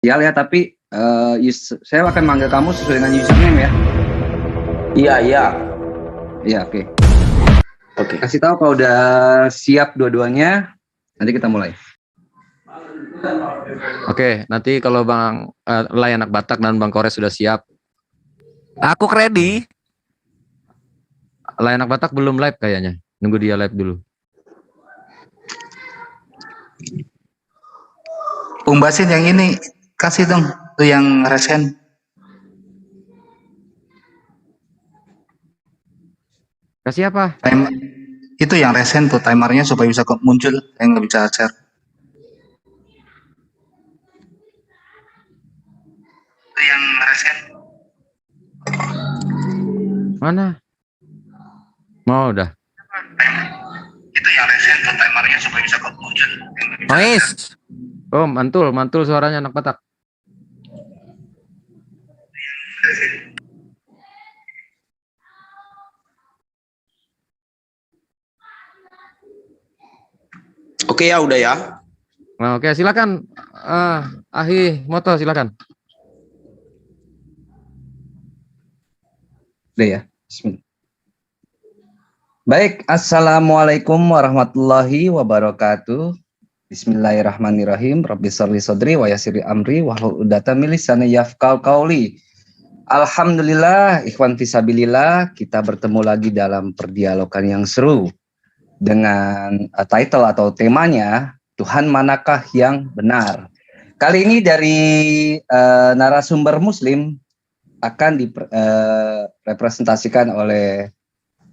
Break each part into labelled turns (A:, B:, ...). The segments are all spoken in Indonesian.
A: Ya, tapi saya akan manggil kamu sesuai dengan username ya.
B: Iya, iya.
A: Iya, oke.
B: Oke.
A: Kasih tahu kalau udah siap dua-duanya, nanti kita mulai.
C: Oke, nanti kalau Bang Lai Anak Batak dan Bang Kores sudah siap.
D: Aku ready.
C: Lai Anak Batak belum live kayaknya. Nunggu dia live dulu.
E: Basin yang ini kasih dong, tuh yang resen.
C: Kasih apa?
E: Itu yang resen tuh timernya supaya bisa muncul, saya nggak bisa share. Itu yang resen.
C: Mana? Mau udah.
E: Itu yang resen tuh timernya supaya bisa muncul.
D: Noise.
C: Oh, mantul suaranya Anak Batak.
B: Oke ya, udah ya.
C: Nah, oke, silakan. Ahi Moto, silakan.
A: Udah ya. Bismillah. Baik, assalamualaikum warahmatullahi wabarakatuh. Bismillahirrahmanirrahim. Rabbi sholli sodri wa yassir amri wahlul 'uqdatam min lisani yafqahu qawli. Alhamdulillah, ikhwan fisabilillah, kita bertemu lagi dalam perdialogan yang seru dengan title atau temanya Tuhan manakah yang benar. Kali ini dari narasumber Muslim akan direpresentasikan oleh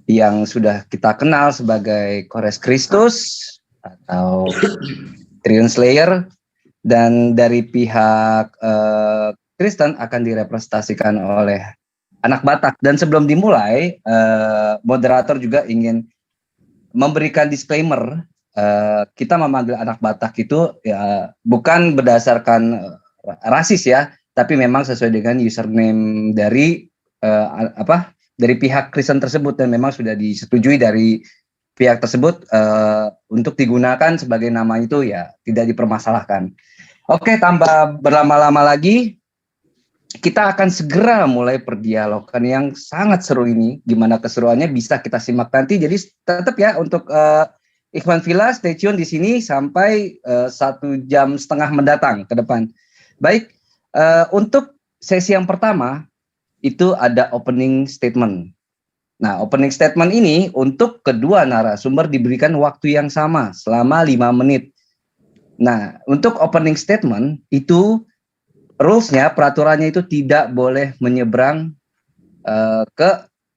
A: yang sudah kita kenal sebagai Kores Kristus atau Triune Slayer, dan dari pihak Kristen akan direpresentasikan oleh Anak Batak. Dan sebelum dimulai, moderator juga ingin memberikan disclaimer, kita memanggil Anak Batak itu ya bukan berdasarkan rasis ya, tapi memang sesuai dengan username dari dari pihak Kristen tersebut, dan memang sudah disetujui dari pihak tersebut untuk digunakan sebagai nama itu ya tidak dipermasalahkan. Oke, tanpa berlama-lama lagi, kita akan segera mulai perdialogan yang sangat seru ini. Gimana keseruannya bisa kita simak nanti. Jadi tetap ya untuk Ikhwan Villa stay tune di sini sampai 1,5 jam mendatang ke depan. Baik, untuk sesi yang pertama itu ada opening statement. Nah, opening statement ini untuk kedua narasumber diberikan waktu yang sama selama 5 menit. Nah, untuk opening statement itu rules-nya, peraturannya itu tidak boleh menyeberang ke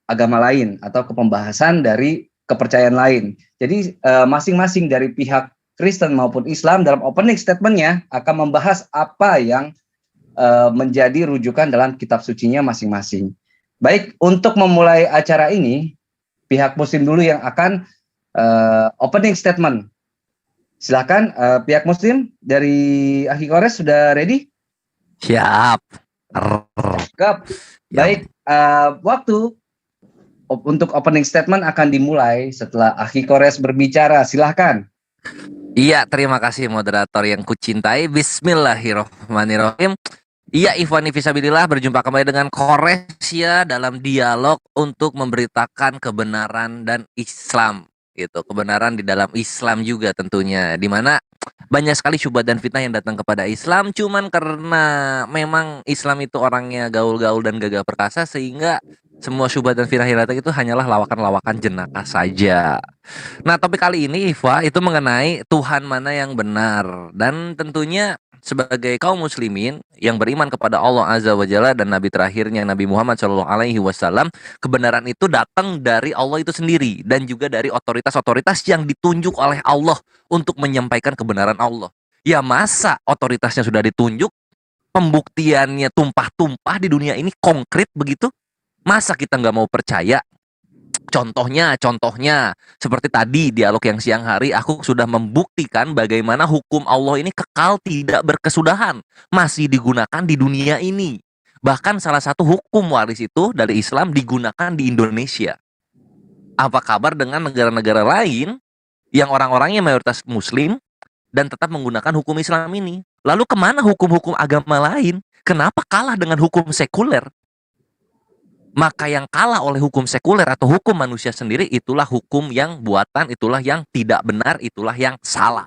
A: agama lain atau ke pembahasan dari kepercayaan lain. Jadi masing-masing dari pihak Kristen maupun Islam dalam opening statement-nya akan membahas apa yang menjadi rujukan dalam kitab sucinya masing-masing. Baik, untuk memulai acara ini, pihak Muslim dulu yang akan opening statement. Silakan pihak Muslim dari Akhi Kores sudah ready?
D: Siap.
A: Baik, waktu untuk opening statement akan dimulai setelah Akhi Kores berbicara. Silahkan.
D: Iya, terima kasih moderator yang kucintai. Bismillahirrahmanirrahim. Iya, Ikhwani Fisabilillah, berjumpa kembali dengan Kores ya dalam dialog untuk memberitakan kebenaran dan Islam gitu. Kebenaran di dalam Islam juga tentunya, di mana banyak sekali syubhat dan fitnah yang datang kepada Islam, cuman karena memang Islam itu orangnya gaul-gaul dan gagah perkasa, sehingga semua syubhat dan fitnah yang datang itu hanyalah lawakan-lawakan jenaka saja. Nah, topik kali ini Ikhwa itu mengenai Tuhan mana yang benar, dan tentunya sebagai kaum muslimin yang beriman kepada Allah Azza wa Jalla dan Nabi terakhirnya Nabi Muhammad SAW, kebenaran itu datang dari Allah itu sendiri dan juga dari otoritas-otoritas yang ditunjuk oleh Allah untuk menyampaikan kebenaran Allah. Ya, masa otoritasnya sudah ditunjuk, pembuktiannya tumpah-tumpah di dunia ini konkret begitu, masa kita nggak mau percaya? Contohnya seperti tadi dialog yang siang hari, aku sudah membuktikan bagaimana hukum Allah ini kekal tidak berkesudahan, masih digunakan di dunia ini. Bahkan salah satu hukum waris itu dari Islam digunakan di Indonesia. Apa kabar dengan negara-negara lain yang orang-orangnya mayoritas Muslim, dan tetap menggunakan hukum Islam ini. Lalu kemana hukum-hukum agama lain? Kenapa kalah dengan hukum sekuler? Maka yang kalah oleh hukum sekuler atau hukum manusia sendiri, itulah hukum yang buatan, itulah yang tidak benar, itulah yang salah.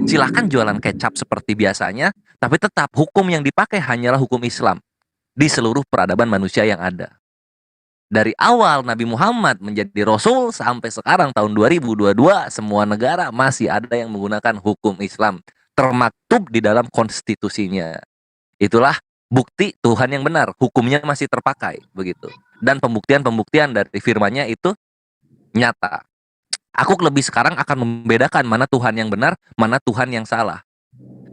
D: Silahkan jualan kecap seperti biasanya, tapi tetap hukum yang dipakai hanyalah hukum Islam di seluruh peradaban manusia yang ada. Dari awal Nabi Muhammad menjadi Rasul sampai sekarang tahun 2022, semua negara masih ada yang menggunakan hukum Islam. Termaktub di dalam konstitusinya. Itulah bukti Tuhan yang benar, hukumnya masih terpakai, begitu. Dan pembuktian-pembuktian dari firman-Nya itu nyata. Aku lebih sekarang akan membedakan mana Tuhan yang benar, mana Tuhan yang salah.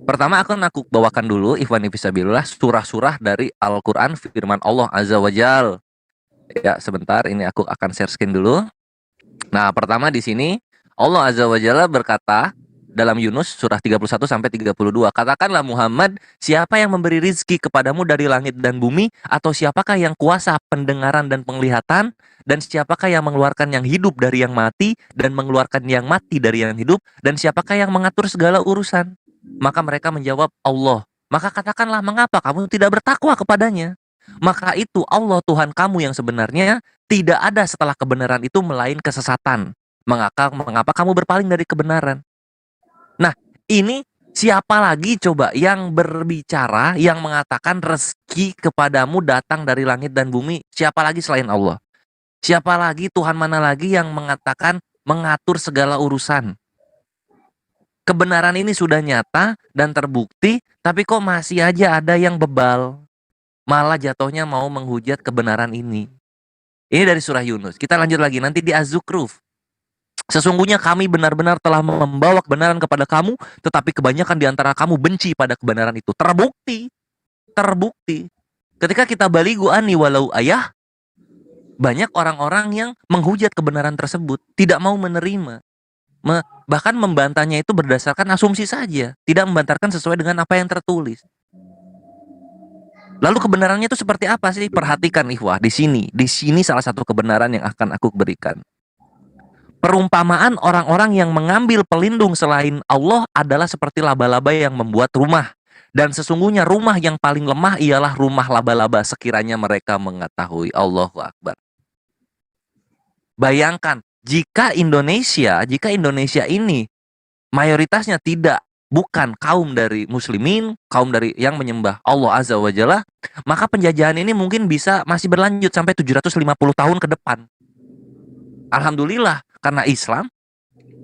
D: Pertama akan aku bawakan dulu, ikhwani fisabilillah, surah-surah dari Al-Quran, firman Allah Azza wa Jal. Ya, sebentar, ini aku akan share screen dulu. Nah, pertama di sini Allah Azza wa Jalla berkata dalam Yunus surah 31 sampai 32, katakanlah Muhammad, siapa yang memberi rizki kepadamu dari langit dan bumi, atau siapakah yang kuasa pendengaran dan penglihatan, dan siapakah yang mengeluarkan yang hidup dari yang mati dan mengeluarkan yang mati dari yang hidup, dan siapakah yang mengatur segala urusan? Maka mereka menjawab, Allah. Maka katakanlah, mengapa kamu tidak bertakwa kepadanya? Maka itu Allah Tuhan kamu yang sebenarnya, tidak ada setelah kebenaran itu melain kesesatan. Mengapa kamu berpaling dari kebenaran? Nah, ini siapa lagi coba yang berbicara, yang mengatakan rezeki kepadamu datang dari langit dan bumi? Siapa lagi selain Allah? Siapa lagi, Tuhan mana lagi yang mengatakan mengatur segala urusan? Kebenaran ini sudah nyata dan terbukti, tapi kok masih aja ada yang bebal? Malah jatuhnya mau menghujat kebenaran ini. Ini dari surah Yunus. Kita lanjut lagi nanti di Az-Zukhruf. Sesungguhnya kami benar-benar telah membawa kebenaran kepada kamu, tetapi kebanyakan di antara kamu benci pada kebenaran itu. Terbukti. Ketika kita baligu ani walau ayah, banyak orang-orang yang menghujat kebenaran tersebut, tidak mau menerima. Bahkan membantahnya itu berdasarkan asumsi saja, tidak membantahkan sesuai dengan apa yang tertulis. Lalu kebenarannya itu seperti apa sih? Perhatikan ikhwah, di sini salah satu kebenaran yang akan aku berikan. Perumpamaan orang-orang yang mengambil pelindung selain Allah adalah seperti laba-laba yang membuat rumah. Dan sesungguhnya rumah yang paling lemah ialah rumah laba-laba sekiranya mereka mengetahui. Allahu Akbar. Bayangkan, jika Indonesia ini mayoritasnya bukan kaum dari muslimin, kaum dari yang menyembah Allah Azza wa Jalla, maka penjajahan ini mungkin bisa masih berlanjut sampai 750 tahun ke depan. Alhamdulillah, karena Islam,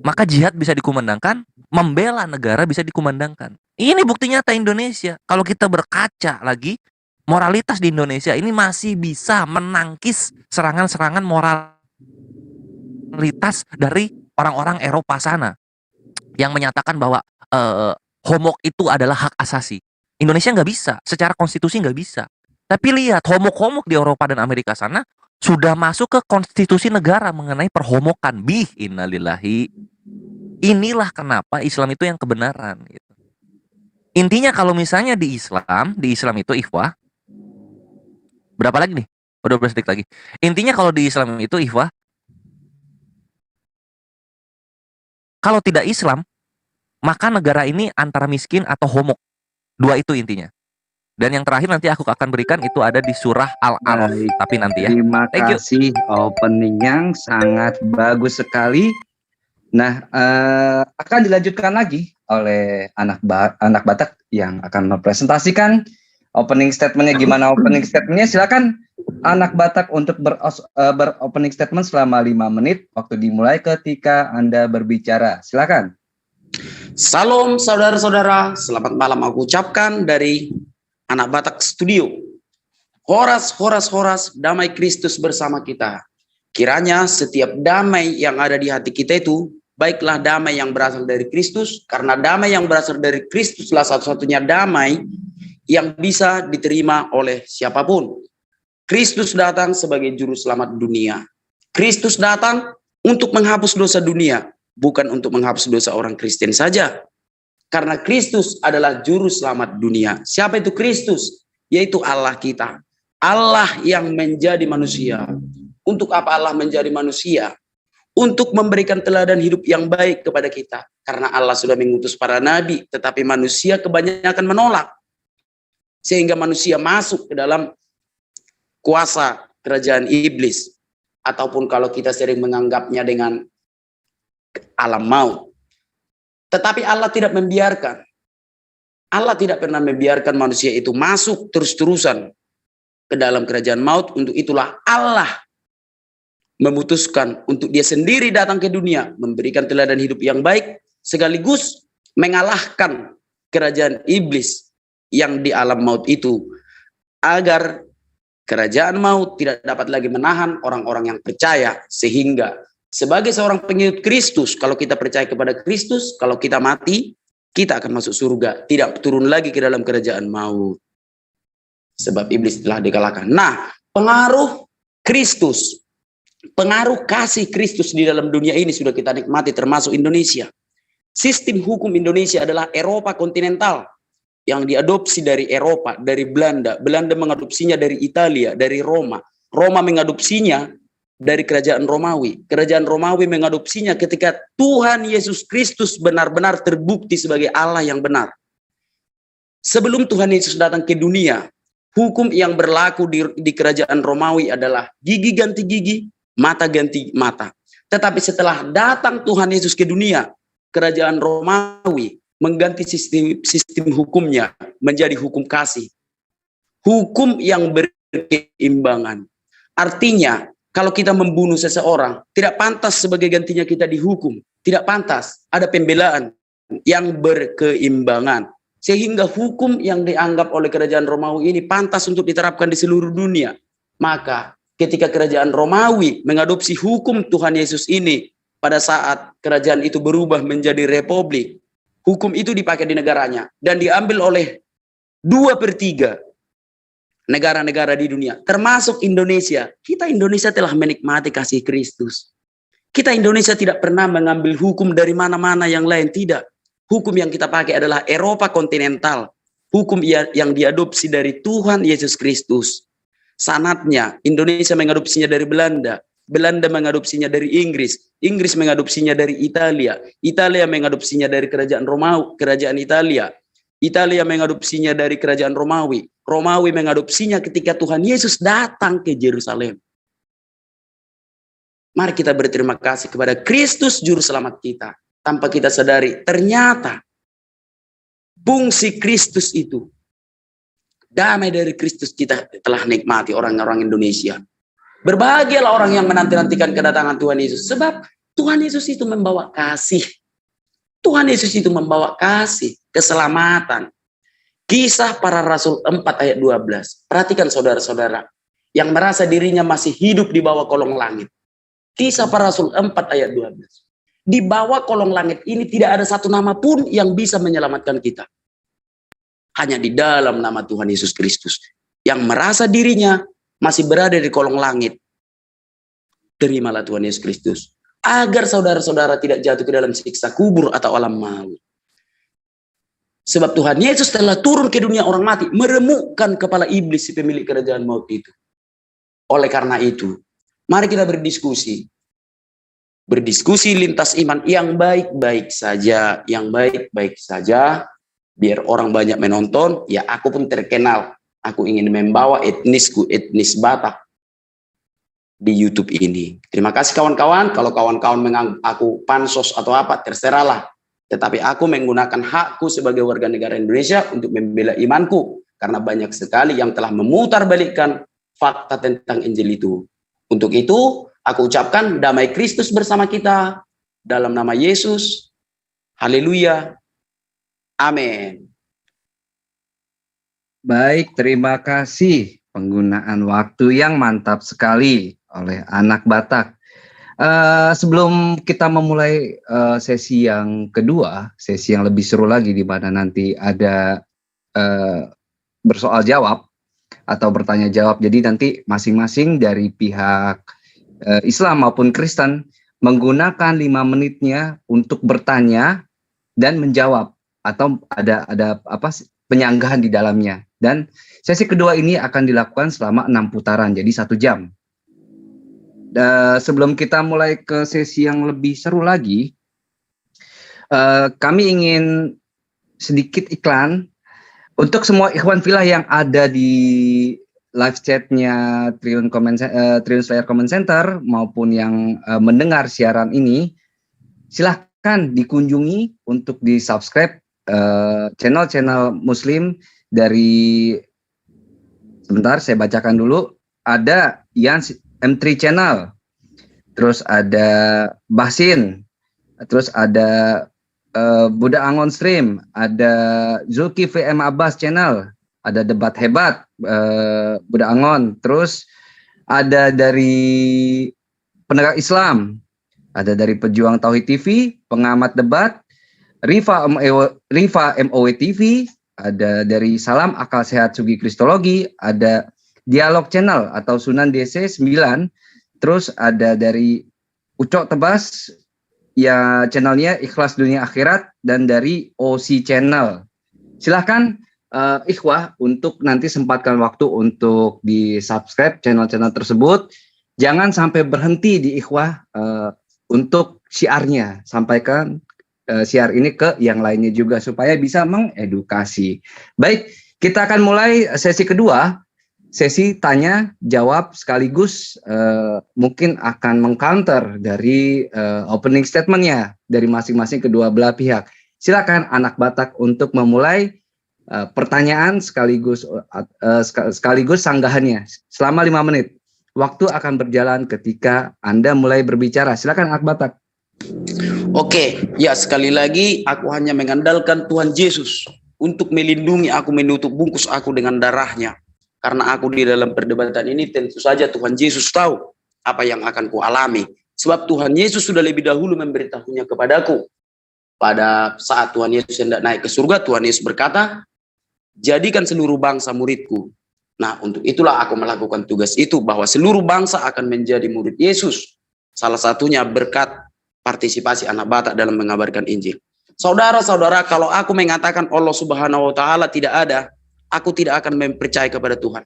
D: maka jihad bisa dikumandangkan, membela negara bisa dikumandangkan. Ini bukti nyata Indonesia. Kalau kita berkaca lagi, moralitas di Indonesia ini masih bisa menangkis serangan-serangan moralitas dari orang-orang Eropa sana yang menyatakan bahwa homok itu adalah hak asasi. Indonesia nggak bisa, secara konstitusi nggak bisa. Tapi lihat, homok-homok di Eropa dan Amerika sana sudah masuk ke konstitusi negara mengenai perhomokan. Innalillahi. Inilah kenapa Islam itu yang kebenaran. Gitu. Intinya kalau misalnya di Islam itu ikhwah, berapa lagi nih? Udah 12 detik lagi. Intinya kalau di Islam itu ikhwah, kalau tidak Islam, maka negara ini antara miskin atau homok. Dua itu intinya. Dan yang terakhir nanti aku akan berikan itu ada di surah Al-A'raf. Tapi nanti ya.
A: Terima kasih, opening yang sangat bagus sekali. Nah, akan dilanjutkan lagi oleh anak Batak yang akan mempresentasikan opening statementnya. Gimana opening statementnya? Silakan anak Batak untuk ber-opening statement selama 5 menit. Waktu dimulai ketika Anda berbicara. Silakan.
B: Salam saudara-saudara, selamat malam aku ucapkan dari anak Batak Studio. Horas, damai Kristus bersama kita. Kiranya setiap damai yang ada di hati kita itu, baiklah damai yang berasal dari Kristus, karena damai yang berasal dari Kristuslah satu-satunya damai yang bisa diterima oleh siapapun. Kristus datang sebagai juru selamat dunia. Kristus datang untuk menghapus dosa dunia, bukan untuk menghapus dosa orang Kristen saja. Karena Kristus adalah juru selamat dunia. Siapa itu Kristus? Yaitu Allah kita. Allah yang menjadi manusia. Untuk apa Allah menjadi manusia? untuk memberikan teladan hidup yang baik kepada kita. Karena Allah sudah mengutus para nabi, tetapi manusia kebanyakan menolak. Sehingga manusia masuk ke dalam kuasa kerajaan iblis. Ataupun kalau kita sering menganggapnya dengan alam maut. Tetapi Allah tidak membiarkan. Allah tidak pernah membiarkan manusia itu masuk terus-terusan ke dalam kerajaan maut. Untuk itulah Allah memutuskan untuk dia sendiri datang ke dunia, memberikan teladan hidup yang baik, sekaligus mengalahkan kerajaan iblis yang di alam maut itu, agar kerajaan maut tidak dapat lagi menahan orang-orang yang percaya. Sehingga sebagai seorang pengikut Kristus, kalau kita percaya kepada Kristus, kalau kita mati, kita akan masuk surga, tidak turun lagi ke dalam kerajaan maut. Sebab iblis telah dikalahkan. Nah, pengaruh Kristus, pengaruh kasih Kristus di dalam dunia ini sudah kita nikmati, termasuk Indonesia. Sistem hukum Indonesia adalah Eropa kontinental yang diadopsi dari Eropa, dari Belanda. Belanda mengadopsinya dari Italia, dari Roma. Roma mengadopsinya dari kerajaan Romawi. Kerajaan Romawi mengadopsinya ketika Tuhan Yesus Kristus benar-benar terbukti sebagai Allah yang benar. Sebelum Tuhan Yesus datang ke dunia, hukum yang berlaku di kerajaan Romawi adalah gigi ganti gigi, mata ganti mata. Tetapi setelah datang Tuhan Yesus ke dunia, kerajaan Romawi mengganti sistem hukumnya menjadi hukum kasih. Hukum yang berkeimbangan. Artinya, kalau kita membunuh seseorang, tidak pantas sebagai gantinya kita dihukum. Tidak pantas. Ada pembelaan yang berkeimbangan. Sehingga hukum yang dianggap oleh kerajaan Romawi ini pantas untuk diterapkan di seluruh dunia. Maka ketika kerajaan Romawi mengadopsi hukum Tuhan Yesus ini, pada saat kerajaan itu berubah menjadi republik, hukum itu dipakai di negaranya dan diambil oleh 2/3 negara-negara di dunia, termasuk Indonesia. Kita Indonesia telah menikmati kasih Kristus. Kita Indonesia tidak pernah mengambil hukum dari mana-mana yang lain, tidak. Hukum yang kita pakai adalah Eropa kontinental, hukum yang diadopsi dari Tuhan Yesus Kristus. Sanatnya, Indonesia mengadopsinya dari Belanda, Belanda mengadopsinya dari Inggris, Inggris mengadopsinya dari Italia, Italia mengadopsinya dari kerajaan Romawi, kerajaan Italia, Italia mengadopsinya dari kerajaan Romawi, Romawi mengadopsinya ketika Tuhan Yesus datang ke Yerusalem. Mari kita berterima kasih kepada Kristus Juru Selamat kita. Tanpa kita sadari, ternyata fungsi Kristus itu, damai dari Kristus kita telah nikmati orang-orang Indonesia. Berbahagialah orang yang menanti-nantikan kedatangan Tuhan Yesus. Sebab Tuhan Yesus itu membawa kasih. Tuhan Yesus itu membawa kasih, keselamatan. Kisah para Rasul 4 ayat 12. Perhatikan saudara-saudara yang merasa dirinya masih hidup di bawah kolong langit. Kisah para Rasul 4 ayat 12. Di bawah kolong langit ini tidak ada satu nama pun yang bisa menyelamatkan kita. Hanya di dalam nama Tuhan Yesus Kristus. Yang merasa dirinya masih berada di kolong langit. Terimalah Tuhan Yesus Kristus. Agar saudara-saudara tidak jatuh ke dalam siksa kubur atau alam maut. Sebab Tuhan Yesus telah turun ke dunia orang mati, meremukkan kepala iblis si pemilik kerajaan maut itu. Oleh karena itu, mari kita berdiskusi. Berdiskusi lintas iman yang baik-baik saja, yang baik-baik saja. Biar orang banyak menonton, ya aku pun terkenal. Aku ingin membawa etnisku, etnis Batak di YouTube ini. Terima kasih kawan-kawan. Kalau kawan-kawan menganggap aku pansos atau apa, terserahlah. Tetapi aku menggunakan hakku sebagai warga negara Indonesia untuk membela imanku. Karena banyak sekali yang telah memutarbalikkan fakta tentang Injil itu. Untuk itu, aku ucapkan damai Kristus bersama kita. Dalam nama Yesus. Haleluya. Amin.
A: Baik, terima kasih. Penggunaan waktu yang mantap sekali oleh anak Batak. Sebelum kita memulai sesi yang kedua, sesi yang lebih seru lagi di mana nanti ada bersoal jawab atau bertanya jawab. Jadi nanti masing-masing dari pihak Islam maupun Kristen menggunakan 5 menitnya untuk bertanya dan menjawab atau ada apa penyanggahan di dalamnya. Dan sesi kedua ini akan dilakukan selama 6 putaran, jadi 1 jam. sebelum kita mulai ke sesi yang lebih seru lagi, kami ingin sedikit iklan untuk semua ikhwan filah yang ada di live chatnya Triun Slayer Comment Center maupun yang mendengar siaran ini. Silahkan dikunjungi untuk di subscribe channel-channel Muslim dari, sebentar saya bacakan dulu, ada Yans M3 Channel, terus ada Basin, terus ada Buddha Angon Stream, ada Zulki VM Abbas Channel, ada Debat Hebat Buddha Angon, terus ada dari Penegak Islam, ada dari Pejuang Tauhid TV, Pengamat Debat, Rifa MOW TV, ada dari Salam Akal Sehat Sugi Kristologi, ada Dialog Channel atau Sunan DC 9, terus ada dari Ucok Tebas, ya channelnya Ikhlas Dunia Akhirat, dan dari OC Channel. Silahkan ikhwah untuk nanti sempatkan waktu untuk di subscribe channel-channel tersebut. Jangan sampai berhenti di ikhwah untuk syiarnya, sampaikan syiar ini ke yang lainnya juga supaya bisa mengedukasi. Baik, kita akan mulai sesi kedua, sesi tanya jawab sekaligus mungkin akan mengcounter dari opening statementnya dari masing-masing kedua belah pihak. Silakan anak Batak untuk memulai pertanyaan sekaligus sanggahannya selama 5 menit. Waktu akan berjalan ketika Anda mulai berbicara. Silakan anak Batak.
B: Oke, ya sekali lagi aku hanya mengandalkan Tuhan Yesus untuk melindungi aku, menutup bungkus aku dengan darahnya. Karena aku di dalam perdebatan ini tentu saja Tuhan Yesus tahu apa yang akan kualami. Sebab Tuhan Yesus sudah lebih dahulu memberitahunya kepadaku. Pada saat Tuhan Yesus hendak naik ke surga, Tuhan Yesus berkata, jadikan seluruh bangsa muridku. Nah, untuk itulah aku melakukan tugas itu, bahwa seluruh bangsa akan menjadi murid Yesus. Salah satunya berkat partisipasi anak Batak dalam mengabarkan Injil. Saudara-saudara, kalau aku mengatakan Allah Subhanahu wa Ta'ala tidak ada, aku tidak akan mempercayai kepada Tuhan.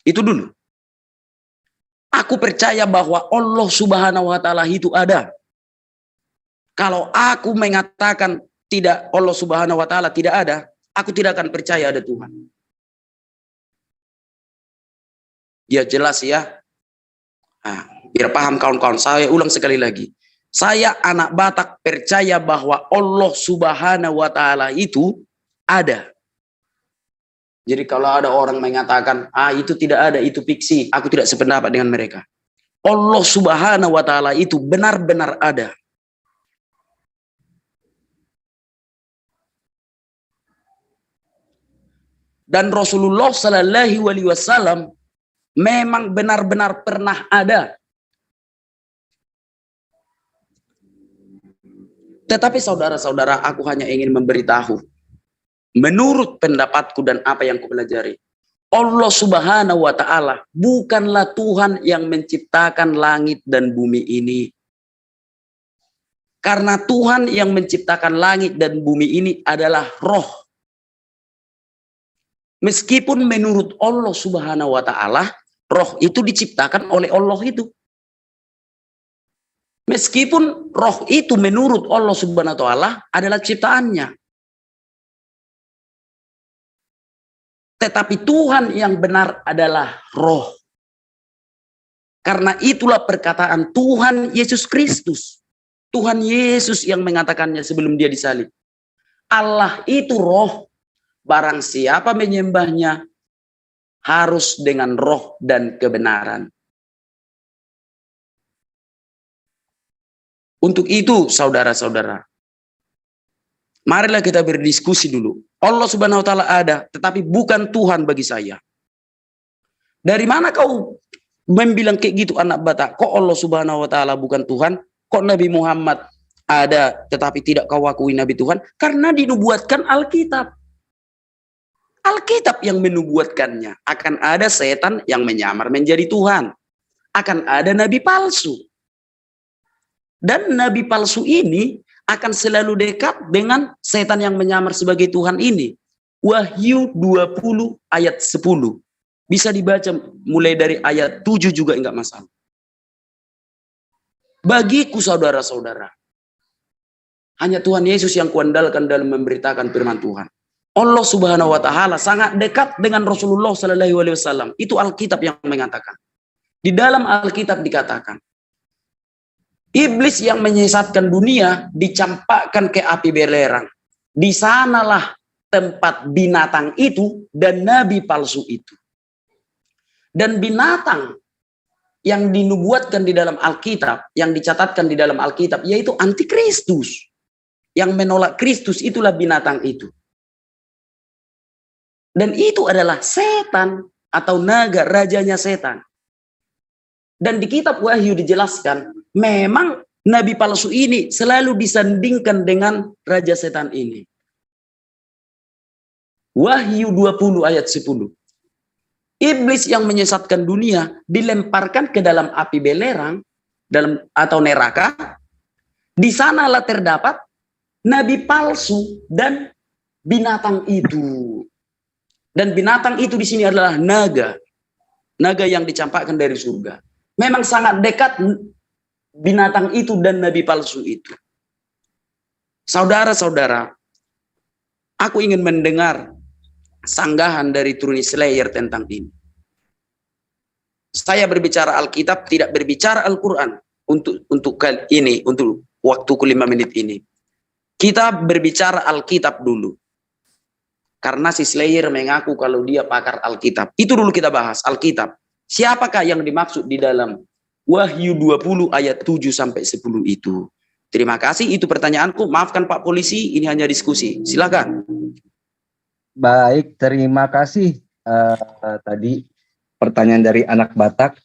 B: Itu dulu. Aku percaya bahwa Allah Subhanahu wa Ta'ala itu ada. Kalau aku mengatakan tidak, Allah Subhanahu wa Ta'ala tidak ada, aku tidak akan percaya ada Tuhan. Ya jelas ya. Nah, biar paham kawan-kawan, saya ulang sekali lagi. Saya anak Batak percaya bahwa Allah Subhanahu wa Ta'ala itu ada. Jadi kalau ada orang mengatakan, itu tidak ada, itu fiksi, aku tidak sependapat dengan mereka. Allah Subhanahu wa Ta'ala itu benar-benar ada. Dan Rasulullah Sallallahu Alaihi Wasallam memang benar-benar pernah ada. Tetapi saudara-saudara, aku hanya ingin memberitahu, menurut pendapatku dan apa yang kupelajari, Allah Subhanahu wa Ta'ala bukanlah Tuhan yang menciptakan langit dan bumi ini. Karena Tuhan yang menciptakan langit dan bumi ini adalah roh. Meskipun menurut Allah Subhanahu wa Ta'ala, roh itu diciptakan oleh Allah itu. Meskipun roh itu menurut Allah Subhanahu wa Ta'ala adalah ciptaannya. Tetapi Tuhan yang benar adalah roh. Karena itulah perkataan Tuhan Yesus Kristus. Tuhan Yesus yang mengatakannya sebelum dia disalib. Allah itu roh. Barang siapa menyembahnya harus dengan roh dan kebenaran. Untuk itu saudara-saudara, marilah kita berdiskusi dulu. Allah Subhanahu wa Ta'ala ada, tetapi bukan Tuhan bagi saya. Dari mana kau membilang kayak gitu anak Batak? Kok Allah Subhanahu wa Ta'ala bukan Tuhan? Kok Nabi Muhammad ada tetapi tidak kau akui Nabi Tuhan? Karena dinubuatkan Alkitab. Alkitab yang menubuatkannya. Akan ada setan yang menyamar menjadi Tuhan. Akan ada nabi palsu. Dan nabi palsu ini akan selalu dekat dengan setan yang menyamar sebagai Tuhan ini. Wahyu 20 ayat 10. Bisa dibaca mulai dari ayat 7 juga enggak masalah. Bagiku saudara-saudara, hanya Tuhan Yesus yang kuandalkan dalam memberitakan firman Tuhan. Allah Subhanahu wa taala sangat dekat dengan Rasulullah sallallahu alaihi wasallam. Itu Alkitab yang mengatakan. Di dalam Alkitab dikatakan, iblis yang menyesatkan dunia dicampakkan ke api belerang. Di sanalah tempat binatang itu dan nabi palsu itu. Dan binatang yang dinubuatkan di dalam Alkitab, yang dicatatkan di dalam Alkitab, yaitu antikristus. Yang menolak Kristus, itulah binatang itu. Dan itu adalah setan atau naga, rajanya setan. Dan di kitab Wahyu dijelaskan, memang nabi palsu ini selalu disandingkan dengan raja setan ini. Wahyu 20 ayat 10. Iblis yang menyesatkan dunia dilemparkan ke dalam api belerang atau neraka. Di sanalah terdapat nabi palsu dan binatang itu. Dan binatang itu di sini adalah naga. Naga yang dicampakkan dari surga. Memang sangat dekat binatang itu dan nabi palsu itu. Saudara-saudara, aku ingin mendengar sanggahan dari Trunis Slayer tentang ini. Saya berbicara Alkitab, tidak berbicara Al-Quran untuk kali ini, untuk waktuku 5 menit ini. Kita berbicara Alkitab dulu. Karena si Slayer mengaku kalau dia pakar Alkitab. Itu dulu kita bahas, Alkitab. Siapakah yang dimaksud di dalam Wahyu 20 ayat 7 sampai 10 itu? Terima kasih, itu pertanyaanku. Maafkan Pak Polisi, ini hanya diskusi. Silakan.
A: Baik, terima kasih. Tadi pertanyaan dari anak Batak.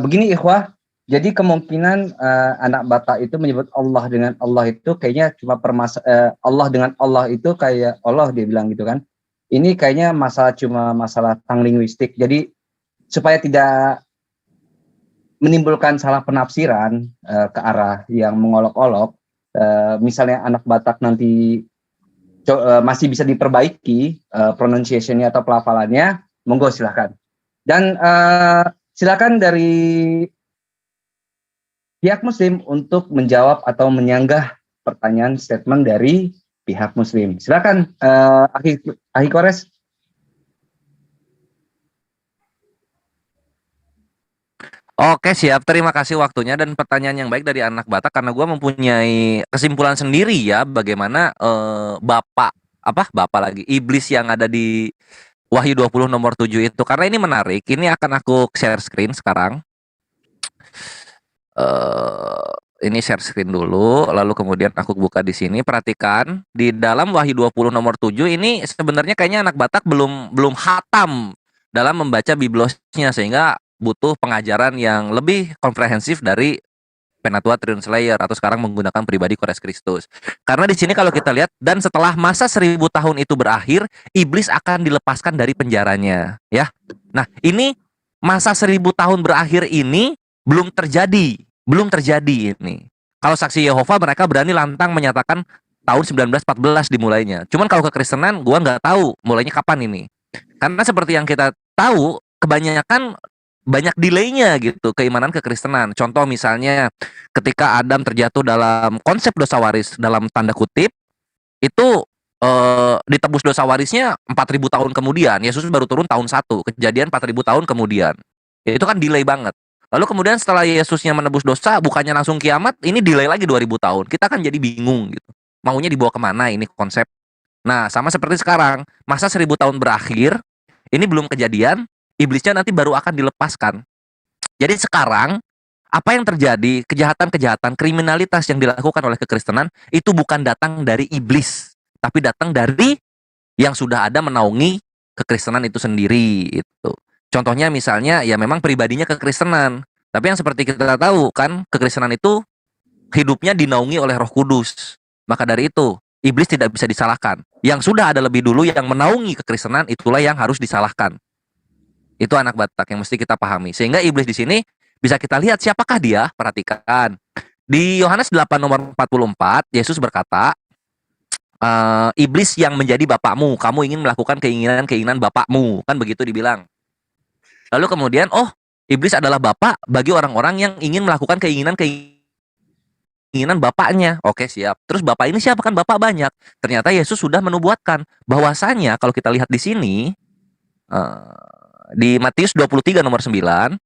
A: Begini ikhwah, jadi kemungkinan anak Batak itu menyebut Allah dengan Allah itu kayaknya cuma Allah dengan Allah itu kayak Allah, dia bilang gitu kan. Ini kayaknya cuma masalah tang linguistik. Jadi supaya tidak menimbulkan salah penafsiran ke arah yang mengolok-olok, misalnya anak Batak nanti masih bisa diperbaiki pronunciation-nya atau pelafalannya, monggo silahkan. Dan silakan dari pihak Muslim untuk menjawab atau menyanggah pertanyaan statement dari pihak Muslim. Silakan, Akhi Kores.
D: Oke, siap. Terima kasih waktunya dan pertanyaan yang baik dari anak Batak, karena gue mempunyai kesimpulan sendiri ya bagaimana bapak lagi iblis yang ada di Wahyu 20 nomor 7 itu. Karena ini menarik. Ini akan aku share screen sekarang. Ini share screen dulu, lalu kemudian aku buka di sini. Perhatikan di dalam Wahyu 20 nomor 7 ini sebenarnya kayaknya anak Batak belum hatam dalam membaca biblosnya, sehingga butuh pengajaran yang lebih komprehensif dari Penatua Triune Slayer atau sekarang menggunakan pribadi Kores Kristus. Karena di sini kalau kita lihat, dan setelah masa 1000 tahun itu berakhir, iblis akan dilepaskan dari penjaranya, ya. Nah, ini masa 1000 tahun berakhir ini belum terjadi ini. Kalau saksi Yehova mereka berani lantang menyatakan tahun 1914 dimulainya. Cuman kalau kekristenan gua nggak tahu mulainya kapan ini. Karena seperti yang kita tahu, kebanyakan banyak delaynya gitu keimanan kekristenan. Contoh misalnya ketika Adam terjatuh dalam konsep dosa waris dalam tanda kutip, itu ditebus dosa warisnya 4000 tahun kemudian. Yesus baru turun tahun 1, kejadian 4000 tahun kemudian. Itu kan delay banget. Lalu kemudian setelah Yesusnya menebus dosa, bukannya langsung kiamat, ini delay lagi 2000 tahun. Kita kan jadi bingung gitu. Maunya dibawa kemana ini konsep. Nah, sama seperti sekarang, masa 1000 tahun berakhir, ini belum kejadian, iblisnya nanti baru akan dilepaskan. Jadi sekarang, apa yang terjadi, kejahatan-kejahatan, kriminalitas yang dilakukan oleh kekristenan, itu bukan datang dari iblis, tapi datang dari yang sudah ada menaungi kekristenan itu sendiri. Itu. Contohnya misalnya, ya memang pribadinya kekristenan. Tapi yang seperti kita tahu kan, kekristenan itu hidupnya dinaungi oleh Roh Kudus. Maka dari itu, iblis tidak bisa disalahkan. Yang sudah ada lebih dulu yang menaungi kekristenan, itulah yang harus disalahkan. Itu anak Batak yang mesti kita pahami. Sehingga iblis di sini bisa kita lihat siapakah dia. Perhatikan. Di Yohanes 8 nomor 44, Yesus berkata, iblis yang menjadi bapakmu, kamu ingin melakukan keinginan bapakmu. Kan begitu dibilang. Lalu kemudian, iblis adalah bapak bagi orang-orang yang ingin melakukan keinginan keinginan bapaknya. Oke, siap. Terus bapak ini siapa? Kan bapak banyak. Ternyata Yesus sudah menubuatkan bahwasanya kalau kita lihat di sini di Matius 23 nomor 9.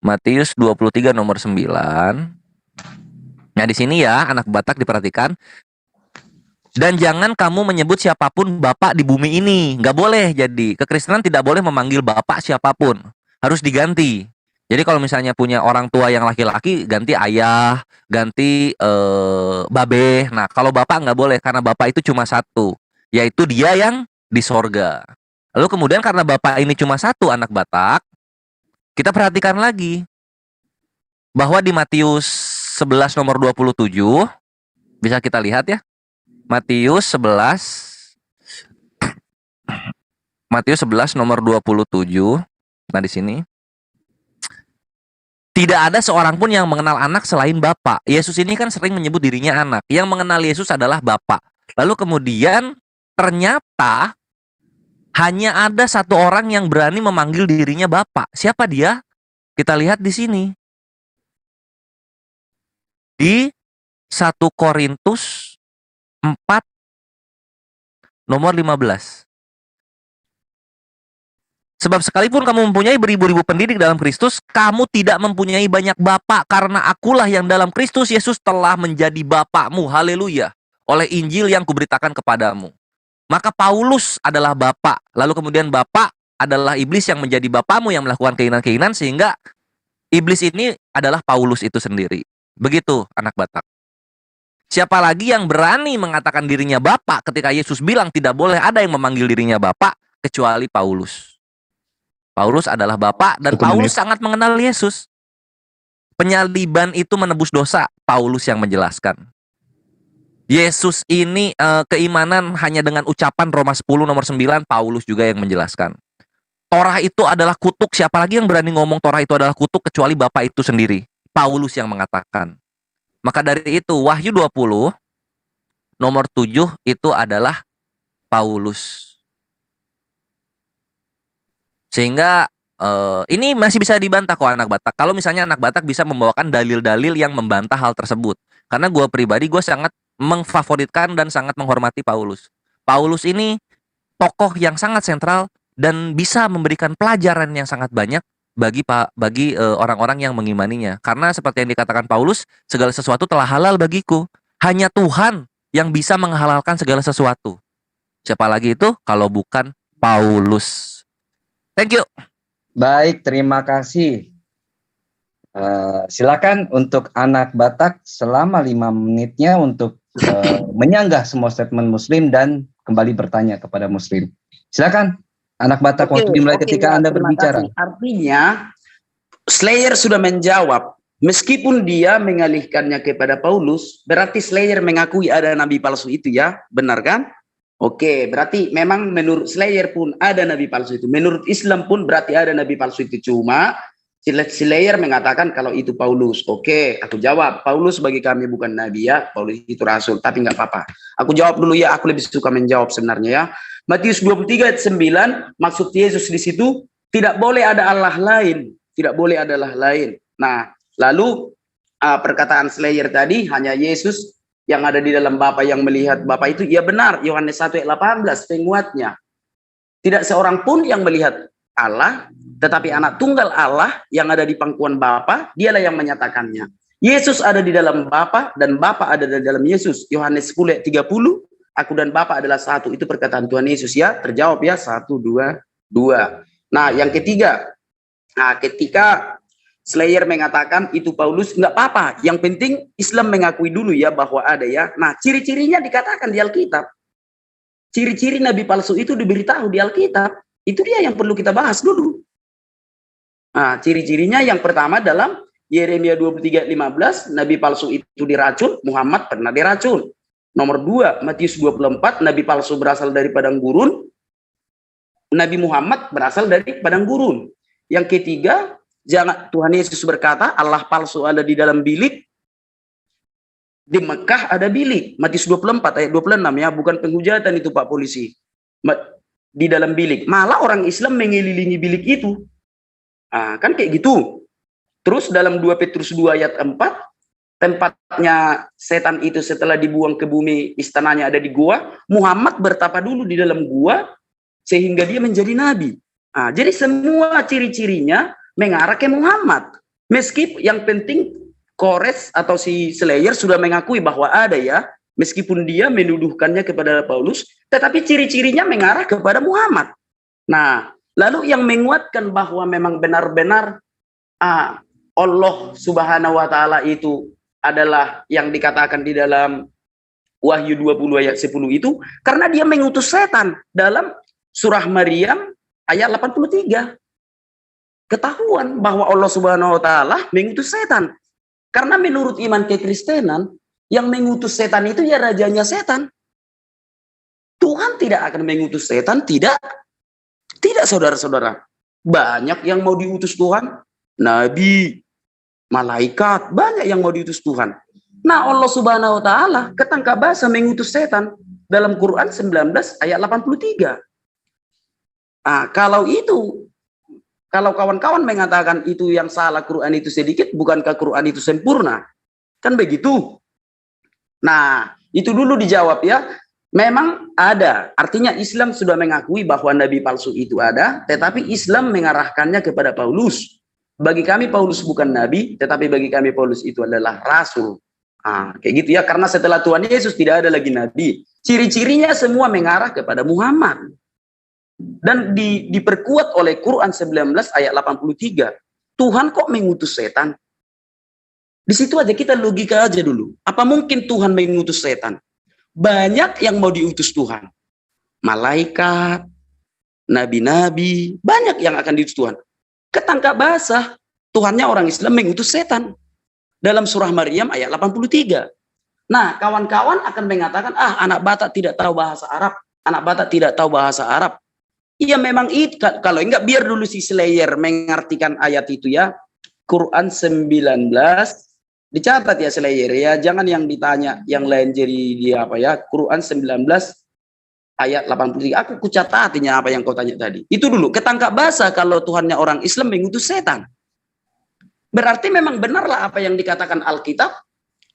D: Matius 23 nomor 9. Nah, di sini ya, anak Batak diperhatikan. Dan jangan kamu menyebut siapapun bapak di bumi ini. Nggak boleh jadi. Kekristenan tidak boleh memanggil bapak siapapun. Harus diganti. Jadi kalau misalnya punya orang tua yang laki-laki, ganti ayah, ganti babe. Nah, kalau bapak nggak boleh, karena bapak itu cuma satu. Yaitu dia yang di sorga. Lalu kemudian karena bapak ini cuma satu, anak Batak, kita perhatikan lagi. Bahwa di Matius 11 nomor 27, bisa kita lihat ya. Matius 11 nomor 27. Nah, di sini tidak ada seorang pun yang mengenal anak selain Bapa. Yesus ini kan sering menyebut dirinya anak. Yang mengenal Yesus adalah Bapa. Lalu kemudian ternyata hanya ada satu orang yang berani memanggil dirinya Bapa. Siapa dia? Kita lihat di sini. Di 1 Korintus 4 nomor 15. Sebab sekalipun kamu mempunyai beribu-ribu pendidik dalam Kristus, kamu tidak mempunyai banyak bapa, karena akulah yang dalam Kristus Yesus telah menjadi bapakmu. Haleluya. Oleh Injil yang kuberitakan kepadamu. Maka Paulus adalah bapak. Lalu kemudian bapak adalah iblis yang menjadi bapakmu yang melakukan keinginan-keinginan, sehingga iblis ini adalah Paulus itu sendiri. Begitu anak Batak. Siapa lagi yang berani mengatakan dirinya bapak ketika Yesus bilang tidak boleh ada yang memanggil dirinya bapak kecuali Paulus. Paulus adalah bapak dan Paulus sangat mengenal Yesus. Penyaliban itu menebus dosa, Paulus yang menjelaskan. Yesus ini keimanan hanya dengan ucapan Roma 10 nomor 9, Paulus juga yang menjelaskan. Torah itu adalah kutuk, siapa lagi yang berani ngomong Torah itu adalah kutuk kecuali bapak itu sendiri. Paulus yang mengatakan. Maka dari itu Wahyu 20 nomor 7 itu adalah Paulus. Sehingga ini masih bisa dibantah kok anak Batak. Kalau misalnya anak Batak bisa membawakan dalil-dalil yang membantah hal tersebut. Karena gue pribadi gue sangat mengfavoritkan dan sangat menghormati Paulus. Paulus ini tokoh yang sangat sentral dan bisa memberikan pelajaran yang sangat banyak bagi orang-orang yang mengimaninya. Karena seperti yang dikatakan Paulus, segala sesuatu telah halal bagiku. Hanya Tuhan yang bisa menghalalkan segala sesuatu. Siapa lagi itu kalau bukan Paulus? Thank you.
A: Baik, terima kasih. Silakan untuk anak Batak selama 5 menitnya untuk menyanggah semua statement Muslim dan kembali bertanya kepada Muslim. Silakan anak Batak, waktu dimulai ketika Anda berbicara.
B: Artinya Slayer sudah menjawab, meskipun dia mengalihkannya kepada Paulus, berarti Slayer mengakui ada nabi palsu itu ya, benar kan? Oke, berarti memang menurut Slayer pun ada nabi palsu itu. Menurut Islam pun berarti ada nabi palsu itu. Cuma Slayer mengatakan kalau itu Paulus. Oke, aku jawab. Paulus bagi kami bukan nabi ya. Paulus itu rasul, tapi nggak apa-apa. Aku jawab dulu ya, aku lebih suka menjawab sebenarnya ya. Matius 23 ayat 9, maksud Yesus di situ, tidak boleh ada Allah lain. Tidak boleh ada Allah lain. Nah, lalu perkataan Slayer tadi, hanya Yesus yang ada di dalam Bapa yang melihat Bapa itu, ya benar, Yohanes 1 ayat 18 penguatnya. Tidak seorang pun yang melihat Allah, tetapi anak tunggal Allah yang ada di pangkuan Bapa, dialah yang menyatakannya. Yesus ada di dalam Bapa dan Bapa ada di dalam Yesus. Yohanes 10 ayat 30, aku dan Bapa adalah satu. Itu perkataan Tuhan Yesus ya, terjawab ya, 1, 2, 2. Nah, yang ketiga, ketika Slayer mengatakan itu Paulus, nggak apa-apa. Yang penting Islam mengakui dulu ya bahwa ada ya. Nah, ciri-cirinya dikatakan di Alkitab. Ciri-ciri nabi palsu itu diberitahu di Alkitab. Itu dia yang perlu kita bahas dulu. Nah, ciri-cirinya yang pertama dalam Yeremia 23:15, nabi palsu itu diracun, Muhammad pernah diracun. Nomor 2, Matius 24, nabi palsu berasal dari padang gurun, Nabi Muhammad berasal dari padang gurun. Yang ketiga, jangan, Tuhan Yesus berkata Allah palsu ada di dalam bilik, di Mekah ada bilik. Matius 24 ayat 26 ya, bukan penghujatan itu Pak Polisi. Di dalam bilik, malah orang Islam mengelilingi bilik itu. Kan kayak gitu. Terus dalam 2 Petrus 2 ayat 4, tempatnya setan itu setelah dibuang ke bumi, istananya ada di gua, Muhammad bertapa dulu di dalam gua sehingga dia menjadi nabi. Nah, jadi semua ciri-cirinya mengarah ke Muhammad. Meskipun yang penting Kores atau si Slayer sudah mengakui bahwa ada ya, meskipun dia menuduhkannya kepada Paulus, tetapi ciri-cirinya mengarah kepada Muhammad. Nah, lalu yang menguatkan bahwa memang benar-benar Allah Subhanahu wa taala itu adalah yang dikatakan di dalam Wahyu 20 ayat 10 itu karena dia mengutus setan dalam surah Maryam ayat 83. Ketahuan bahwa Allah Subhanahu wa taala mengutus setan. Karena menurut iman kekristenan, yang mengutus setan itu ya rajanya setan. Tuhan tidak akan mengutus setan, tidak saudara-saudara. Banyak yang mau diutus Tuhan, nabi, malaikat, banyak yang mau diutus Tuhan. Nah, Allah Subhanahu wa taala ketangkap basah mengutus setan dalam Quran 19 ayat 83. Nah, kalau kawan-kawan mengatakan itu yang salah Quran itu sedikit, bukankah Quran itu sempurna? Kan begitu. Nah, itu dulu dijawab ya. Memang ada, artinya Islam sudah mengakui bahwa nabi palsu itu ada, tetapi Islam mengarahkannya kepada Paulus. Bagi kami Paulus bukan nabi, tetapi bagi kami Paulus itu adalah rasul. Kayak gitu ya, karena setelah Tuhan Yesus tidak ada lagi nabi. Ciri-cirinya semua mengarah kepada Muhammad. Dan diperkuat oleh Quran 19 ayat 83. Tuhan kok mengutus setan? Di situ aja kita logika aja dulu. Apa mungkin Tuhan mengutus setan? Banyak yang mau diutus Tuhan. Malaikat, nabi-nabi, banyak yang akan diutus Tuhan. Ketangkap basah, Tuhannya orang Islam mengutus setan. Dalam surah Maryam ayat 83. Nah, kawan-kawan akan mengatakan, anak Batak tidak tahu bahasa Arab. Anak Batak tidak tahu bahasa Arab. Iya memang itu, kalau enggak biar dulu si Slayer mengartikan ayat itu ya. Quran 19, dicatat ya Slayer ya, jangan yang ditanya yang lain jadi dia apa ya. Quran 19 ayat 83, aku kucatatinya apa yang kau tanya tadi. Itu dulu, ketangkap basah kalau Tuhannya orang Islam mengutus setan. Berarti memang benarlah apa yang dikatakan Alkitab,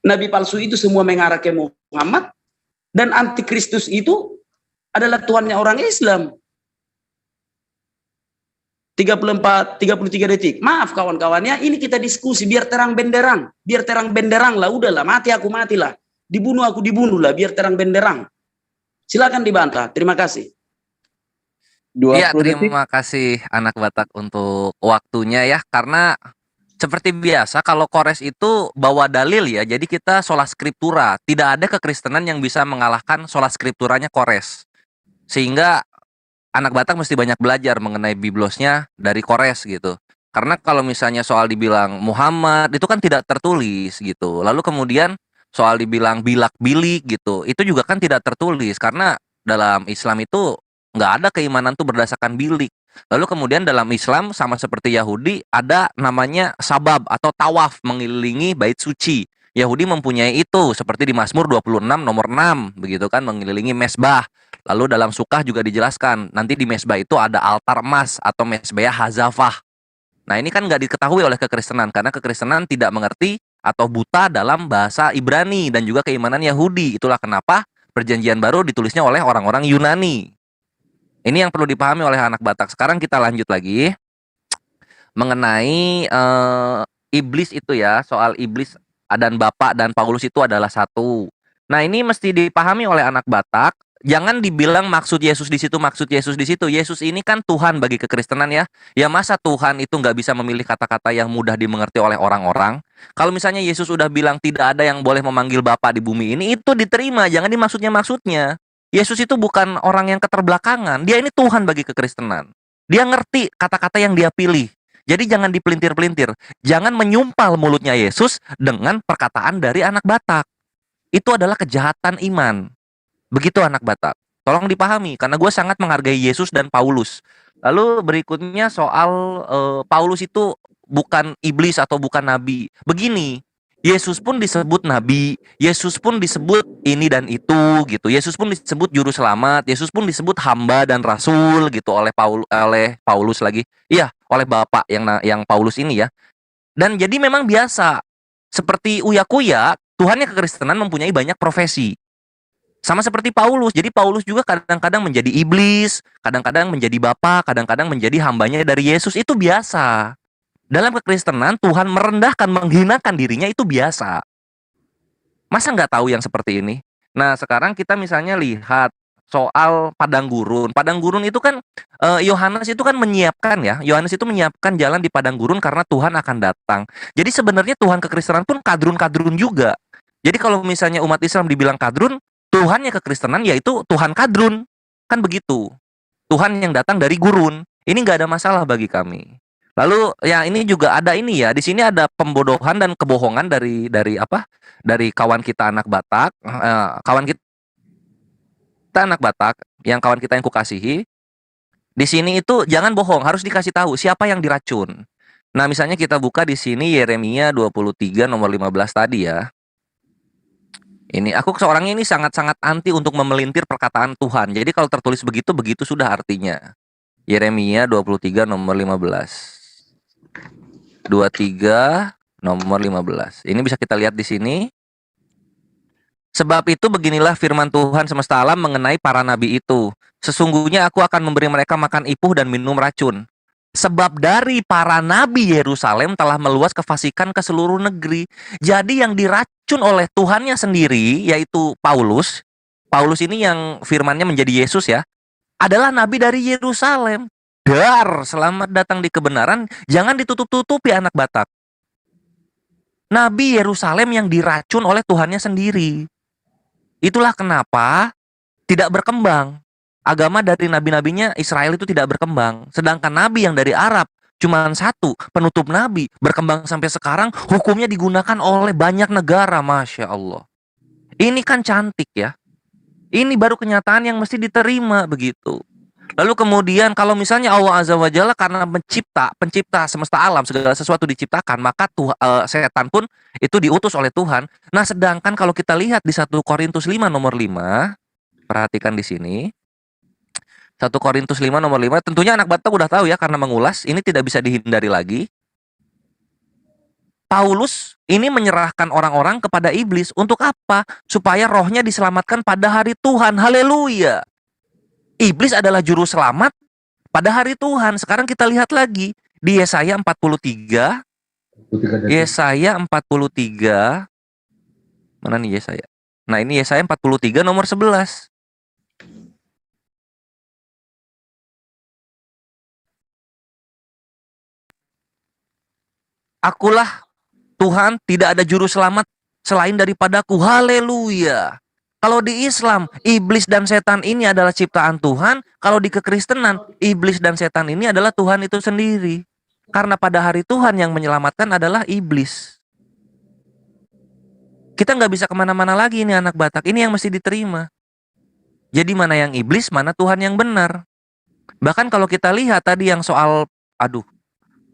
B: nabi palsu itu semua mengarah ke Muhammad, dan antikristus itu adalah Tuhannya orang Islam. 33 detik. Maaf kawan-kawannya, ini kita diskusi biar terang benderang. Biar terang benderang lah, udahlah, mati aku matilah. Dibunuh aku dibunuh lah, biar terang benderang. Silakan dibantah. Terima kasih.
D: Iya, terima kasih anak Batak untuk waktunya ya. Karena seperti biasa kalau Kores itu bawa dalil ya. Jadi kita sola scriptura. Tidak ada kekristenan yang bisa mengalahkan sola scripturanya Kores. Sehingga anak Batak mesti banyak belajar mengenai biblosnya dari Kores gitu. Karena kalau misalnya soal dibilang Muhammad itu kan tidak tertulis gitu. Lalu kemudian soal dibilang bilak-bilik gitu, itu juga kan tidak tertulis. Karena dalam Islam itu nggak ada keimanan tuh berdasarkan bilik. Lalu kemudian dalam Islam sama seperti Yahudi ada namanya sabab atau tawaf mengelilingi bait suci. Yahudi mempunyai itu seperti di Mazmur 26 nomor 6 begitu kan, mengelilingi mesbah. Lalu dalam Sukah juga dijelaskan, nanti di mesbah itu ada altar emas atau mesbah hazafah. Nah ini kan nggak diketahui oleh kekristenan, karena kekristenan tidak mengerti atau buta dalam bahasa Ibrani dan juga keimanan Yahudi. Itulah kenapa perjanjian baru ditulisnya oleh orang-orang Yunani. Ini yang perlu dipahami oleh anak Batak. Sekarang kita lanjut lagi mengenai iblis itu ya, soal iblis dan Bapak dan Paulus itu adalah satu. Nah ini mesti dipahami oleh anak Batak. Jangan dibilang maksud Yesus di situ, maksud Yesus di situ. Yesus ini kan Tuhan bagi kekristenan ya. Ya masa Tuhan itu nggak bisa memilih kata-kata yang mudah dimengerti oleh orang-orang. Kalau misalnya Yesus udah bilang tidak ada yang boleh memanggil Bapa di bumi ini, itu diterima. Jangan dimaksudnya-maksudnya. Yesus itu bukan orang yang keterbelakangan. Dia ini Tuhan bagi kekristenan. Dia ngerti kata-kata yang dia pilih. Jadi jangan dipelintir-pelintir. Jangan menyumpal mulutnya Yesus dengan perkataan dari anak Batak. Itu adalah kejahatan iman. Begitu anak Batak. Tolong dipahami, karena gue sangat menghargai Yesus dan Paulus. Lalu berikutnya soal Paulus itu bukan iblis atau bukan nabi. Begini, Yesus pun disebut nabi, Yesus pun disebut ini dan itu gitu. Yesus pun disebut juru selamat, Yesus pun disebut hamba dan rasul gitu oleh Paulus lagi. Iya, oleh Bapak yang Paulus ini ya. Dan jadi memang biasa. Seperti uya-kuya, Tuhannya kekristenan mempunyai banyak profesi. Sama seperti Paulus. Jadi Paulus juga kadang-kadang menjadi iblis, kadang-kadang menjadi bapa, kadang-kadang menjadi hambanya dari Yesus. Itu biasa. Dalam kekristenan, Tuhan merendahkan, menghinakan dirinya itu biasa. Masa nggak tahu yang seperti ini? Nah, sekarang kita misalnya lihat soal padang gurun. Padang gurun itu kan Yohanes itu kan menyiapkan ya. Yohanes itu menyiapkan jalan di padang gurun karena Tuhan akan datang. Jadi sebenarnya Tuhan kekristenan pun kadrun-kadrun juga. Jadi kalau misalnya umat Islam dibilang kadrun, Tuhannya kekristenan yaitu Tuhan kadrun. Kan begitu. Tuhan yang datang dari gurun. Ini nggak ada masalah bagi kami. Lalu ya ini juga ada ini ya. Di sini ada pembodohan dan kebohongan dari apa? Dari kawan kita anak Batak, kawan kita anak Batak, yang kawan kita yang kukasihi. Di sini itu jangan bohong, harus dikasih tahu siapa yang diracun. Nah, misalnya kita buka di sini Yeremia 23 nomor 15 tadi ya. Ini aku seorangnya ini sangat-sangat anti untuk memelintir perkataan Tuhan. Jadi kalau tertulis begitu, begitu sudah artinya. Yeremia 23 nomor 15. 23 nomor 15. Ini bisa kita lihat di sini. Sebab itu beginilah firman Tuhan semesta alam mengenai para nabi itu. Sesungguhnya aku akan memberi mereka makan ipuh dan minum racun. Sebab dari para nabi Yerusalem telah meluas kefasikan ke seluruh negeri. Jadi yang diracun oleh Tuhannya sendiri, yaitu Paulus. Paulus ini yang firmannya menjadi Yesus ya. Adalah nabi dari Yerusalem. Dar, selamat datang di kebenaran. Jangan ditutup-tutupi anak Batak. Nabi Yerusalem yang diracun oleh Tuhannya sendiri. Itulah kenapa tidak berkembang. Agama dari nabi-nabinya Israel itu tidak berkembang. Sedangkan nabi yang dari Arab cuma satu, penutup nabi, berkembang sampai sekarang, hukumnya digunakan oleh banyak negara. Masya Allah. Ini kan cantik ya. Ini baru kenyataan yang mesti diterima begitu. Lalu kemudian kalau misalnya Allah Azza wa Jalla karena pencipta semesta alam, segala sesuatu diciptakan, maka setan pun itu diutus oleh Tuhan. Nah, sedangkan kalau kita lihat di 1 Korintus 5 nomor 5, perhatikan di sini. 1 Korintus 5 nomor 5, tentunya anak Batak udah tahu ya karena mengulas, ini tidak bisa dihindari lagi. Paulus ini menyerahkan orang-orang kepada iblis untuk apa? Supaya rohnya diselamatkan pada hari Tuhan. Haleluya. Iblis adalah juru selamat pada hari Tuhan. Sekarang kita lihat lagi di Yesaya 43. Yesaya 43. Mana nih Yesaya? Nah, ini Yesaya 43 nomor 11. Akulah Tuhan, tidak ada juru selamat selain daripadaku. Haleluya. Kalau di Islam, iblis dan setan ini adalah ciptaan Tuhan. Kalau di kekristenan, iblis dan setan ini adalah Tuhan itu sendiri. Karena pada hari Tuhan yang menyelamatkan adalah iblis. Kita nggak bisa kemana-mana lagi ini anak Batak. Ini yang mesti diterima. Jadi mana yang iblis, mana Tuhan yang benar. Bahkan kalau kita lihat tadi yang soal,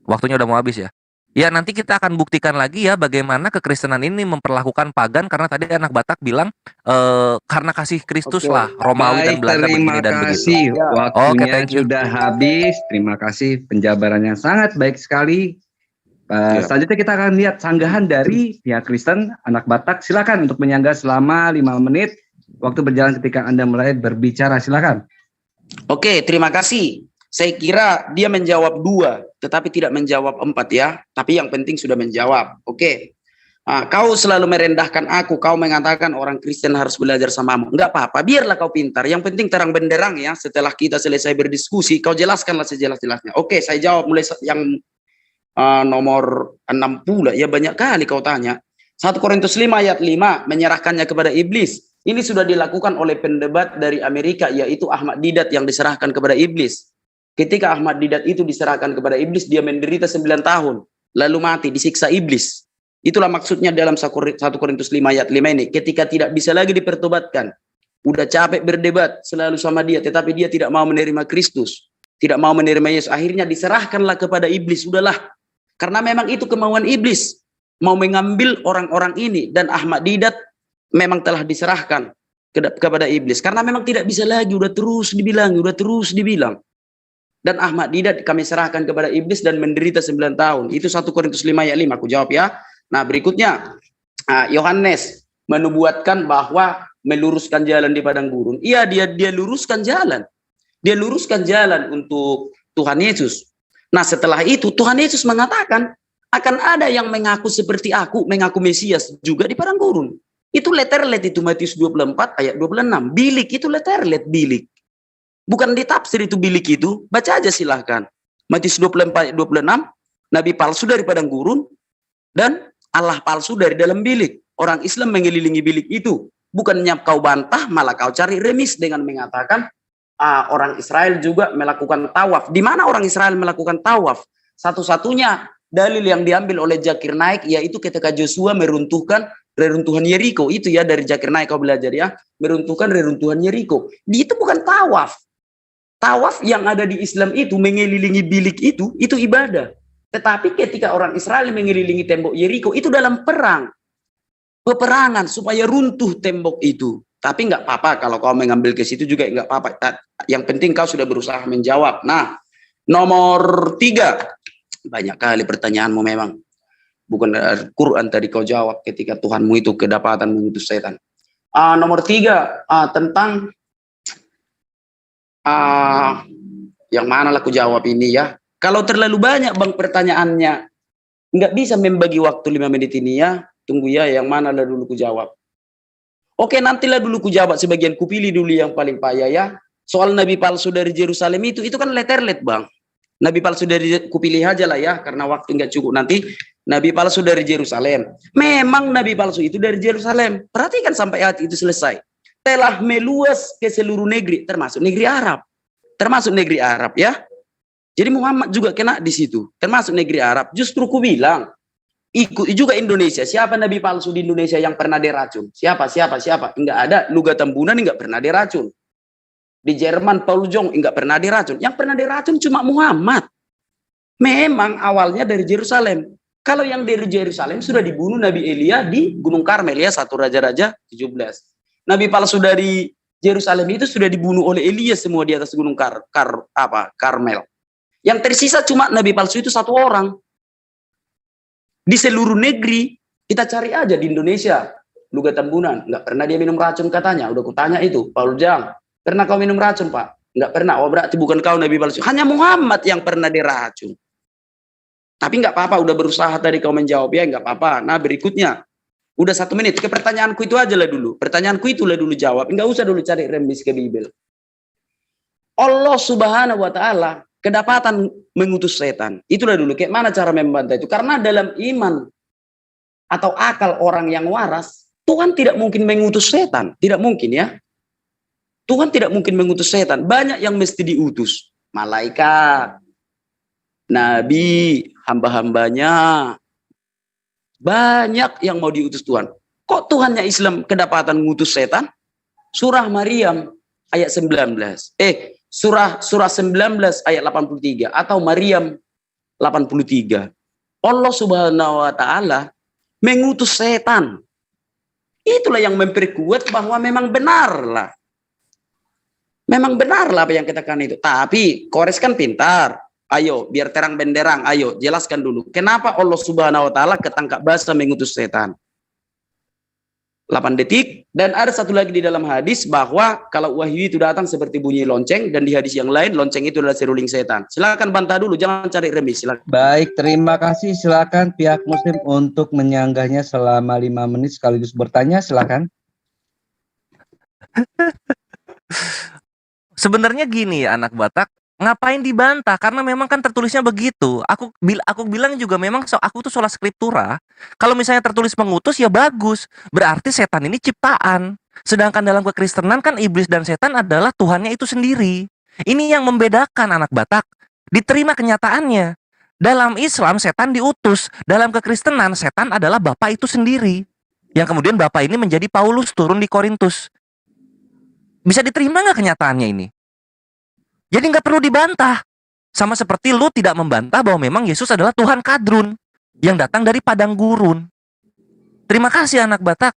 D: waktunya udah mau habis ya. Ya nanti kita akan buktikan lagi ya bagaimana kekristenan ini memperlakukan pagan, karena tadi anak Batak bilang karena kasih Kristus lah Romawi dan Belanda begini dan begitu.
A: Terima kasih, waktunya sudah habis. Terima kasih penjabarannya sangat baik sekali. Selanjutnya kita akan lihat sanggahan dari pihak Kristen anak Batak. Silakan untuk menyanggah selama 5 menit. Waktu berjalan ketika Anda mulai berbicara, silakan.
B: Oke, terima kasih. Saya kira dia menjawab 2, tetapi tidak menjawab 4 ya. Tapi yang penting sudah menjawab. Oke. Kau selalu merendahkan aku. Kau mengatakan orang Kristen harus belajar samamu. Enggak apa-apa, biarlah kau pintar. Yang penting terang benderang ya. Setelah kita selesai berdiskusi, kau jelaskanlah sejelas-jelasnya. Oke, saya jawab mulai yang nomor 60. Ya banyak kali kau tanya. 1 Korintus 5 ayat 5, menyerahkannya kepada iblis. Ini sudah dilakukan oleh pendebat dari Amerika, yaitu Ahmad Didat yang diserahkan kepada iblis. Ketika Ahmad Didat itu diserahkan kepada iblis, dia menderita 9 tahun, lalu mati, disiksa iblis. Itulah maksudnya dalam 1 Korintus 5 ayat 5 ini. Ketika tidak bisa lagi dipertobatkan, udah capek berdebat selalu sama dia, tetapi dia tidak mau menerima Kristus, tidak mau menerima Yesus, akhirnya diserahkanlah kepada iblis. Udahlah, karena memang itu kemauan iblis, mau mengambil orang-orang ini, dan Ahmad Didat memang telah diserahkan kepada iblis, karena memang tidak bisa lagi, udah terus dibilang. dan Ahmad Didat kami serahkan kepada iblis dan menderita 9 tahun. Itu 1 Korintus 5 ayat 5. Aku jawab ya. Nah, berikutnya Yohanes menubuatkan bahwa meluruskan jalan di padang gurun. Iya, dia luruskan jalan. Dia luruskan jalan untuk Tuhan Yesus. Nah, setelah itu Tuhan Yesus mengatakan akan ada yang mengaku seperti aku, mengaku Mesias juga di padang gurun. Itu letterlet itu Matius 24 ayat 26. Bilik itu letterlet, bilik. Bukan ditafsir itu bilik itu. Baca aja silahkan. Matius 24 ayat 26. Nabi palsu dari padang gurun dan Allah palsu dari dalam bilik. Orang Islam mengelilingi bilik itu. Bukannya kau bantah, malah kau cari remis dengan mengatakan orang Israel juga melakukan tawaf. Di mana orang Israel melakukan tawaf? Satu-satunya dalil yang diambil oleh Zakir Naik yaitu ketika Joshua meruntuhkan reruntuhan Yeriko. Itu ya dari Zakir Naik kau belajar ya. Meruntuhkan reruntuhan Yeriko. Itu bukan tawaf. Tawaf yang ada di Islam itu mengelilingi bilik itu ibadah. Tetapi ketika orang Israel mengelilingi tembok Yeriko itu dalam perang. Peperangan supaya runtuh tembok itu. Tapi nggak apa-apa kalau kau mengambil ke situ juga nggak apa-apa. Yang penting kau sudah berusaha menjawab. Nah, nomor 3. Banyak kali pertanyaanmu memang. Bukan Quran tadi kau jawab ketika Tuhanmu itu kedapatan mengutus setan. Nomor 3 tentang yang mana lah aku jawab ini ya. Kalau terlalu banyak bang pertanyaannya, nggak bisa membagi waktu 5 menit ini ya. Tunggu ya, yang mana lah dulu ku jawab. Oke, nantilah dulu ku jawab sebagian, ku pilih dulu yang paling payah ya. Soal Nabi palsu dari Yerusalem itu kan letterlet bang. Nabi palsu dari, ku pilih aja lah ya, karena waktu nggak cukup nanti. Nabi palsu dari Yerusalem. Memang Nabi palsu itu dari Yerusalem. Perhatikan sampai ayat itu selesai. Telah meluas ke seluruh negeri, termasuk negeri Arab. Termasuk negeri Arab ya. Jadi Muhammad juga kena di situ, termasuk negeri Arab. Justru ku bilang, ikut juga Indonesia. Siapa Nabi palsu di Indonesia yang pernah diracun? Siapa? Enggak ada. Luga Tambunan enggak pernah diracun. Di Jerman Paul Jong enggak pernah diracun. Yang pernah diracun cuma Muhammad. Memang awalnya dari Yerusalem. Kalau yang dari Yerusalem sudah dibunuh Nabi Elia di Gunung Karmel ya, 1 Raja-Raja 17. Nabi palsu dari Yerusalem itu sudah dibunuh oleh Elia semua di atas Gunung Karmel. Yang tersisa cuma Nabi palsu itu 1 orang. Di seluruh negeri kita cari aja di Indonesia. Luga Tambunan nggak pernah dia minum racun katanya. Udah kutanya itu Paul Jang, pernah kau minum racun Pak? Nggak pernah. Oh berarti bukan kau Nabi palsu. Hanya Muhammad yang pernah diracun. Tapi nggak apa-apa, udah berusaha tadi kau menjawab ya, nggak apa-apa. Nah berikutnya, udah 1 menit. Ke pertanyaanku itu aja lah dulu. Pertanyaanku itulah dulu jawab. Nggak usah dulu cari remis ke Bibel. Allah Subhanahu Wa Taala kedapatan mengutus setan. Itulah dulu. Kayak mana cara membantah itu? Karena dalam iman atau akal orang yang waras, Tuhan tidak mungkin mengutus setan. Tidak mungkin ya. Tuhan tidak mungkin mengutus setan. Banyak yang mesti diutus. Malaikat, nabi, hamba-hambanya. Banyak yang mau diutus Tuhan. Kok Tuhannya Islam kedapatan mengutus setan? Surah Maryam ayat 19. Surah 19 ayat 83 atau Maryam 83. Allah Subhanahu Wa Taala mengutus setan. Itulah yang memperkuat bahwa memang benarlah. Memang benarlah apa yang kita katakan itu. Tapi Kores kan pintar. Ayo, biar terang benderang. Ayo, jelaskan dulu. Kenapa Allah Subhanahu Wa Taala ketangkap basah mengutus setan? 8 detik. Dan ada satu lagi di dalam hadis bahwa kalau wahyu itu datang seperti bunyi lonceng, dan di hadis yang lain lonceng itu adalah seruling setan. Silakan bantah dulu, jangan cari remis. Silakan.
A: Baik, terima kasih. Silakan pihak Muslim untuk menyanggahnya selama 5 menit sekaligus bertanya. Silakan.
D: Sebenarnya gini ya anak Batak, ngapain dibantah? Karena memang kan tertulisnya begitu. Aku bilang juga memang aku tuh sola scriptura. Kalau misalnya tertulis mengutus ya bagus. Berarti setan ini ciptaan. Sedangkan dalam kekristenan kan iblis dan setan adalah Tuhannya itu sendiri. Ini yang membedakan anak Batak. Diterima kenyataannya. Dalam Islam setan diutus. Dalam kekristenan setan adalah Bapa itu sendiri. Yang kemudian Bapa ini menjadi Paulus turun di Korintus. Bisa diterima nggak kenyataannya ini? Jadi nggak perlu dibantah. Sama seperti lu tidak membantah bahwa memang Yesus adalah Tuhan Kadrun yang datang dari padang gurun. Terima kasih anak Batak.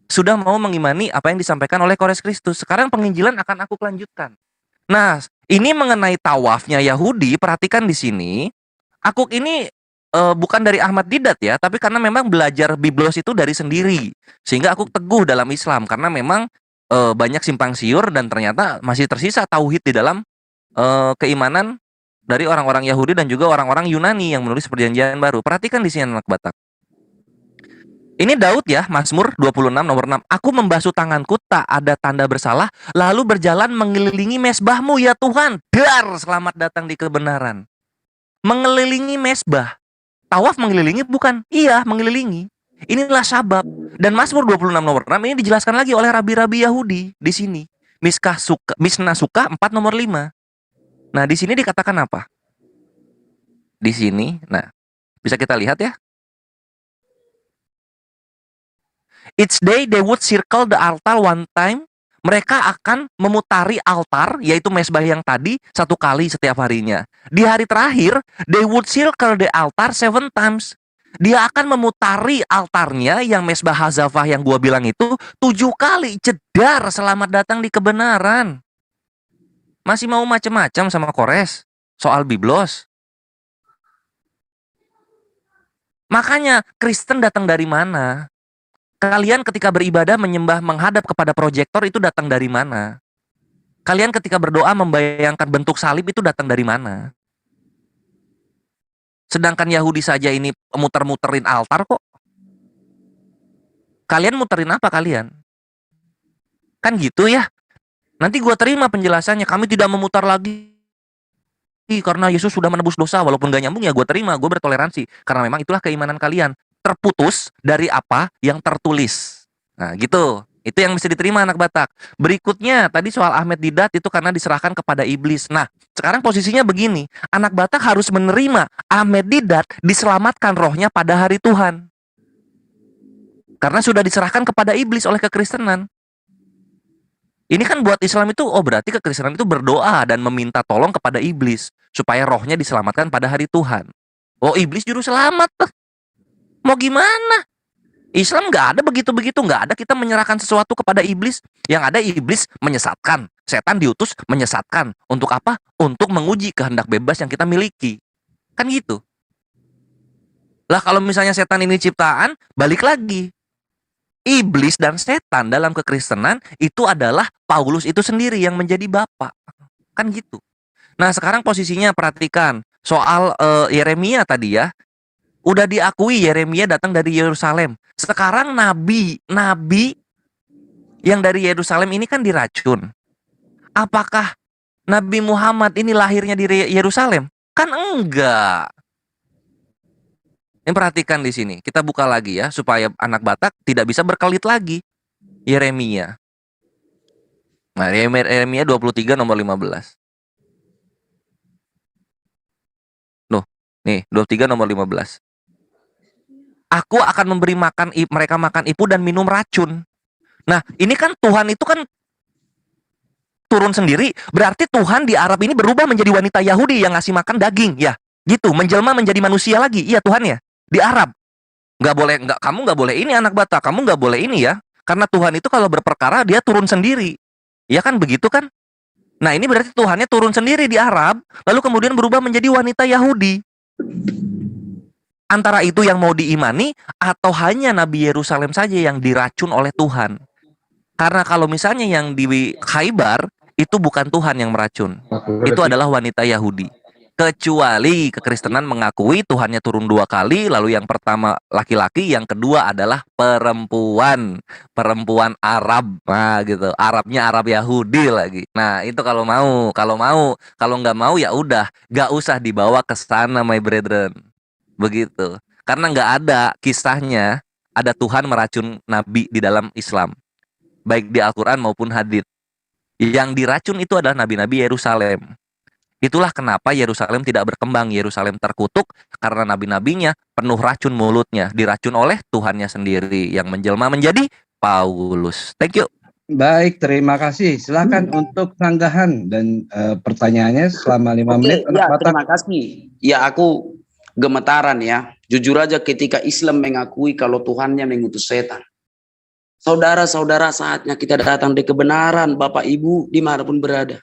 D: Sudah mau mengimani apa yang disampaikan oleh Kores Kristus. Sekarang penginjilan akan aku lanjutkan. Nah, ini mengenai tawafnya Yahudi, perhatikan di sini. Aku ini bukan dari Ahmad Didat ya, tapi karena memang belajar Biblos itu dari sendiri. Sehingga aku teguh dalam Islam karena memang banyak simpang siur dan ternyata masih tersisa tauhid di dalam keimanan dari orang-orang Yahudi dan juga orang-orang Yunani yang menulis Perjanjian Baru. Perhatikan di sini anak Batak. Ini Daud ya, Mazmur 26 nomor 6. Aku membasuh tanganku tak ada tanda bersalah, lalu berjalan mengelilingi mesbahmu ya Tuhan. Dar, selamat datang di kebenaran. Mengelilingi mesbah. Tawaf mengelilingi bukan? Iya, mengelilingi. Inilah sabab. Dan Mazmur 26 nomor 6 ini dijelaskan lagi oleh rabi-rabi Yahudi di sini. Misnah Suka 4 nomor 5. Nah, di sini dikatakan apa? Di sini, nah, bisa kita lihat ya. Each day they would circle the altar one time. Mereka akan memutari altar, yaitu mesbah yang tadi, 1 kali setiap harinya. Di hari terakhir, they would circle the altar 7 times. Dia akan memutari altarnya yang mesbah Hazafah yang gua bilang itu 7 kali. Jedar, selamat datang di kebenaran. Masih mau macam-macam sama Kores soal Biblos. Makanya Kristen datang dari mana? Kalian ketika beribadah menyembah menghadap kepada proyektor itu datang dari mana? Kalian ketika berdoa membayangkan bentuk salib itu datang dari mana? Sedangkan Yahudi saja ini muter-muterin altar kok. Kalian muterin apa kalian? Kan gitu ya. Nanti gua terima penjelasannya. Kami tidak memutar lagi karena Yesus sudah menebus dosa. Walaupun gak nyambung ya gua terima. Gua bertoleransi. Karena memang itulah keimanan kalian. Terputus dari apa yang tertulis. Nah gitu. Itu yang bisa diterima anak Batak. Berikutnya tadi soal Ahmad Didat itu karena diserahkan kepada iblis. Nah sekarang posisinya begini. Anak Batak harus menerima Ahmad Didat diselamatkan rohnya pada hari Tuhan. Karena sudah diserahkan kepada iblis oleh kekristenan. Ini kan buat Islam itu, oh berarti kekristenan itu berdoa dan meminta tolong kepada iblis. Supaya rohnya diselamatkan pada hari Tuhan. Oh iblis juru selamat. Mau gimana? Islam nggak ada begitu-begitu. Nggak ada kita menyerahkan sesuatu kepada iblis. Yang ada iblis menyesatkan. Setan diutus menyesatkan. Untuk apa? Untuk menguji kehendak bebas yang kita miliki. Kan gitu. Lah kalau misalnya setan ini ciptaan, balik lagi. Iblis dan setan dalam kekristenan itu adalah Paulus itu sendiri yang menjadi bapak. Kan gitu. Nah sekarang posisinya perhatikan. Soal Yeremia tadi ya. Udah diakui Yeremia datang dari Yerusalem. Sekarang nabi yang dari Yerusalem ini kan diracun. Apakah Nabi Muhammad ini lahirnya di Yerusalem? Kan enggak. Yang perhatikan di sini. Kita buka lagi ya supaya anak Batak tidak bisa berkelit lagi. Yeremia. Nah, Yeremia 23 nomor 15. Loh, nih 23 nomor 15. Aku akan memberi mereka makan ipu dan minum racun. Nah, ini kan Tuhan itu kan turun sendiri. Berarti Tuhan di Arab ini berubah menjadi wanita Yahudi yang ngasih makan daging, ya. Gitu, menjelma menjadi manusia lagi. Iya, Tuhan ya. Di Arab. Kamu nggak boleh ini anak Batak, kamu nggak boleh ini ya. Karena Tuhan itu kalau berperkara dia turun sendiri. Ya kan begitu kan? Nah, ini berarti Tuhannya turun sendiri di Arab, lalu kemudian berubah menjadi wanita Yahudi. Antara itu yang mau diimani atau hanya Nabi Yerusalem saja yang diracun oleh Tuhan. Karena kalau misalnya yang di Khaybar itu bukan Tuhan yang meracun. Itu adalah wanita Yahudi. Kecuali kekristenan mengakui Tuhannya turun 2 kali, lalu yang pertama laki-laki, yang kedua adalah perempuan Arab. Nah gitu, Arabnya Arab Yahudi lagi. Nah itu kalau nggak mau ya udah, nggak usah dibawa ke sana my brethren. Begitu. Karena nggak ada kisahnya ada Tuhan meracun Nabi di dalam Islam. Baik di Al-Quran maupun hadits. Yang diracun itu adalah nabi-nabi Yerusalem. Itulah kenapa Yerusalem tidak berkembang. Yerusalem terkutuk karena nabi-nabinya penuh racun mulutnya. Diracun oleh Tuhannya sendiri yang menjelma menjadi Paulus. Thank you.
A: Baik, terima kasih. Silakan untuk sanggahan dan pertanyaannya selama 5 menit.
B: Ya, terima kasih. Ya, aku gemetaran ya. Jujur aja ketika Islam mengakui kalau Tuhannya mengutus setan. Saudara-saudara, saatnya kita datang di kebenaran, Bapak Ibu dimanapun berada.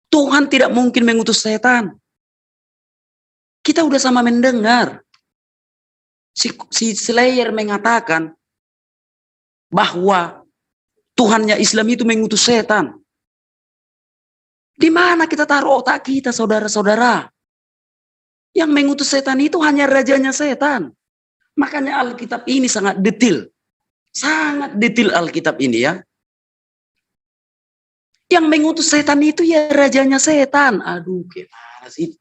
B: Tuhan tidak mungkin mengutus setan. Kita udah sama mendengar. Si Slayer mengatakan bahwa Tuhannya Islam itu mengutus setan. Di mana kita taruh otak kita, saudara-saudara? Yang mengutus setan itu hanya rajanya setan. Makanya Alkitab ini sangat detail. Sangat detail Alkitab ini ya. Yang mengutus setan itu ya rajanya setan. Aduh, gimana sih?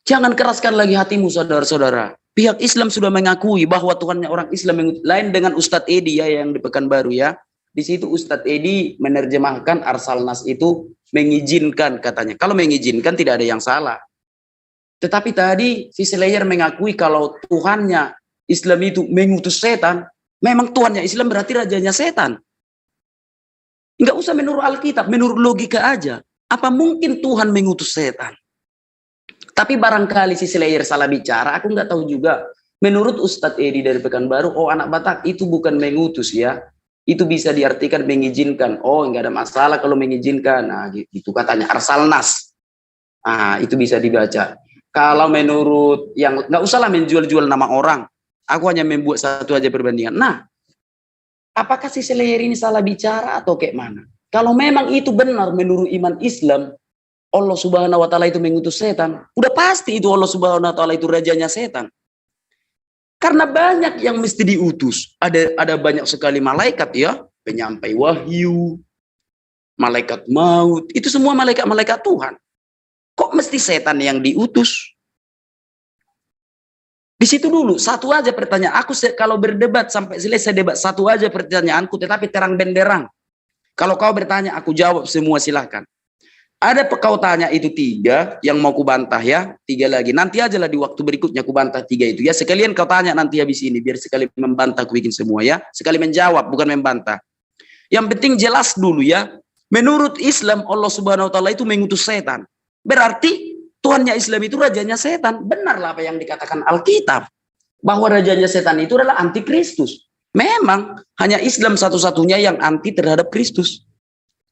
B: Jangan keraskan lagi hatimu, saudara-saudara. Pihak Islam sudah mengakui bahwa Tuhannya orang Islam, lain dengan Ustadz Edi ya yang di Pekanbaru ya. Di situ Ustadz Edi menerjemahkan Arsalnas itu mengizinkan katanya. Kalau mengizinkan tidak ada yang salah. Tetapi tadi si Slayer mengakui kalau Tuhannya Islam itu mengutus setan. Memang Tuhannya Islam berarti rajanya setan. Enggak usah menurut Alkitab, menurut logika aja. Apa mungkin Tuhan mengutus setan? Tapi barangkali si Slayer salah bicara, aku nggak tahu juga. Menurut Ustadz Edi dari Pekanbaru, oh anak Batak itu bukan mengutus ya. Itu bisa diartikan mengizinkan. Oh nggak ada masalah kalau mengizinkan. Nah gitu katanya Arsalnas. Ah itu bisa dibaca. Kalau menurut yang nggak usahlah menjual-jual nama orang. Aku hanya membuat satu aja perbandingan. Nah, apakah si Slayer ini salah bicara atau kayak mana? Kalau memang itu benar menurut iman Islam, Allah Subhanahu wa taala itu mengutus setan. Udah pasti itu Allah Subhanahu wa taala itu rajanya setan. Karena banyak yang mesti diutus. Ada banyak sekali malaikat ya, penyampai wahyu, malaikat maut, itu semua malaikat-malaikat Tuhan. Kok mesti setan yang diutus? Di situ dulu, satu aja pertanyaan. Aku kalau berdebat sampai selesai debat, satu aja pertanyaanku, tetapi terang benderang. Kalau kau bertanya, aku jawab semua silahkan. Ada kau tanya itu 3, yang mau kubantah ya, 3 lagi. Nanti aja lah di waktu berikutnya kubantah 3 itu ya. Sekalian kau tanya nanti habis ini, biar sekali membantah ku bikin semua ya. Sekali menjawab, bukan membantah. Yang penting jelas dulu ya. Menurut Islam, Allah Subhanahu wa taala itu mengutus setan. Berarti Tuhannya Islam itu rajanya setan. Benarlah apa yang dikatakan Alkitab. Bahwa rajanya setan itu adalah antikristus. Memang hanya Islam satu-satunya yang anti terhadap Kristus.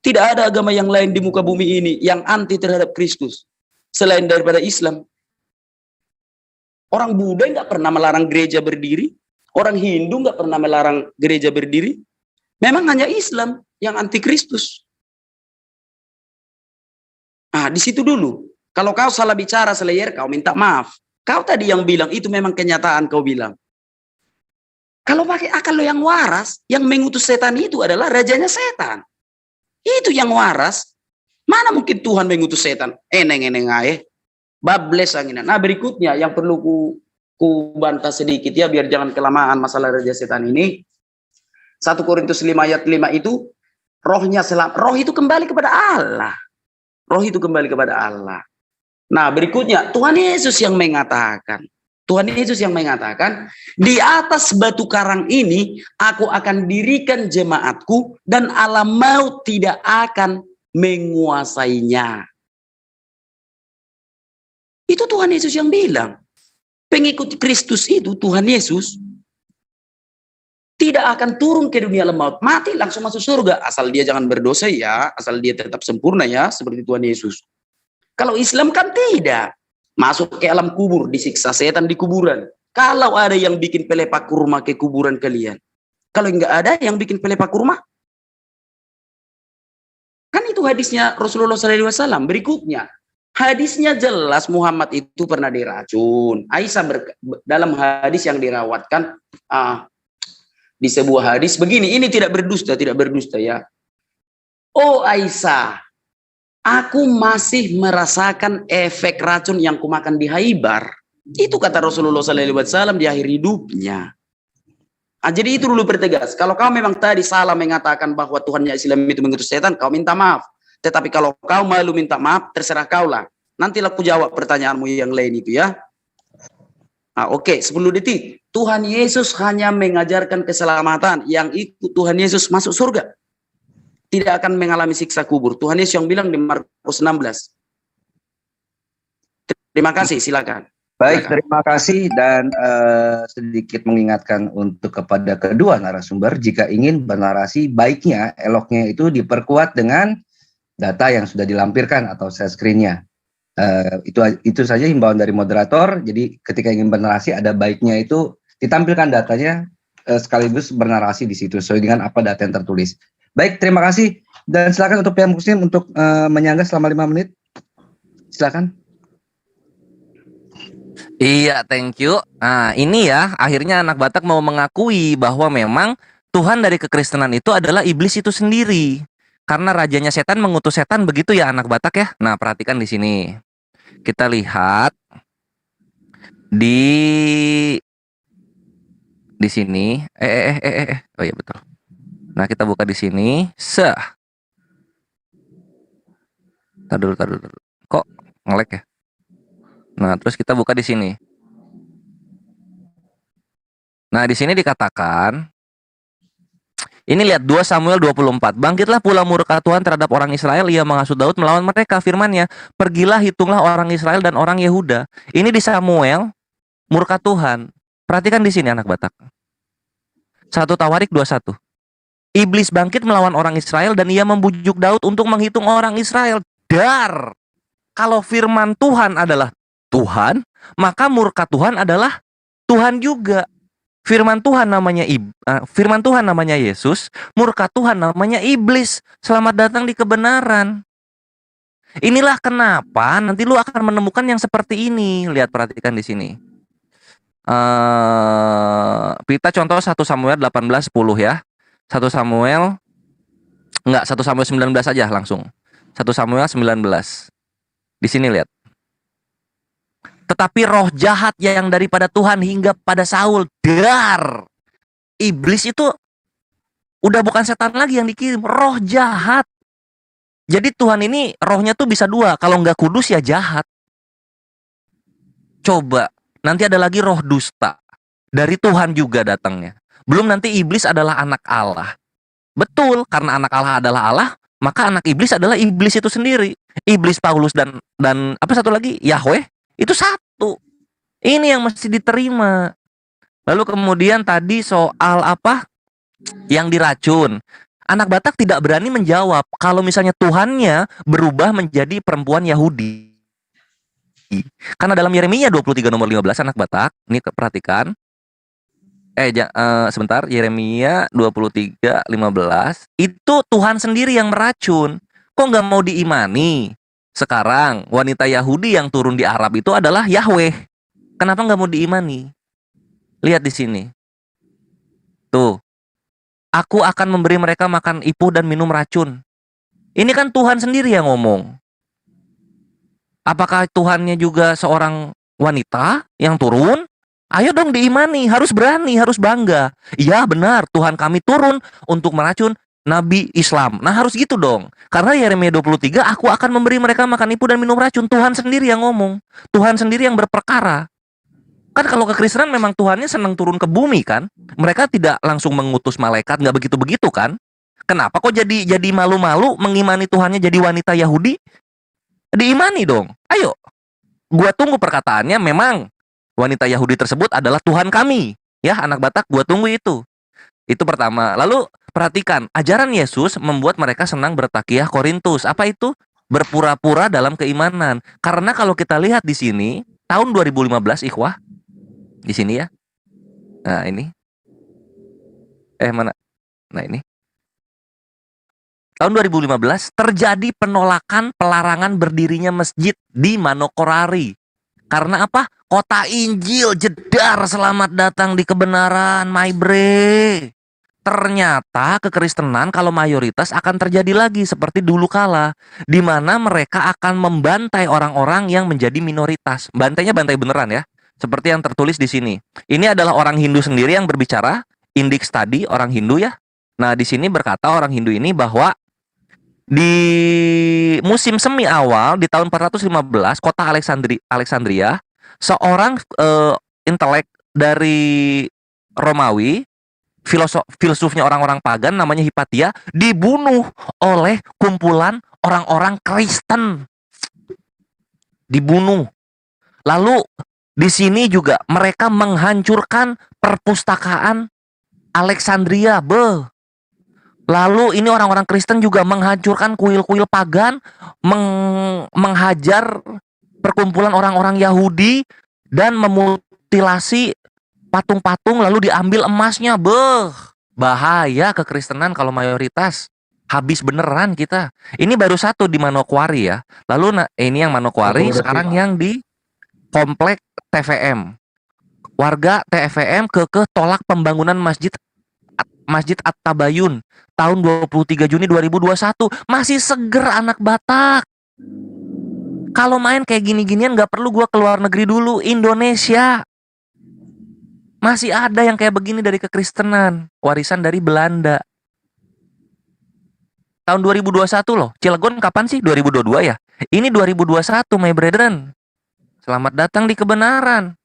B: Tidak ada agama yang lain di muka bumi ini yang anti terhadap Kristus. Selain daripada Islam. Orang Buddha nggak pernah melarang gereja berdiri. Orang Hindu nggak pernah melarang gereja berdiri. Memang hanya Islam yang anti Kristus. Nah, di situ dulu. Kalau kau salah bicara, Slayer, kau minta maaf. Kau tadi yang bilang, itu memang kenyataan kau bilang. Kalau pakai akal lo yang waras, yang mengutus setan itu adalah rajanya setan. Itu yang waras. Mana mungkin Tuhan mengutus setan? Eneng-eneng aja. Bables anginan. Nah berikutnya yang perlu ku bantah sedikit ya, biar jangan kelamaan masalah raja setan ini. 1 Korintus 5 ayat 5 itu, roh itu kembali kepada Allah. Roh itu kembali kepada Allah. Nah berikutnya Tuhan Yesus yang mengatakan, di atas batu karang ini aku akan dirikan jemaatku dan alam maut tidak akan menguasainya. Itu Tuhan Yesus yang bilang. Pengikut Kristus itu Tuhan Yesus tidak akan turun ke dunia maut, mati langsung masuk surga asal dia jangan berdosa ya, asal dia tetap sempurna ya seperti Tuhan Yesus. Kalau Islam kan tidak. Masuk ke alam kubur, disiksa setan di kuburan. Kalau ada yang bikin pelepak kurma ke kuburan kalian. Kalau enggak ada yang bikin pelepak kurma. Kan itu hadisnya Rasulullah SAW. Berikutnya, hadisnya jelas Muhammad itu pernah diracun. Aisyah dalam hadis yang dirawatkan, di sebuah hadis begini, ini tidak berdusta ya. Oh Aisyah, aku masih merasakan efek racun yang kumakan di Khaibar. Itu kata Rasulullah SAW di akhir hidupnya. Jadi itu dulu pertegas. Kalau kau memang tadi salah mengatakan bahwa Tuhannya Islam itu mengutus setan, kau minta maaf. Tetapi kalau kau malu minta maaf, terserah kau lah. Nanti aku jawab pertanyaanmu yang lain itu ya. Oke, 10 detik. Tuhan Yesus hanya mengajarkan keselamatan. Yang ikut Tuhan Yesus masuk surga. Tidak akan mengalami siksa kubur. Tuhan Yesus yang bilang di Markus 16. Terima kasih, silakan.
A: Baik,
B: Silakan.
A: terima kasih dan sedikit mengingatkan untuk kepada kedua narasumber jika ingin bernarasi baiknya eloknya itu diperkuat dengan data yang sudah dilampirkan atau share screen-nya. Itu saja himbauan dari moderator. Jadi ketika ingin bernarasi ada baiknya itu ditampilkan datanya sekaligus bernarasi di situ sesuai dengan apa data yang tertulis. Baik, terima kasih dan silakan untuk pihak muslim untuk menyangga selama 5 menit. Silakan.
D: Iya, thank you. Nah, ini ya, akhirnya anak Batak mau mengakui bahwa memang Tuhan dari kekristenan itu adalah iblis itu sendiri. Karena rajanya setan mengutus setan, begitu ya anak Batak ya. Nah, perhatikan di sini. Kita lihat di sini. Oh iya betul. Nah, kita buka di sini. Tar dulu. Kok nge-lag ya? Nah, terus kita buka di sini. Nah, di sini dikatakan, ini lihat 2 Samuel 24. Bangkitlah pula murka Tuhan terhadap orang Israel, ia menghasut Daud melawan mereka. Firman-Nya, pergilah hitunglah orang Israel dan orang Yehuda. Ini di Samuel, murka Tuhan. Perhatikan di sini anak Batak. 1 Tawarik 21. Iblis bangkit melawan orang Israel dan ia membujuk Daud untuk menghitung orang Israel. Kalau firman Tuhan adalah Tuhan, maka murka Tuhan adalah Tuhan juga. Firman Tuhan namanya Yesus, murka Tuhan namanya iblis. Selamat datang di kebenaran. Inilah kenapa nanti lu akan menemukan yang seperti ini. Lihat, perhatikan di sini. Kita contoh 1 Samuel 18:10 ya. 1 Samuel 19 aja langsung. 1 Samuel 19. Di sini lihat. Tetapi roh jahat yang daripada Tuhan hingga pada Saul, iblis itu udah bukan setan lagi yang dikirim, roh jahat. Jadi Tuhan ini rohnya tuh bisa 2, kalau nggak kudus ya jahat. Coba, nanti ada lagi roh dusta, dari Tuhan juga datangnya. Belum nanti iblis adalah anak Allah. Betul, karena anak Allah adalah Allah, maka anak iblis adalah iblis itu sendiri. Iblis, Paulus dan apa satu lagi? Yahweh. Itu satu. Ini yang mesti diterima. Lalu kemudian tadi soal apa? Yang diracun. Anak Batak tidak berani menjawab kalau misalnya Tuhannya berubah menjadi perempuan Yahudi. Karena dalam Yeremia 23 nomor 15 anak Batak, ini perhatikan. Sebentar, Yeremia 23:15 itu Tuhan sendiri yang meracun. Kok nggak mau diimani? Sekarang wanita Yahudi yang turun di Arab itu adalah Yahweh. Kenapa nggak mau diimani? Lihat di sini. Tuh. Aku akan memberi mereka makan ipuh dan minum racun. Ini kan Tuhan sendiri yang ngomong. Apakah Tuhannya juga seorang wanita yang turun? Ayo dong diimani, harus berani, harus bangga. Iya benar, Tuhan kami turun untuk meracun Nabi Islam. Nah harus gitu dong. Karena Yeremia 23, aku akan memberi mereka makan ipuh dan minum racun. Tuhan sendiri yang ngomong. Tuhan sendiri yang berperkara. Kan kalau kekristenan memang Tuhannya senang turun ke bumi kan. Mereka tidak langsung mengutus malaikat, nggak begitu-begitu kan. Kenapa kok jadi malu-malu mengimani Tuhannya jadi wanita Yahudi? Diimani dong. Ayo. Gua tunggu perkataannya, memang wanita Yahudi tersebut adalah Tuhan kami. Ya anak Batak, gua tunggu itu. Itu pertama. Lalu perhatikan, ajaran Yesus membuat mereka senang bertakiah Korintus. Apa itu? Berpura-pura dalam keimanan. Karena kalau kita lihat di sini, tahun 2015 ikhwah, di sini ya. Nah ini. Mana? Nah ini. Tahun 2015 terjadi penolakan pelarangan berdirinya masjid di Manokwari. Karena apa? Kota Injil, jedar, selamat datang di kebenaran, my bre. Ternyata kekristenan kalau mayoritas akan terjadi lagi seperti dulu kala, di mana mereka akan membantai orang-orang yang menjadi minoritas. Bantainya bantai beneran ya, seperti yang tertulis di sini. Ini adalah orang Hindu sendiri yang berbicara, Indic Study, orang Hindu ya. Nah di sini berkata orang Hindu ini bahwa di musim semi awal di tahun 415 kota Alexandria, seorang intelek dari Romawi, filsufnya orang-orang pagan namanya Hipatia, dibunuh oleh kumpulan orang-orang Kristen. Dibunuh. Lalu Di sini juga mereka menghancurkan perpustakaan Alexandria, Lalu ini orang-orang Kristen juga menghancurkan kuil-kuil pagan, menghajar perkumpulan orang-orang Yahudi dan memutilasi patung-patung lalu diambil emasnya. Bahaya kekristenan kalau mayoritas. Habis beneran kita. Ini baru satu di Manokwari ya. Lalu ini yang Manokwari, sekarang yang di komplek TVM. Warga TVM tolak pembangunan Masjid At-Tabayun tahun 23 Juni 2021. Masih seger anak Batak. Kalau main kayak gini-ginian gak perlu gua keluar negeri dulu. Indonesia masih ada yang kayak begini dari kekristenan, warisan dari Belanda. Tahun 2021 loh. Cilegon kapan sih? 2022 ya? Ini 2021, my brethren. Selamat datang di kebenaran.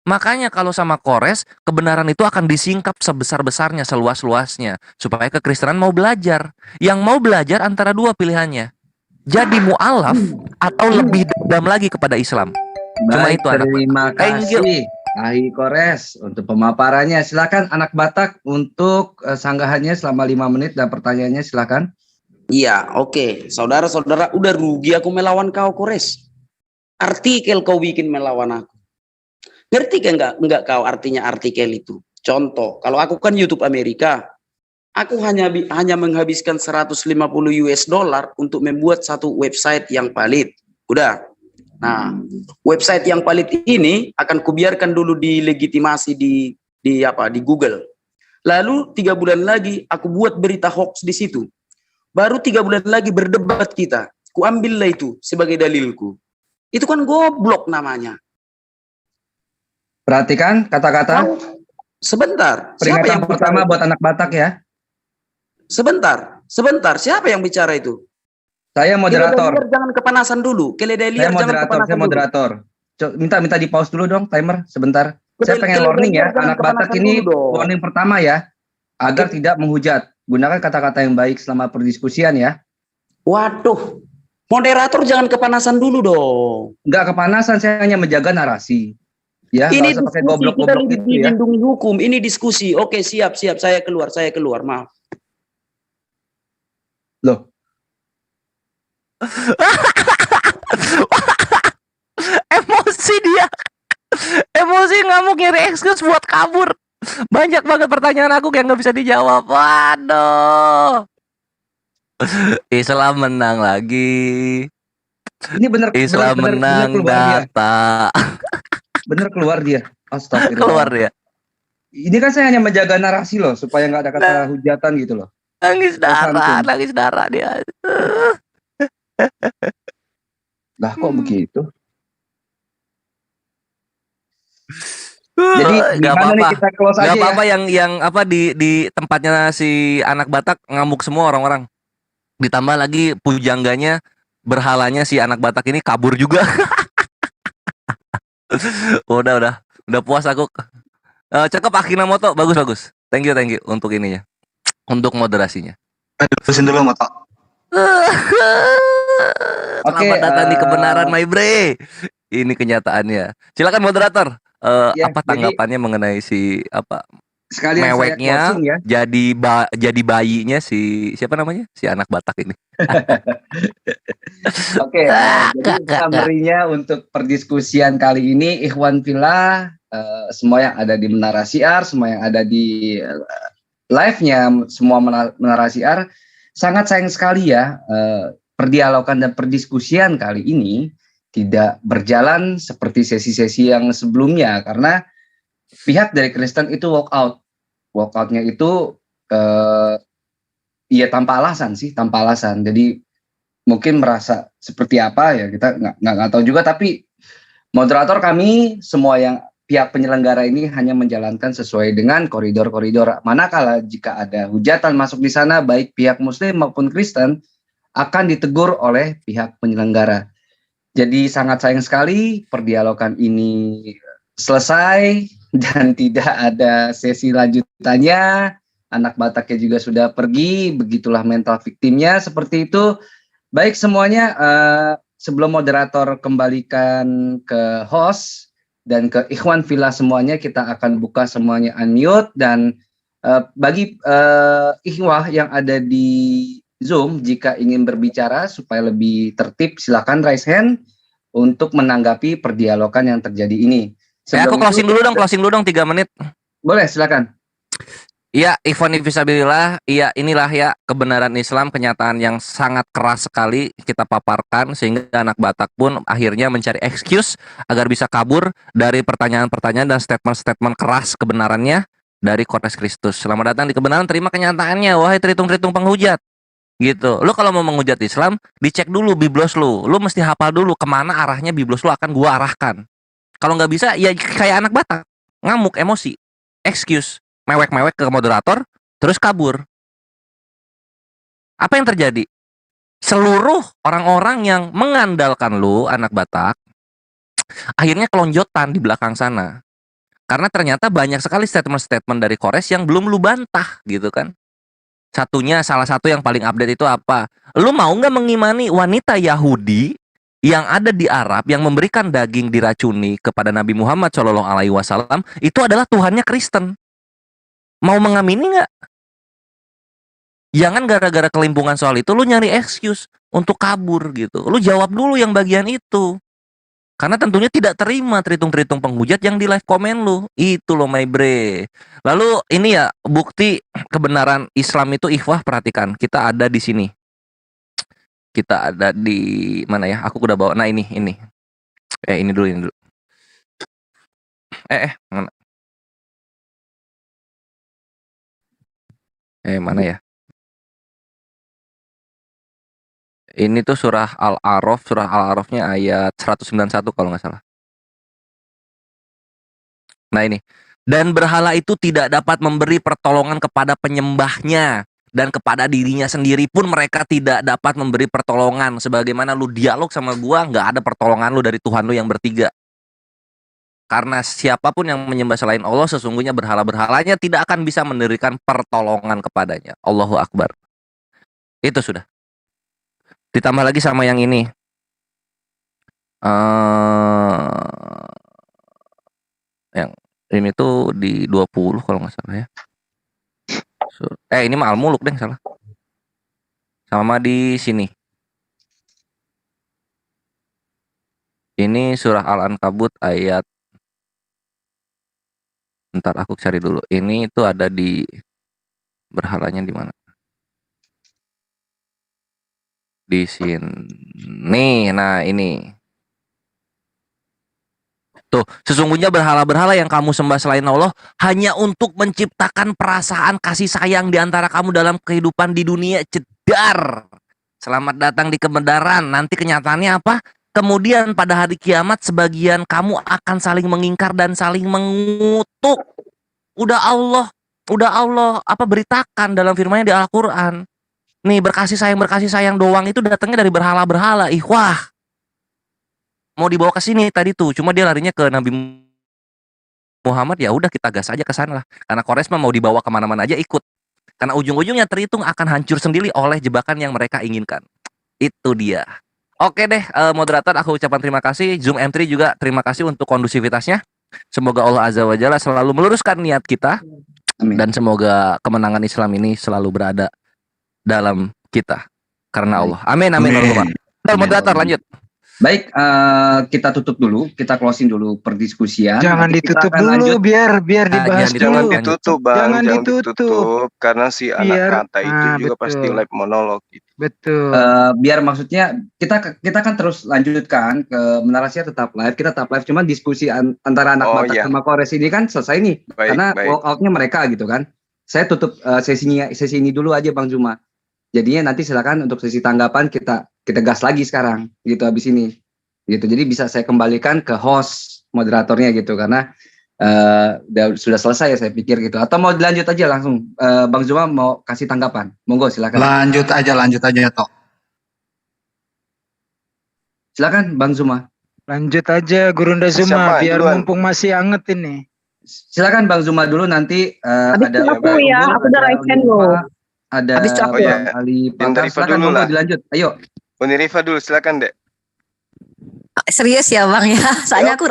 D: Makanya kalau sama Kores, kebenaran itu akan disingkap sebesar-besarnya, seluas-luasnya. Supaya kekristenan mau belajar. Yang mau belajar antara dua pilihannya. Jadi mu'alaf atau lebih dendam lagi kepada Islam. Cuma
A: Baik,
D: itu anak
A: terima
D: Thank you.
A: kasih Ahi Kores untuk pemaparannya. Silakan anak Batak untuk sanggahannya selama 5 menit dan pertanyaannya silakan.
B: Iya, oke. Saudara-saudara, udah rugi aku melawan kau, Kores. Artikel kau bikin melawan aku. Ngerti kan enggak kau artinya artikel itu? Contoh, kalau aku kan YouTube Amerika, aku hanya menghabiskan 150 US dollar untuk membuat satu website yang valid. Udah. Nah, website yang valid ini akan kubiarkan dulu dilegitimasi di Google. Lalu 3 bulan lagi aku buat berita hoax di situ. Baru 3 bulan lagi berdebat kita. Kuambillah itu sebagai dalilku. Itu kan goblok namanya.
A: Perhatikan kata-kata.
B: Sebentar.
A: Peringatan
B: Siapa yang
A: pertama
B: bicara?
A: buat anak Batak ya.
B: Sebentar. Siapa yang bicara itu?
A: Saya moderator.
B: Keledai liar jangan kepanasan dulu. Keledai liar jangan kepanasan
A: Saya
B: dulu.
A: moderator. Minta di pause dulu dong timer sebentar. Saya pengen
B: Keledai
A: warning ya.
B: liar jangan
A: Anak Batak
B: kepanasan
A: ini
B: dulu dong.
A: warning pertama ya. Agar tidak menghujat. Gunakan kata-kata yang baik selama perdiskusian ya.
B: Waduh. Moderator jangan kepanasan dulu dong.
A: Enggak kepanasan, saya hanya menjaga narasi. Ya,
B: Ini
A: nggak usah pakai
B: diskusi, kita
A: goblok-goblok gitu ya.
B: dilindungi hukum. Ini diskusi. Oke, siap. Saya keluar. Maaf.
A: Loh,
D: Emosi dia. Emosi ngamuk nyari excuse buat kabur. Banyak banget pertanyaan aku yang gak bisa dijawab. Waduh. Islam menang lagi.
A: ini bener
D: Islam menang
A: keluar dia.
D: data.
A: Bener keluar dia. Astagfirullah.
D: Keluar ya.
A: Ini kan saya hanya menjaga narasi loh, supaya nggak ada kata hujatan gitu loh.
D: Nangis darah dia.
A: Lah kok begitu? Jadi
D: Gak
A: gimana nih
D: apa-apa.
A: kita close
D: Gak
A: aja
D: apa-apa
A: ya?
D: yang apa di tempatnya si anak Batak ngamuk semua orang-orang. Ditambah lagi pujangganya, berhalanya si anak Batak ini kabur juga. Udah puas aku. Cakep Akinamoto, bagus. Thank you untuk ininya. Untuk moderasinya.
E: Terusin dulu Moto.
A: Oke,
D: Selamat datang di kebenaran, my bre. Ini kenyataannya. Silakan moderator.
A: Ya,
D: Apa
A: jadi
D: tanggapannya mengenai si
A: sekalian saya
D: meweknya
A: closing ya.
D: jadi bayinya si siapa namanya? Si anak Batak ini.
A: Oke, jadi summary-nya untuk perdiskusian kali ini, Ikhwan Fillah, semua yang ada di Menara Siar, semua yang ada di live-nya, semua Menara Siar, sangat sayang sekali ya, perdialogan dan perdiskusian kali ini tidak berjalan seperti sesi-sesi yang sebelumnya, karena pihak dari Kristen itu walkout-nya itu ya tanpa alasan. Jadi mungkin merasa seperti apa ya, kita nggak tahu juga, tapi moderator kami semua yang pihak penyelenggara ini hanya menjalankan sesuai dengan koridor-koridor. Manakala jika ada hujatan masuk di sana, baik pihak Muslim maupun Kristen akan ditegur oleh pihak penyelenggara. Jadi sangat sayang sekali perdialogan ini selesai dan tidak ada sesi lanjutannya. Anak Bataknya juga sudah pergi, begitulah mental victimnya seperti itu. Baik semuanya, sebelum moderator kembalikan ke host dan ke Ikhwan Villa semuanya, kita akan buka semuanya unmute. Dan bagi ikhwah yang ada di Zoom, jika ingin berbicara supaya lebih tertib, silakan raise hand untuk menanggapi perdialogan yang terjadi ini.
D: Aku closing dulu dong 3 menit.
A: Boleh, silakan.
D: Iya, Ikhwan Fisabilillah, iya inilah ya kebenaran Islam, kenyataan yang sangat keras sekali kita paparkan sehingga anak Batak pun akhirnya mencari excuse agar bisa kabur dari pertanyaan-pertanyaan dan statement-statement keras kebenarannya dari Kores Kristus. Selamat datang di kebenaran, terima kenyataannya, wahai tritung-tritung penghujat. Gitu. Lu kalau mau menghujat Islam, dicek dulu biblos lu. Lu mesti hafal dulu kemana arahnya biblos lu akan gua arahkan. Kalau nggak bisa, ya kayak anak Batak, ngamuk, emosi, excuse, mewek-mewek ke moderator, terus kabur. Apa yang terjadi? Seluruh orang-orang yang mengandalkan lu, anak Batak, akhirnya kelonjotan di belakang sana. Karena ternyata banyak sekali statement-statement dari Kores yang belum lu bantah, gitu kan. Salah satu yang paling update itu apa? Lu mau nggak mengimani wanita Yahudi yang ada di Arab yang memberikan daging diracuni kepada Nabi Muhammad SAW itu adalah Tuhannya Kristen? Mau mengamini nggak? Jangan gara-gara kelimpungan soal itu lu nyari excuse untuk kabur gitu. Lu jawab dulu yang bagian itu. Karena tentunya tidak terima tritung-tritung penghujat yang di live komen lu. Itu loh my bre. Lalu ini ya bukti kebenaran Islam itu ikhwah, perhatikan. Kita ada di sini. Kita ada di mana ya? Aku udah bawa. Nah ini. Ini dulu. Mana? Mana ya? Ini tuh surah Al-A'rafnya ayat 191 kalau nggak salah. Nah ini. Dan berhala itu tidak dapat memberi pertolongan kepada penyembahnya. Dan kepada dirinya sendiri pun mereka tidak dapat memberi pertolongan. Sebagaimana lu dialog sama gua, nggak ada pertolongan lu dari Tuhan lu yang bertiga. Karena siapapun yang menyembah selain Allah, sesungguhnya berhala-berhalanya tidak akan bisa memberikan pertolongan kepadanya. Allahu Akbar. Itu sudah. Ditambah lagi sama yang ini. Yang ini tuh di 20 kalau nggak salah ya. Ini mah Al-Muluk deh salah. Sama di sini. Ini surah Al-Ankabut ayat, ntar aku cari dulu. Ini itu ada di berhalanya di mana? Di sini. Nah, ini. Tuh, sesungguhnya berhala-berhala yang kamu sembah selain Allah hanya untuk menciptakan perasaan kasih sayang di antara kamu dalam kehidupan di dunia. Jedar. Selamat datang di kebenaran. Nanti kenyataannya apa? Kemudian pada hari kiamat sebagian kamu akan saling mengingkar dan saling mengutuk. Udah Allah beritakan dalam firman-Nya di Al-Qur'an. Nih berkasih sayang doang itu datangnya dari berhala-berhala. Wah. Mau dibawa ke sini tadi tuh, cuma dia larinya ke Nabi Muhammad, ya udah kita gas aja ke sana lah. Karena Kores mah mau dibawa kemana-mana aja ikut. Karena ujung-ujungnya terhitung akan hancur sendiri oleh jebakan yang mereka inginkan. Itu dia. Oke deh, moderator aku ucapkan terima kasih. Zoom M3 juga terima kasih untuk kondusivitasnya. Semoga Allah Azza wa Jalla selalu meluruskan niat kita. Amin. Dan semoga kemenangan Islam ini selalu berada dalam kita. Karena Allah. Amin. Moderator lanjut.
A: Baik, kita tutup dulu, kita closing dulu perdiskusian.
F: Jangan ditutup dulu, lanjut. biar dibahas dulu.
G: Jangan ditutup, Bang. Jangan ditutup karena si anak kata itu juga betul. Pasti live monolog gitu.
F: Betul.
A: Biar maksudnya kita kan terus lanjutkan ke Menarasinya tetap live, kita tetap live, cuman diskusi antara anak Batak sama Kores ini kan selesai nih. Karena walkoutnya mereka gitu kan. Saya tutup sesi ini dulu aja Bang Zuma. Jadinya nanti silakan untuk sesi tanggapan kita gas lagi sekarang gitu habis ini gitu. Jadi bisa saya kembalikan ke host moderatornya gitu karena sudah selesai ya saya pikir gitu. Atau mau dilanjut aja langsung Bang Zuma mau kasih tanggapan. Monggo silakan.
E: Lanjut aja Tok.
A: Silakan Bang Zuma.
F: Lanjut aja Gurunda Zuma biar mumpung masih anget ini.
A: Silakan Bang Zuma dulu nanti
H: ada aku ya, aku udah raise hand loh.
A: Ada
G: Ali
A: Pak, silakan dulu dilanjut. Ayo.
G: Unirifa dulu silakan, Dek.
H: Serius ya Bang ya, soalnya aku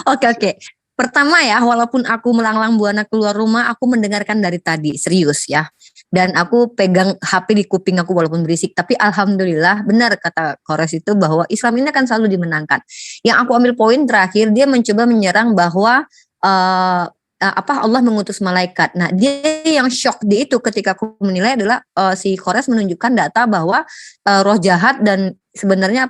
G: Oke.
H: Oke. Pertama ya, walaupun aku melanglang buana keluar rumah, aku mendengarkan dari tadi, serius ya. Dan aku pegang HP di kuping aku walaupun berisik, tapi alhamdulillah benar kata Kores itu bahwa Islam ini akan selalu dimenangkan. Yang aku ambil poin terakhir, dia mencoba menyerang bahwa Allah mengutus malaikat. Nah, dia yang shock di itu ketika aku menilai adalah si Kores menunjukkan data bahwa roh jahat dan sebenarnya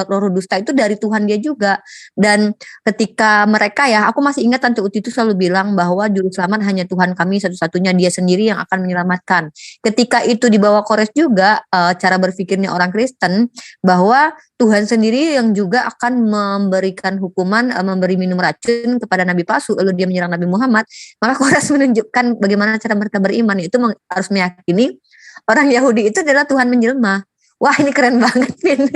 H: roh dusta itu dari Tuhan dia juga. Dan ketika mereka ya, aku masih ingat Tante Uti itu selalu bilang bahwa juru selamat hanya Tuhan kami satu-satunya, dia sendiri yang akan menyelamatkan. Ketika itu dibawa Kores juga cara berpikirnya orang Kristen bahwa Tuhan sendiri yang juga akan memberikan hukuman, memberi minum racun kepada Nabi palsu, lalu dia menyerang Nabi Muhammad. Maka Kores menunjukkan bagaimana cara mereka beriman, itu harus meyakini orang Yahudi itu adalah Tuhan menjelma. Wah, ini keren banget, Vin.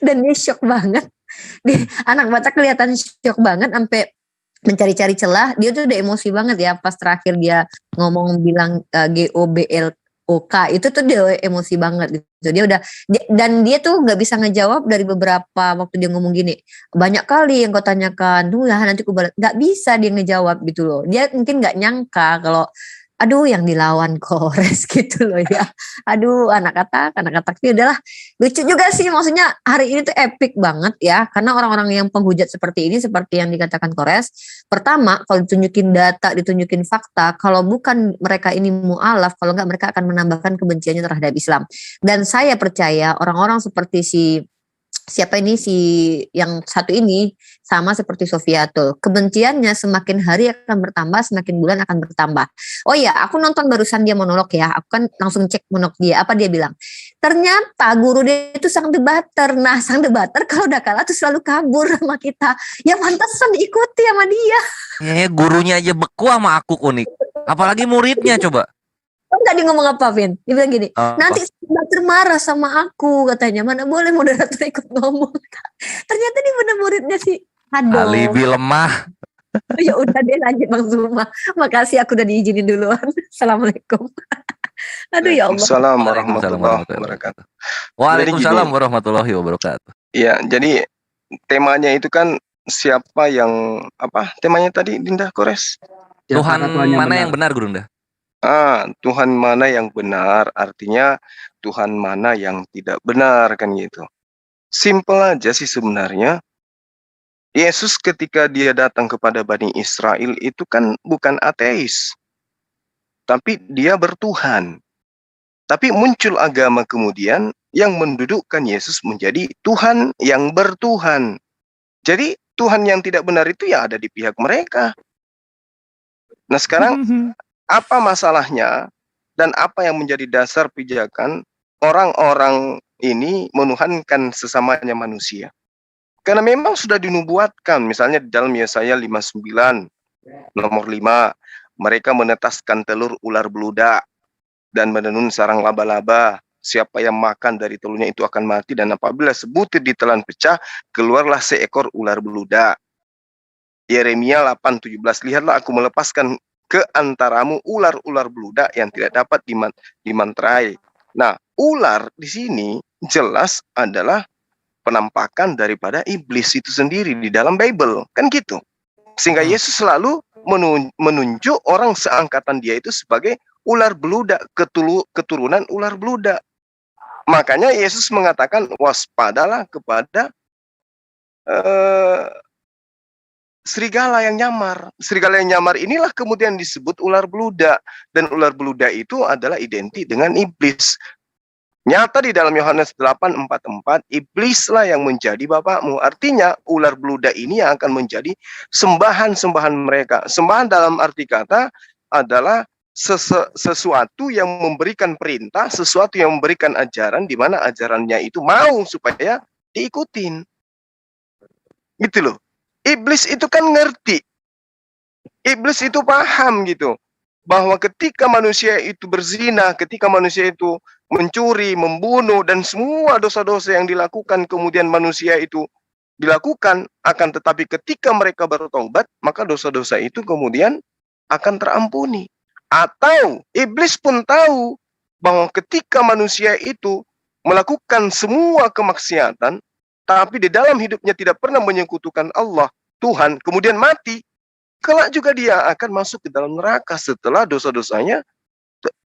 H: Dan dia shock banget. Anak Batak kelihatan shock banget sampai mencari-cari celah. Dia tuh udah emosi banget ya pas terakhir dia ngomong bilang GOBLOK itu tuh dia emosi banget gitu. Dan dia tuh nggak bisa ngejawab dari beberapa waktu dia ngomong gini. Banyak kali yang kau tanyakan, tuh ya nanti aku balik. Nggak bisa dia ngejawab gitu loh. Dia mungkin nggak nyangka kalau aduh yang dilawan Kores gitu loh ya. Aduh anak katak ini udahlah lucu juga sih, maksudnya hari ini tuh epic banget ya, karena orang-orang yang penghujat seperti ini seperti yang dikatakan Kores, pertama kalau ditunjukin data, ditunjukin fakta, kalau bukan mereka ini mu'alaf, kalau enggak mereka akan menambahkan kebenciannya terhadap Islam. Dan saya percaya orang-orang seperti siapa ini si yang satu ini sama seperti Sofiatul, kebenciannya semakin hari akan bertambah, semakin bulan akan bertambah. Oh iya, aku nonton barusan dia monolog ya, aku kan langsung cek monolog dia, apa dia bilang, ternyata guru dia itu sang debater. Nah, sang debater kalau udah kalah tuh selalu kabur sama kita, ya pantesan diikuti sama dia.
D: Gurunya aja beku sama aku Unik, apalagi muridnya coba.
H: Enggak, dia ngomong apa, Vin? Dia bilang gini, nanti moderator marah sama aku, katanya. Mana boleh moderator ikut ngomong. Ternyata dia bener muridnya sih. Aduh.
D: Alibi lemah.
H: Ya udah deh, lanjut Bang Zuma. Makasih aku udah diizinin duluan. Assalamualaikum. Aduh ya Allah.
G: Assalamualaikum warahmatullahi wabarakatuh.
D: Waalaikumsalam warahmatullahi wabarakatuh.
G: Iya, jadi temanya itu kan siapa yang temanya tadi Dinda Kores?
D: Tuhan mana yang benar, Gurunda?
G: Tuhan mana yang benar, artinya Tuhan mana yang tidak benar, kan gitu. Simple aja sih sebenarnya. Yesus ketika dia datang kepada Bani Israel itu kan bukan ateis, tapi dia bertuhan. Tapi muncul agama kemudian yang mendudukkan Yesus menjadi Tuhan yang bertuhan. Jadi Tuhan yang tidak benar itu ya ada di pihak mereka. Nah sekarang apa masalahnya dan apa yang menjadi dasar pijakan orang-orang ini menuhankan sesamanya manusia? Karena memang sudah dinubuatkan, misalnya di dalam Yesaya 59 nomor 5, mereka menetaskan telur ular beludak dan menenun sarang laba-laba. Siapa yang makan dari telurnya itu akan mati, dan apabila sebutir ditelan pecah, keluarlah seekor ular beludak. Yeremia 8:17, lihatlah aku melepaskan ke antaramu ular-ular beludak yang tidak dapat dimantrai. Nah, ular di sini jelas adalah penampakan daripada iblis itu sendiri di dalam Bible, kan gitu. Sehingga Yesus selalu menunjuk orang seangkatan dia itu sebagai ular beludak, keturunan ular beludak. Makanya Yesus mengatakan waspadalah kepada serigala yang nyamar. Serigala yang nyamar inilah kemudian disebut ular beludak. Dan ular beludak itu adalah identik dengan iblis. Nyata di dalam Yohanes 8:44, iblislah yang menjadi bapakmu. Artinya ular beludak ini yang akan menjadi sembahan-sembahan mereka. Sembahan dalam arti kata adalah sesuatu yang memberikan perintah, sesuatu yang memberikan ajaran, di mana ajarannya itu mau supaya diikutin. Gitu loh. Iblis itu kan ngerti. Iblis itu paham gitu. Bahwa ketika manusia itu berzina, ketika manusia itu mencuri, membunuh, dan semua dosa-dosa yang dilakukan kemudian manusia itu dilakukan, akan tetapi ketika mereka bertobat, maka dosa-dosa itu kemudian akan terampuni. Atau iblis pun tahu bahwa ketika manusia itu melakukan semua kemaksiatan, tapi di dalam hidupnya tidak pernah menyekutukan Allah, Tuhan, kemudian mati, kelak juga dia akan masuk ke dalam neraka setelah dosa-dosanya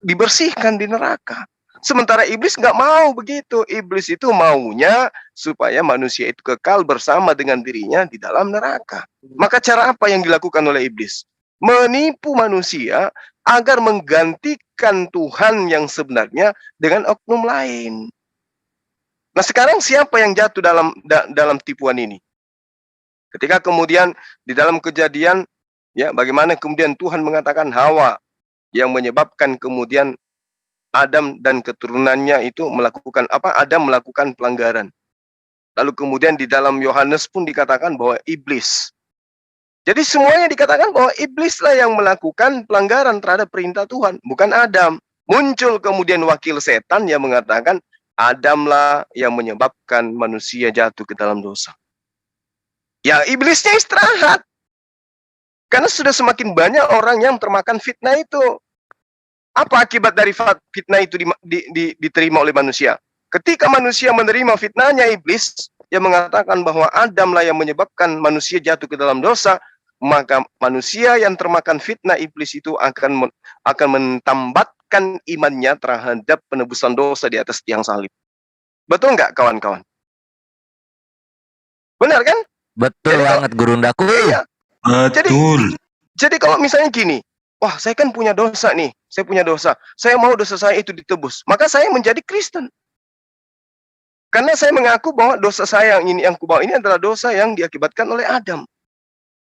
G: dibersihkan di neraka. Sementara iblis nggak mau begitu. Iblis itu maunya supaya manusia itu kekal bersama dengan dirinya di dalam neraka. Maka cara apa yang dilakukan oleh iblis? Menipu manusia agar menggantikan Tuhan yang sebenarnya dengan oknum lain. Nah, sekarang siapa yang jatuh dalam tipuan ini? Ketika kemudian di dalam Kejadian, ya, bagaimana kemudian Tuhan mengatakan Hawa yang menyebabkan kemudian Adam dan keturunannya itu melakukan apa? Adam melakukan pelanggaran. Lalu kemudian di dalam Yohanes pun dikatakan bahwa iblis. Jadi semuanya dikatakan bahwa iblislah yang melakukan pelanggaran terhadap perintah Tuhan, bukan Adam. Muncul kemudian wakil setan yang mengatakan Adamlah yang menyebabkan manusia jatuh ke dalam dosa. Ya, iblisnya istirahat. Karena sudah semakin banyak orang yang termakan fitnah itu. Apa akibat dari fitnah itu diterima oleh manusia? Ketika manusia menerima fitnahnya iblis yang mengatakan bahwa Adamlah yang menyebabkan manusia jatuh ke dalam dosa, maka manusia yang termakan fitnah iblis itu akan mentambatkan imannya terhadap penebusan dosa di atas tiang salib. Betul nggak, kawan-kawan? Benar kan?
D: Betul banget, Gurundaku.
G: Iya.
E: Betul.
G: Jadi kalau misalnya gini, wah, saya kan punya dosa nih, saya punya dosa. Saya mau dosa saya itu ditebus. Maka saya menjadi Kristen. Karena saya mengaku bahwa dosa saya yang kubawa ini adalah dosa yang diakibatkan oleh Adam.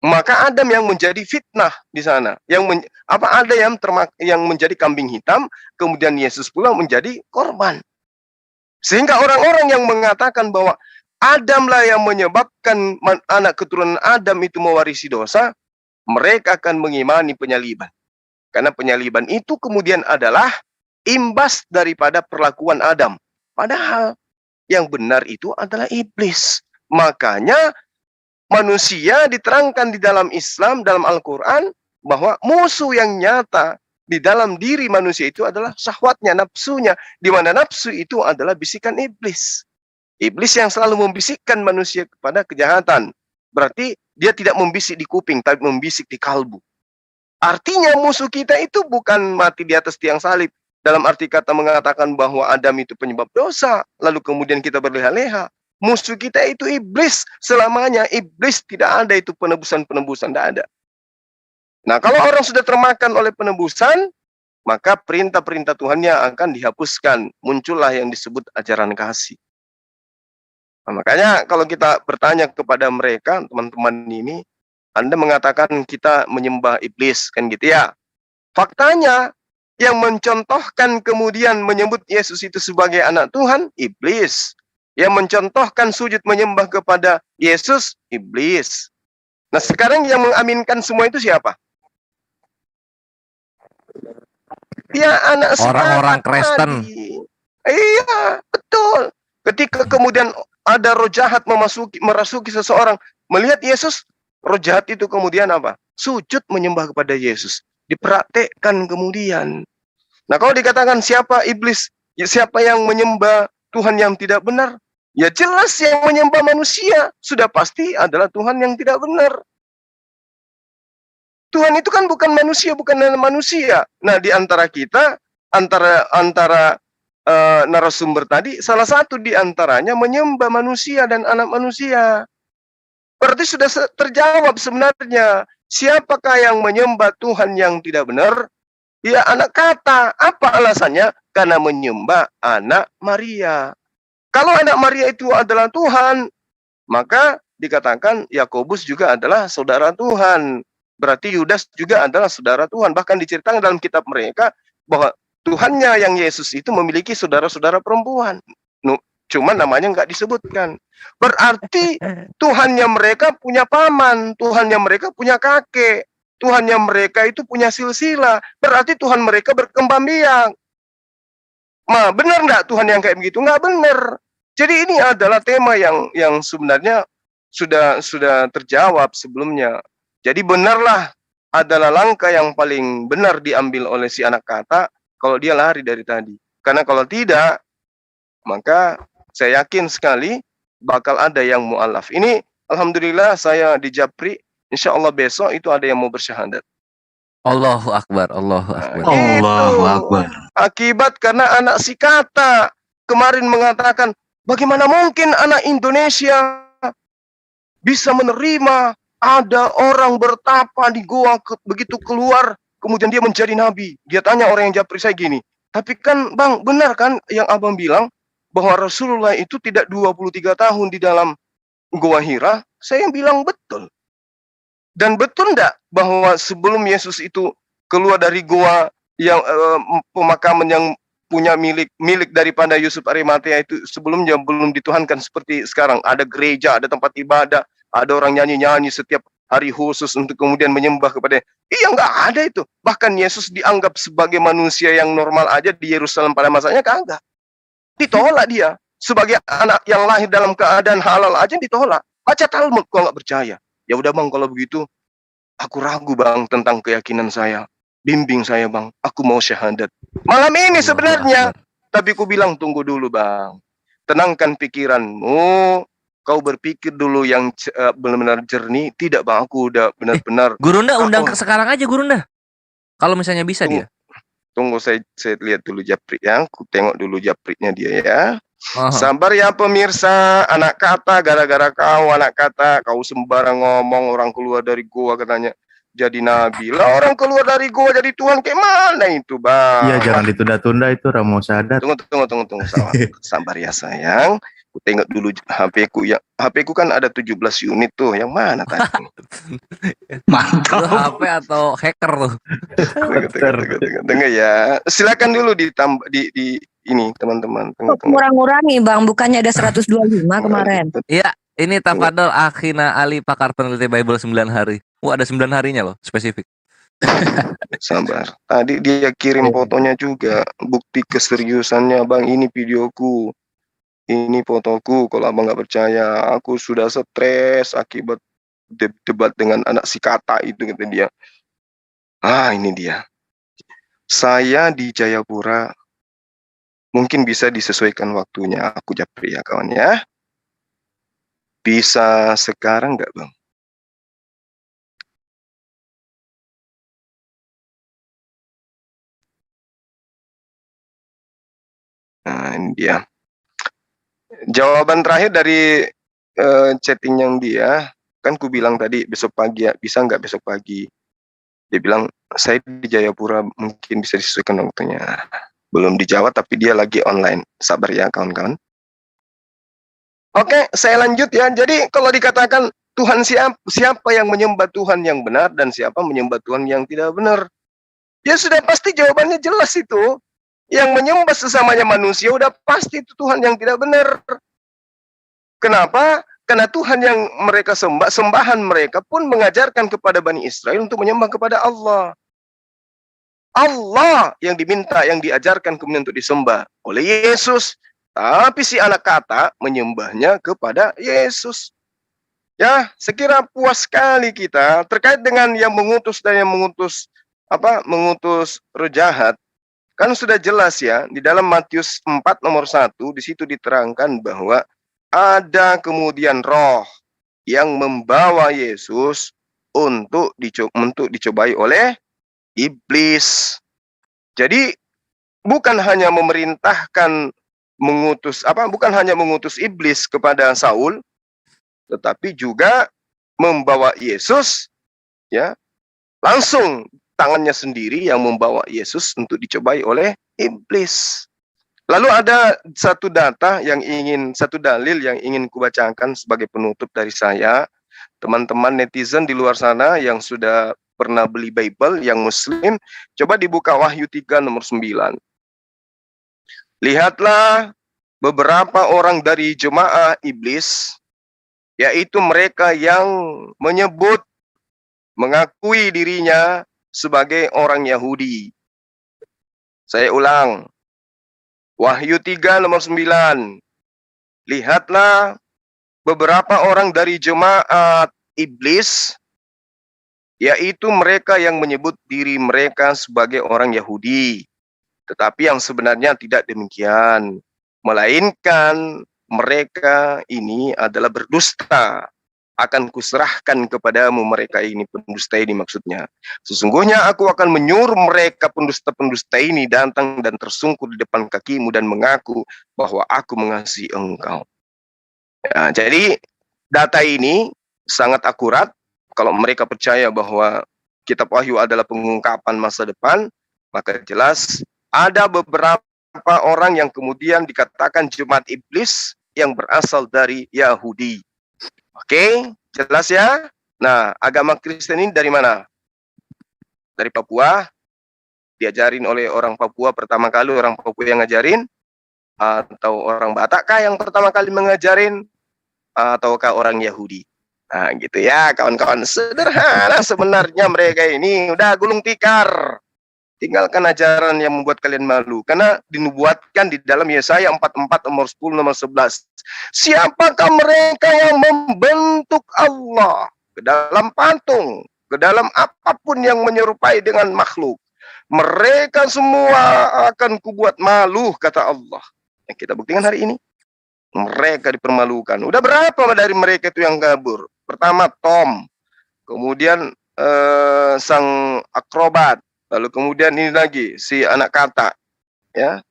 G: Maka Adam yang menjadi fitnah di sana. Ada yang menjadi kambing hitam, kemudian Yesus pula menjadi korban. Sehingga orang-orang yang mengatakan bahwa Adamlah yang menyebabkan anak keturunan Adam itu mewarisi dosa, mereka akan mengimani penyaliban. Karena penyaliban itu kemudian adalah imbas daripada perlakuan Adam. Padahal yang benar itu adalah iblis. Makanya manusia diterangkan di dalam Islam, dalam Al-Quran, bahwa musuh yang nyata di dalam diri manusia itu adalah syahwatnya, nafsunya. Di mana nafsu itu adalah bisikan iblis. Iblis yang selalu membisikkan manusia kepada kejahatan. Berarti dia tidak membisik di kuping, tapi membisik di kalbu. Artinya musuh kita itu bukan mati di atas tiang salib. Dalam arti kata mengatakan bahwa Adam itu penyebab dosa, lalu kemudian kita berleha-leha. Musuh kita itu iblis selamanya. Iblis tidak ada itu penebusan-penebusan, tidak ada. Nah, kalau orang sudah termakan oleh penebusan, maka perintah-perintah Tuhannya akan dihapuskan. Muncullah yang disebut ajaran kasih. Nah, makanya kalau kita bertanya kepada mereka, teman-teman ini, Anda mengatakan kita menyembah iblis, kan gitu ya. Faktanya, yang mencontohkan kemudian menyebut Yesus itu sebagai anak Tuhan, iblis. Yang mencontohkan sujud menyembah kepada Yesus, iblis. Nah, sekarang yang mengaminkan semua itu siapa? Ya, anak
D: Orang-orang Kristen.
G: Iya, betul. Ketika kemudian ada roh jahat merasuki seseorang, melihat Yesus, roh jahat itu kemudian apa? Sujud menyembah kepada Yesus. Dipraktekkan kemudian. Nah, kalau dikatakan siapa iblis, siapa yang menyembah Tuhan yang tidak benar, ya jelas yang menyembah manusia sudah pasti adalah Tuhan yang tidak benar. Tuhan itu kan bukan manusia, bukan manusia. Nah, di antara kita, antara narasumber tadi, salah satu di antaranya menyembah manusia dan anak manusia. Berarti sudah terjawab sebenarnya. Siapakah yang menyembah Tuhan yang tidak benar? Ya, anak kata. Apa alasannya? Karena menyembah anak Maria. Kalau anak Maria itu adalah Tuhan, maka dikatakan Yakobus juga adalah saudara Tuhan. Berarti Yudas juga adalah saudara Tuhan. Bahkan diceritakan dalam kitab mereka bahwa Tuhannya yang Yesus itu memiliki saudara-saudara perempuan. Cuma namanya nggak disebutkan. Berarti Tuhannya mereka punya paman, Tuhannya mereka punya kakek, Tuhannya mereka itu punya silsilah. Berarti Tuhan mereka berkembang biak. Nah, benar nggak Tuhan yang kayak begitu? Nggak benar. Jadi ini adalah tema yang sebenarnya sudah terjawab sebelumnya. Jadi benarlah adalah langkah yang paling benar diambil oleh si anak kata kalau dia lari dari tadi. Karena kalau tidak, maka saya yakin sekali bakal ada yang mu'alaf. Ini alhamdulillah saya di Japri, insya Allah besok itu ada yang mau bersyahadat.
D: Allahu Akbar, Allahu
G: Nah,
D: Akbar.
E: Allahu
G: gitu.
E: Akbar.
G: Akibat karena anak si kata kemarin mengatakan, bagaimana mungkin anak Indonesia bisa menerima ada orang bertapa di goa begitu keluar, kemudian dia menjadi nabi. Dia tanya orang yang Japri saya gini, tapi kan bang, benar kan yang abang bilang bahwa Rasulullah itu tidak 23 tahun di dalam goa Hira? Saya yang bilang betul. Dan betul enggak bahwa sebelum Yesus itu keluar dari goa yang pemakaman yang punya milik daripada Yusuf Arimatea itu sebelumnya belum dituhankan seperti sekarang, ada gereja, ada tempat ibadah, ada orang nyanyi-nyanyi setiap hari khusus untuk kemudian menyembah kepada. Iya, enggak ada itu. Bahkan Yesus dianggap sebagai manusia yang normal aja di Yerusalem pada masanya kagak. Ditolak dia. Sebagai anak yang lahir dalam keadaan halal aja ditolak. Baca Talmud kok nggak percaya. Ya udah bang, kalau begitu aku ragu bang tentang keyakinan saya. Bimbing saya bang, aku mau syahadat. Malam ini
D: Allahu
G: sebenarnya.
D: Akbar.
G: Tapi ku bilang tunggu dulu bang. Tenangkan pikiranmu. Kau berpikir dulu yang benar-benar jernih. Tidak bang, aku udah benar-benar.
D: Gurunda undang
G: Aku-
D: sekarang aja Gurunda. Kalau misalnya bisa dia.
G: Tunggu saya lihat dulu japri ya. Aku tengok dulu japrinya dia ya.
D: Oh.
G: Sabar ya pemirsa, anak kata gara-gara kau anak kata kau sembarang ngomong orang keluar dari gua katanya jadi nabi. Lah orang keluar dari gua jadi Tuhan kayak mana itu, Bang?
I: Iya, jangan ditunda-tunda itu Ramo Sadat.
G: Tunggu. Sabar ya sayang. Ku tengok dulu HP ku ya. HP ku kan ada 17 unit tuh. Yang mana tadi?
D: Itu
E: Mantap.
D: HP atau hacker tuh.
G: Tunggu ya. Silakan dulu ditambah di ini teman-teman. Tunggu.
H: Kurang-kurangi bang, bukannya ada 125 kemarin.
D: Iya, ini Tafadol Akhina Ali, pakar peneliti Bible 9 hari. Wah, ada 9 harinya loh, spesifik.
G: Sabar. Tadi dia kirim fotonya juga. Bukti keseriusannya, Bang. Ini videoku. Ini fotoku. Kalau abang nggak percaya, aku sudah stres akibat debat dengan anak si kata itu, kata dia. Ah, ini dia. Saya di Jayapura. Mungkin bisa disesuaikan waktunya. Aku japri ya, kawan ya. Bisa sekarang nggak, Bang? Nah, ini dia. Jawaban terakhir dari chatting yang dia, kan ku bilang tadi besok pagi ya, bisa nggak besok pagi? Dia bilang, saya di Jayapura mungkin bisa disesuaikan waktunya. Belum dijawab tapi dia lagi online. Sabar ya kawan-kawan. Oke, saya lanjut ya. Jadi kalau dikatakan Tuhan siapa yang menyembah Tuhan yang benar dan siapa menyembah Tuhan yang tidak benar? Ya sudah pasti jawabannya jelas itu. Yang menyembah sesamanya manusia udah pasti itu Tuhan yang tidak benar. Kenapa? Karena Tuhan yang mereka sembah, sembahan mereka pun mengajarkan kepada Bani Israel untuk menyembah kepada Allah. Allah yang diminta, yang diajarkan kemudian untuk disembah oleh Yesus. Tapi si anak kata menyembahnya kepada Yesus. Ya, sekira puas sekali kita terkait dengan yang mengutus dan yang mengutus roh jahat. Kan sudah jelas ya, di dalam Matius 4 nomor 1, di situ diterangkan bahwa ada kemudian roh yang membawa Yesus untuk dicobai oleh iblis. Jadi bukan hanya memerintahkan bukan hanya mengutus iblis kepada Saul, tetapi juga membawa Yesus ya langsung tangannya sendiri yang membawa Yesus untuk dicobai oleh iblis. Lalu ada satu dalil yang ingin kubacakan sebagai penutup dari saya. Teman-teman netizen di luar sana yang sudah pernah beli Bible, yang muslim, coba dibuka Wahyu 3 nomor 9. Lihatlah beberapa orang dari jemaah iblis, yaitu mereka yang mengakui dirinya sebagai orang Yahudi. Saya ulang. Wahyu 3 nomor 9. Lihatlah beberapa orang dari jemaat iblis, yaitu mereka yang menyebut diri mereka sebagai orang Yahudi. Tetapi yang sebenarnya tidak demikian. Melainkan mereka ini adalah berdusta. Akan kuserahkan kepadamu mereka ini, pendusta ini maksudnya. Sesungguhnya aku akan menyuruh mereka pendusta-pendusta ini datang dan tersungkur di depan kakimu dan mengaku bahwa aku mengasihi engkau. Ya, jadi data ini sangat akurat. Kalau mereka percaya bahwa kitab Wahyu adalah pengungkapan masa depan, maka jelas ada beberapa orang yang kemudian dikatakan jemaat iblis yang berasal dari Yahudi. Oke, jelas ya? Nah, agama Kristen ini dari mana? Dari Papua. Diajarin oleh orang Papua pertama kali, orang Papua yang ngajarin? Atau orang Batak kah yang pertama kali mengajarin? Ataukah orang Yahudi? Nah, gitu ya, kawan-kawan. Sederhana sebenarnya mereka ini. Udah gulung tikar. Tinggalkan ajaran yang membuat kalian malu. Karena dinubuatkan di dalam Yesaya 44 nomor 10 nomor 11. Siapakah mereka yang membentuk Allah ke dalam patung, ke dalam apapun yang menyerupai dengan makhluk? Mereka semua akan kubuat malu, kata Allah. Yang kita buktikan hari ini. Mereka dipermalukan. Udah berapa dari mereka itu yang kabur? Pertama Tom. Kemudian sang akrobat. Lalu kemudian ini lagi si anak kata, ya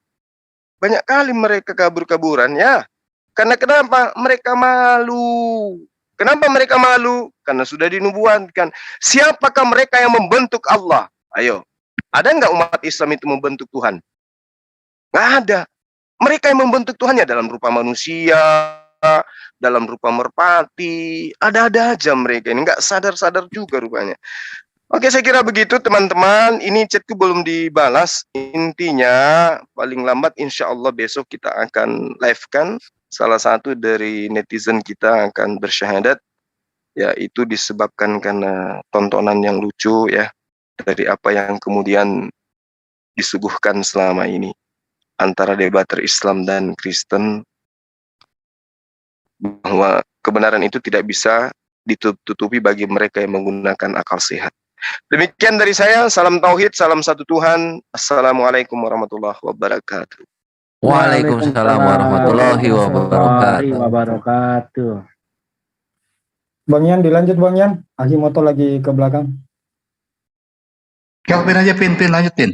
G: banyak kali mereka kabur-kaburan, ya. Karena kenapa? Mereka malu. Kenapa mereka malu? Karena sudah dinubuatkan. Siapakah mereka yang membentuk Allah? Ayo, ada nggak umat Islam itu membentuk Tuhan? Nggak ada. Mereka yang membentuk Tuhan ya dalam rupa manusia, dalam rupa merpati, ada-ada aja mereka ini nggak sadar-sadar juga rupanya. Oke, saya kira begitu teman-teman. Ini chatku belum dibalas. Intinya paling lambat insya Allah besok kita akan live-kan. Salah satu dari netizen kita akan bersyahadat. Yaitu disebabkan karena tontonan yang lucu ya. Dari apa yang kemudian disuguhkan selama ini. Antara debater Islam dan Kristen. Bahwa kebenaran itu tidak bisa ditutupi bagi mereka yang menggunakan akal sehat. Demikian dari saya, salam tauhid, salam satu Tuhan. Assalamualaikum warahmatullahi wabarakatuh.
D: Waalaikumsalam warahmatullahi wabarakatuh.
J: Bang Yan, dilanjut Bang Yan. Ahimoto lagi ke belakang.
E: Pin aja, Pin, lanjut, Pin.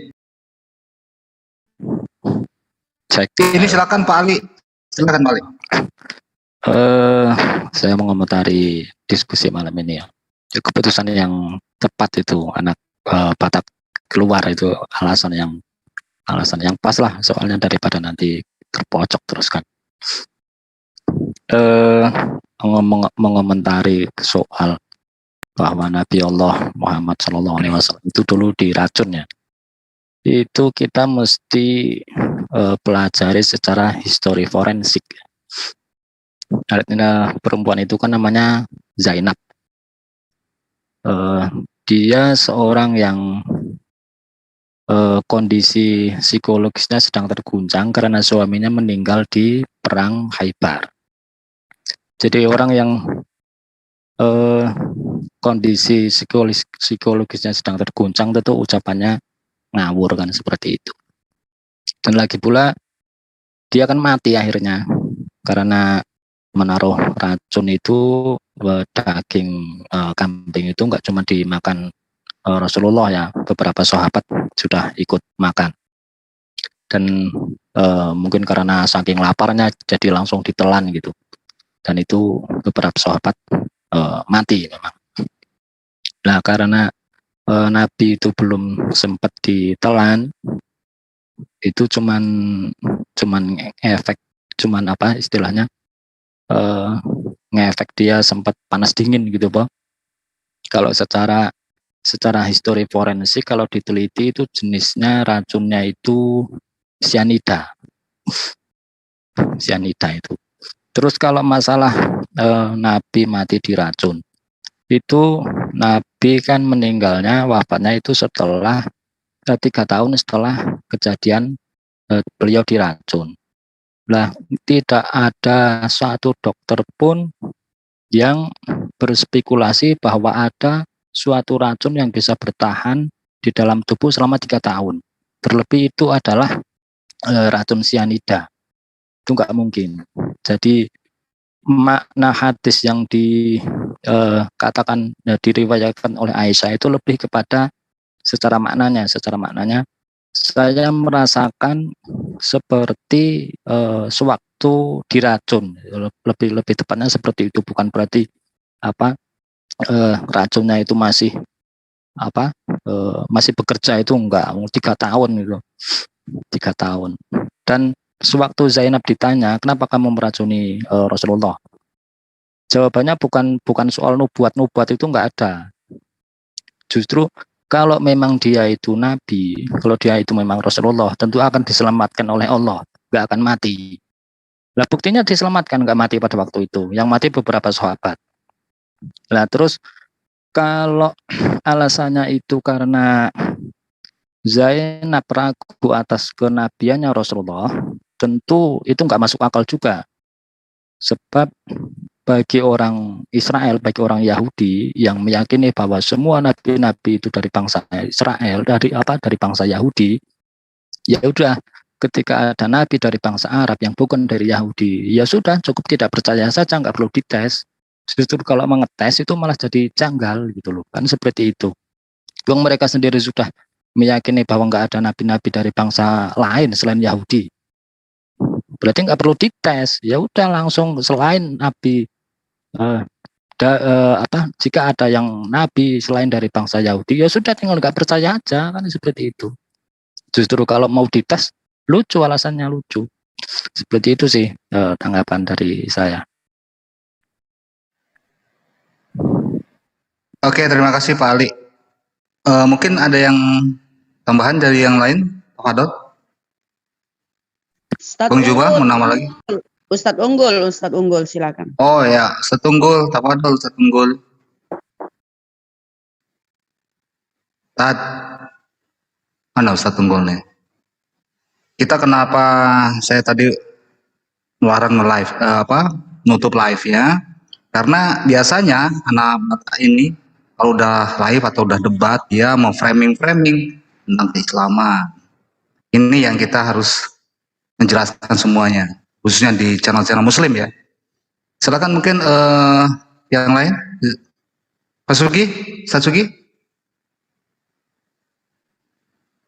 K: Cek.
E: Ini silakan Pak Ali. Silakan Pak Ali.
K: Saya mengomentari diskusi malam ini ya. Keputusan yang tepat itu anak Batak keluar itu alasan yang pas lah, soalnya daripada nanti terpojok terus kan. Mengomentari soal bahwa Nabi Allah Muhammad SAW itu dulu diracun ya, itu kita mesti pelajari secara histori forensik. Artinya perempuan itu kan namanya Zainab. Dia seorang yang kondisi psikologisnya sedang terguncang karena suaminya meninggal di perang Khaybar. Jadi orang yang kondisi psikologisnya sedang terguncang tentu ucapannya ngawur kan, seperti itu. Dan lagi pula dia akan mati akhirnya karena menaruh racun itu. Daging kambing itu enggak cuma dimakan Rasulullah ya, beberapa sahabat sudah ikut makan. Dan mungkin karena saking laparnya jadi langsung ditelan gitu. Dan itu beberapa sahabat mati memang. Nah, karena Nabi itu belum sempat ditelan, itu cuman efek, apa istilahnya, ngefek dia sempat panas dingin gitu Pak. Kalau secara histori forensik kalau diteliti itu jenisnya racunnya itu cyanida. Cyanida itu. Terus kalau masalah Nabi mati diracun, itu Nabi kan meninggalnya, wafatnya itu setelah 3 tahun setelah kejadian beliau diracun. Nah, tidak ada satu dokter pun yang berspekulasi bahwa ada suatu racun yang bisa bertahan di dalam tubuh selama 3 tahun. Terlebih itu adalah racun cyanida. Itu nggak mungkin. Jadi makna hadis yang dikatakan diriwayatkan oleh Aisyah itu lebih kepada secara maknanya saya merasakan seperti sewaktu diracun, lebih tepatnya seperti itu, bukan berarti racunnya itu masih masih bekerja, itu enggak, 3 tahun gitu, 3 tahun. Dan sewaktu Zainab ditanya, kenapa kamu meracuni Rasulullah? Jawabannya bukan soal nubuat itu enggak ada. Justru kalau memang dia itu nabi, kalau dia itu memang Rasulullah, tentu akan diselamatkan oleh Allah, enggak akan mati. Nah, buktinya diselamatkan, enggak mati pada waktu itu. Yang mati beberapa sahabat. Nah, terus kalau alasannya itu karena Zainab ragu atas kenabiannya Rasulullah, tentu itu nggak masuk akal juga. Sebab bagi orang Israel, bagi orang Yahudi yang meyakini bahwa semua nabi-nabi itu dari bangsa Israel, dari bangsa Yahudi, ya udah, ketika ada nabi dari bangsa Arab yang bukan dari Yahudi, ya sudah, cukup tidak percaya saja, nggak perlu dites. Justru kalau mengetes itu malah jadi janggal gitu loh, kan seperti itu. Wong mereka sendiri sudah meyakini bahwa nggak ada nabi-nabi dari bangsa lain selain Yahudi, berarti nggak perlu dites, ya udah langsung selain nabi jika ada yang nabi selain dari bangsa Yahudi, ya sudah tinggal nggak percaya aja, kan seperti itu. Justru kalau mau dites lucu, alasannya lucu. Seperti itu sih tanggapan dari saya.
E: Oke, terima kasih Pak Ali. Mungkin ada yang tambahan dari yang lain, Pak Fadol? Bung Juba, mau nama lagi?
L: Ustadz Unggul, silakan.
E: Oh ya, Ustadz Unggul, Pak Fadol, Ustadz Unggul. Mana Ustadz Unggul nih? Kita kenapa saya tadi melarang live, nutup live ya? Karena biasanya anak ini kalau udah live atau udah debat, dia mau framing tentang keislaman. Ini yang kita harus menjelaskan semuanya, khususnya di channel-channel Muslim ya. Silakan mungkin yang lain, Pak Sugi, Ustaz Sugi,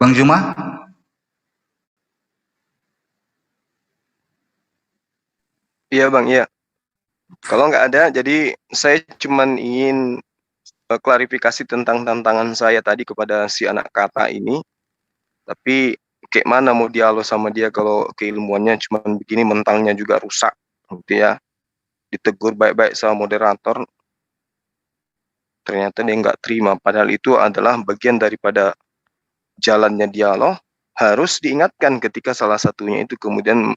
E: Bang Juma.
G: Iya Bang, iya. Kalau nggak ada, jadi saya cuman ingin klarifikasi tentang tantangan saya tadi kepada si anak kata ini. Tapi kayak mana mau dialog sama dia kalau keilmuannya cuma begini, mentalnya juga rusak gitu ya. Ditegur baik-baik sama moderator, ternyata dia nggak terima, padahal itu adalah bagian daripada jalannya dialog. Harus diingatkan ketika salah satunya itu kemudian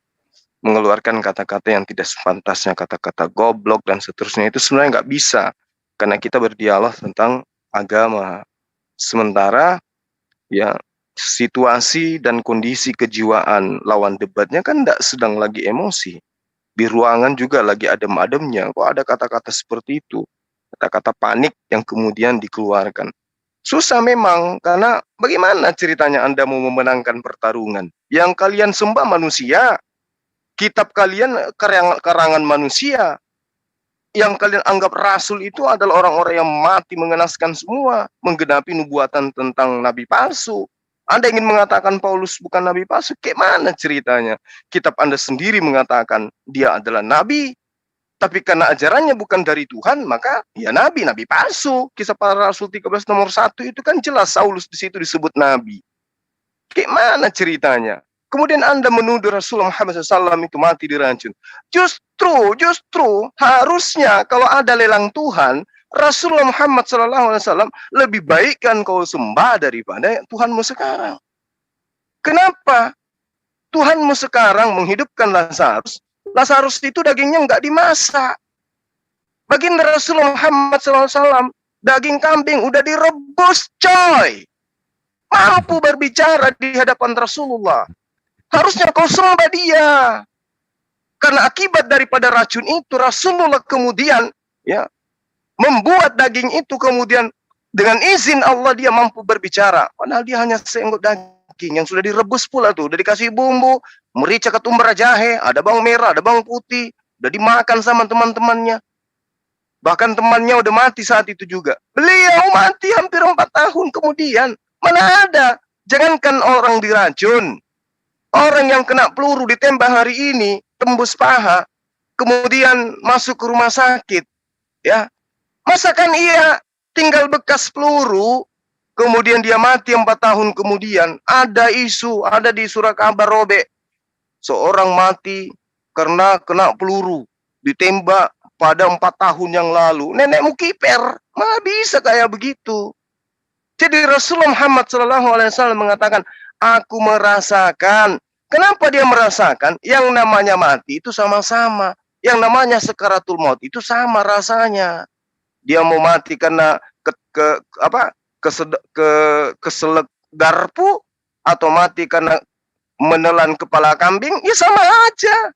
G: mengeluarkan kata-kata yang tidak sepantasnya, kata-kata goblok dan seterusnya, itu sebenarnya nggak bisa, karena kita berdialog tentang agama. Sementara ya situasi dan kondisi kejiwaan lawan debatnya kan tidak sedang lagi emosi, di ruangan juga lagi adem-ademnya, kok ada kata-kata seperti itu, kata-kata panik yang kemudian dikeluarkan. Susah memang, karena bagaimana ceritanya Anda mau memenangkan pertarungan? Yang kalian sembah manusia, kitab kalian karangan manusia, yang kalian anggap rasul itu adalah orang-orang yang mati mengenaskan semua, menggenapi nubuatan tentang nabi palsu. Anda ingin mengatakan Paulus bukan nabi palsu? Kayak mana ceritanya? Kitab Anda sendiri mengatakan dia adalah nabi, tapi karena ajarannya bukan dari Tuhan, maka ya nabi palsu. Kisah para Rasul 13 nomor 1 itu kan jelas Saulus di situ disebut nabi. Kayak mana ceritanya? Kemudian Anda menuduh Rasulullah Muhammad SAW itu mati diracun. Justru harusnya kalau ada lelang Tuhan, Rasulullah Muhammad SAW lebih baik kan kau sembah daripada Tuhanmu sekarang. Kenapa? Tuhanmu sekarang menghidupkan Lazarus. Lazarus itu dagingnya nggak dimasak. Baginda Rasulullah Muhammad SAW, daging kambing udah direbus, coy. Mampu berbicara di hadapan Rasulullah. Harusnya kau sembah dia. Karena akibat daripada racun itu, Rasulullah kemudian ya membuat daging itu kemudian dengan izin Allah dia mampu berbicara. Padahal dia hanya seenggok daging yang sudah direbus pula tuh, udah dikasih bumbu, merica, ketumbar, jahe, ada bawang merah, ada bawang putih, udah dimakan sama teman-temannya. Bahkan temannya udah mati saat itu juga. Beliau mati hampir 4 tahun kemudian. Mana ada? Jangankan orang diracun. Orang yang kena peluru ditembak hari ini, tembus paha, kemudian masuk ke rumah sakit. Ya, masakan ia tinggal bekas peluru, kemudian dia mati 4 tahun kemudian. Ada isu, ada di surat kabar robek. Seorang mati karena kena peluru, ditembak pada 4 tahun yang lalu. Nenekmu kiper, mana bisa kayak begitu. Jadi Rasulullah Muhammad SAW mengatakan, aku merasakan. Kenapa dia merasakan? Yang namanya mati itu sama-sama. Yang namanya sekaratul maut itu sama rasanya. Dia mau mati karena keselak garpu, atau mati karena menelan kepala kambing, ya sama aja.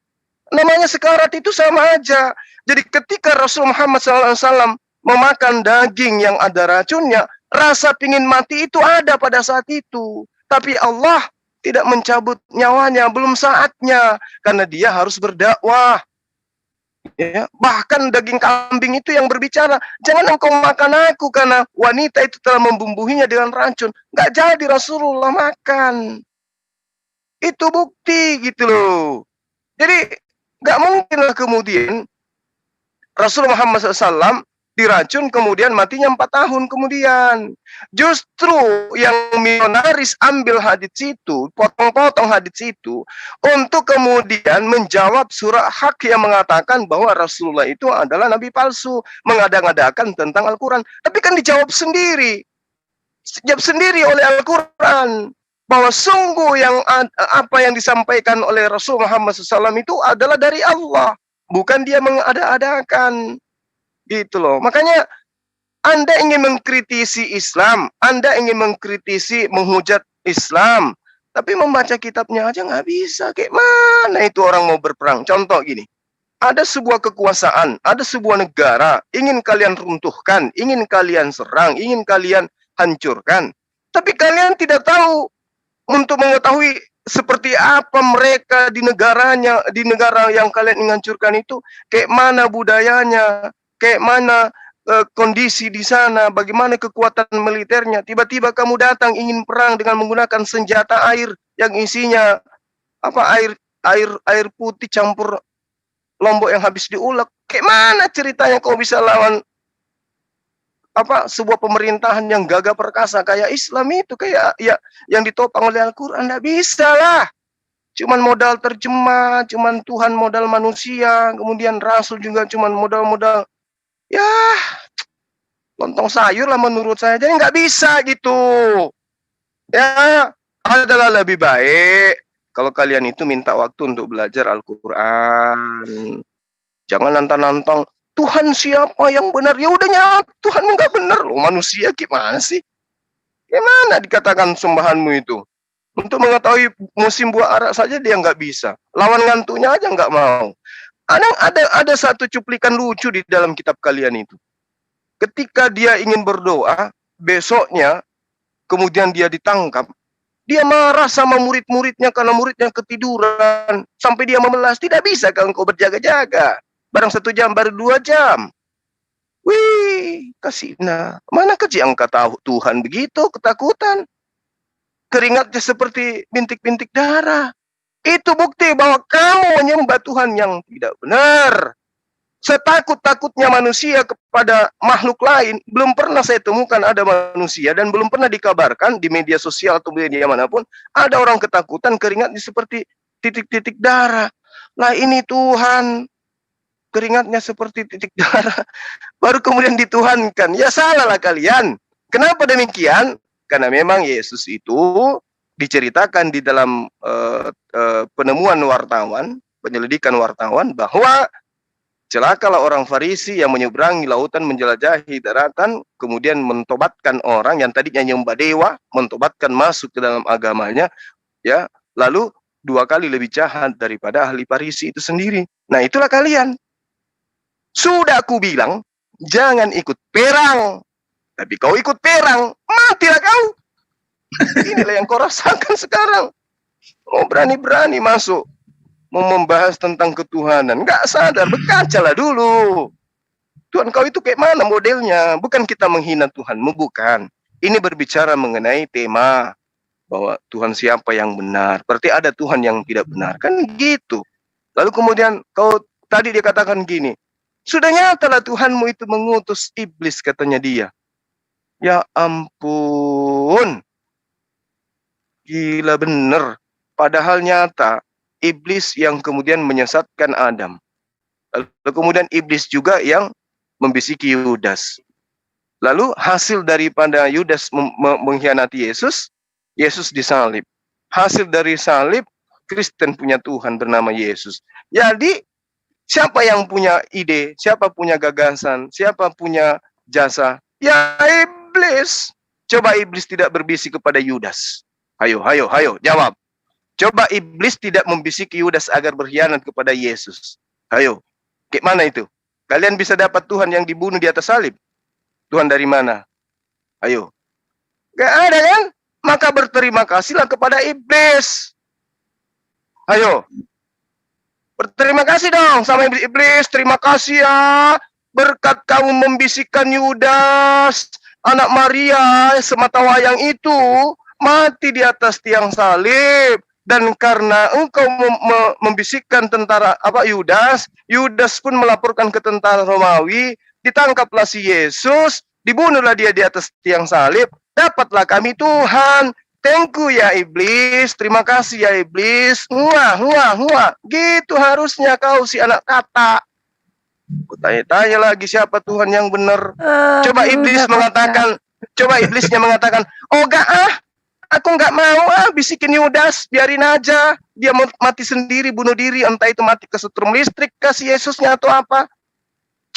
G: Namanya sekarat itu sama aja. Jadi ketika Rasul Muhammad SAW memakan daging yang ada racunnya, rasa pingin mati itu ada pada saat itu. Tapi Allah tidak mencabut nyawanya, belum saatnya. Karena dia harus berdakwah. Ya, bahkan daging kambing itu yang berbicara, jangan engkau makan aku karena wanita itu telah membumbuhinya dengan racun. Nggak jadi Rasulullah makan. Itu bukti gitu loh. Jadi nggak mungkinlah kemudian Rasulullah Muhammad SAW diracun kemudian matinya 4 tahun kemudian. Justru yang misionaris ambil hadits itu, potong-potong hadits itu, untuk kemudian menjawab surah Haq yang mengatakan bahwa Rasulullah itu adalah nabi palsu, mengada-ngadakan tentang Al-Quran. Tapi kan dijawab sendiri oleh Al-Quran, bahwa sungguh yang apa yang disampaikan oleh Rasul Muhammad SAW itu adalah dari Allah, bukan dia mengada-adakan. Gitu loh. Makanya Anda ingin mengkritisi Islam, Anda ingin mengkritisi, menghujat Islam, tapi membaca kitabnya aja nggak bisa. Kayak mana itu orang mau berperang? Contoh gini, ada sebuah kekuasaan, ada sebuah negara, ingin kalian runtuhkan, ingin kalian serang, ingin kalian hancurkan, tapi kalian tidak tahu untuk mengetahui seperti apa mereka di negaranya, di negara yang kalian ingin hancurkan itu, kayak mana budayanya, kayak mana kondisi di sana, bagaimana kekuatan militernya. Tiba-tiba kamu datang ingin perang dengan menggunakan senjata air yang isinya air putih campur lombok yang habis diulek. Kayak mana ceritanya kau bisa lawan sebuah pemerintahan yang gagah perkasa kayak Islam itu, kayak ya yang ditopang oleh Al-Qur'an? Enggak bisa lah. Cuman modal terjemah, cuman Tuhan modal manusia, kemudian Rasul juga cuman modal-modal ya lontong sayur lah menurut saya. Jadi nggak bisa gitu. Ya, adalah lebih baik kalau kalian itu minta waktu untuk belajar Al-Quran. Jangan nantang-nantang Tuhan siapa yang benar. Ya udahnya Tuhan nggak benar loh, manusia gimana sih? Gimana dikatakan sembahanmu itu? Untuk mengetahui musim buah arak saja dia nggak bisa. Lawan ngantuknya aja nggak mau. Ada satu cuplikan lucu di dalam kitab kalian itu. Ketika dia ingin berdoa, besoknya kemudian dia ditangkap. Dia marah sama murid-muridnya karena muridnya ketiduran. Sampai dia memelas, tidak bisa kalau engkau berjaga-jaga. Barang 1 jam, baru 2 jam. Wih, kasihna. Mana kejangka tahu Tuhan begitu, ketakutan. Keringatnya seperti bintik-bintik darah. Itu bukti bahwa kamu menyembah Tuhan yang tidak benar. Setakut-takutnya manusia kepada makhluk lain, belum pernah saya temukan ada manusia, dan belum pernah dikabarkan di media sosial atau media manapun, ada orang ketakutan keringatnya seperti titik-titik darah. Lah ini Tuhan, keringatnya seperti titik darah, baru kemudian dituhankan. Ya salahlah kalian. Kenapa demikian? Karena memang Yesus itu diceritakan di dalam penemuan wartawan, penyelidikan wartawan, bahwa celakalah orang Farisi yang menyeberangi lautan, menjelajahi daratan, kemudian mentobatkan orang yang tadinya nyembah dewa, mentobatkan masuk ke dalam agamanya, ya, lalu 2 kali lebih jahat daripada ahli Farisi itu sendiri. Nah, itulah kalian. Sudah aku bilang, jangan ikut perang. Tapi kau ikut perang, matilah kau. Inilah yang kau rasakan sekarang. Oh, berani-berani masuk mau membahas tentang ketuhanan. Nggak sadar, berkacalah dulu. Tuhan kau itu kayak mana modelnya? Bukan kita menghina Tuhanmu, bukan. Ini berbicara mengenai tema bahwa Tuhan siapa yang benar. Berarti ada Tuhan yang tidak benar. Kan gitu. Lalu kemudian tadi dia katakan gini, sudah nyatalah Tuhanmu itu mengutus iblis, katanya dia. Ya ampun. Gila bener. Padahal nyata iblis yang kemudian menyesatkan Adam. Lalu kemudian iblis juga yang membisiki Yudas. Lalu hasil daripada Yudas mengkhianati Yesus, Yesus disalib. Hasil dari salib, Kristen punya Tuhan bernama Yesus. Jadi siapa yang punya ide, siapa punya gagasan, siapa punya jasa? Ya iblis. Coba iblis tidak berbisik kepada Yudas. Ayo, jawab. Coba iblis tidak membisiki Yudas agar berkhianat kepada Yesus. Ayo, gimana itu? Kalian bisa dapat Tuhan yang dibunuh di atas salib? Tuhan dari mana? Ayo. Gak ada kan? Maka berterima kasihlah kepada iblis. Ayo. Berterima kasih dong sama iblis. Terima kasih ya. Berkat kamu membisikkan Yudas, anak Maria, semata wayang itu, mati di atas tiang salib. Dan karena engkau membisikkan tentara Yudas, Yudas pun melaporkan ke tentara Romawi, ditangkaplah si Yesus, dibunuhlah dia di atas tiang salib, dapatlah kami Tuhan. Thank you ya iblis, terima kasih ya iblis. Wah. Gitu harusnya kau si anak kata. Tanya lagi siapa Tuhan yang benar. Coba iblisnya mengatakan, oh enggak aku nggak mau bisikin Yudas, biarin aja. Dia mau mati sendiri, bunuh diri, entah itu mati kesetrum listrik, kasih Yesusnya atau apa.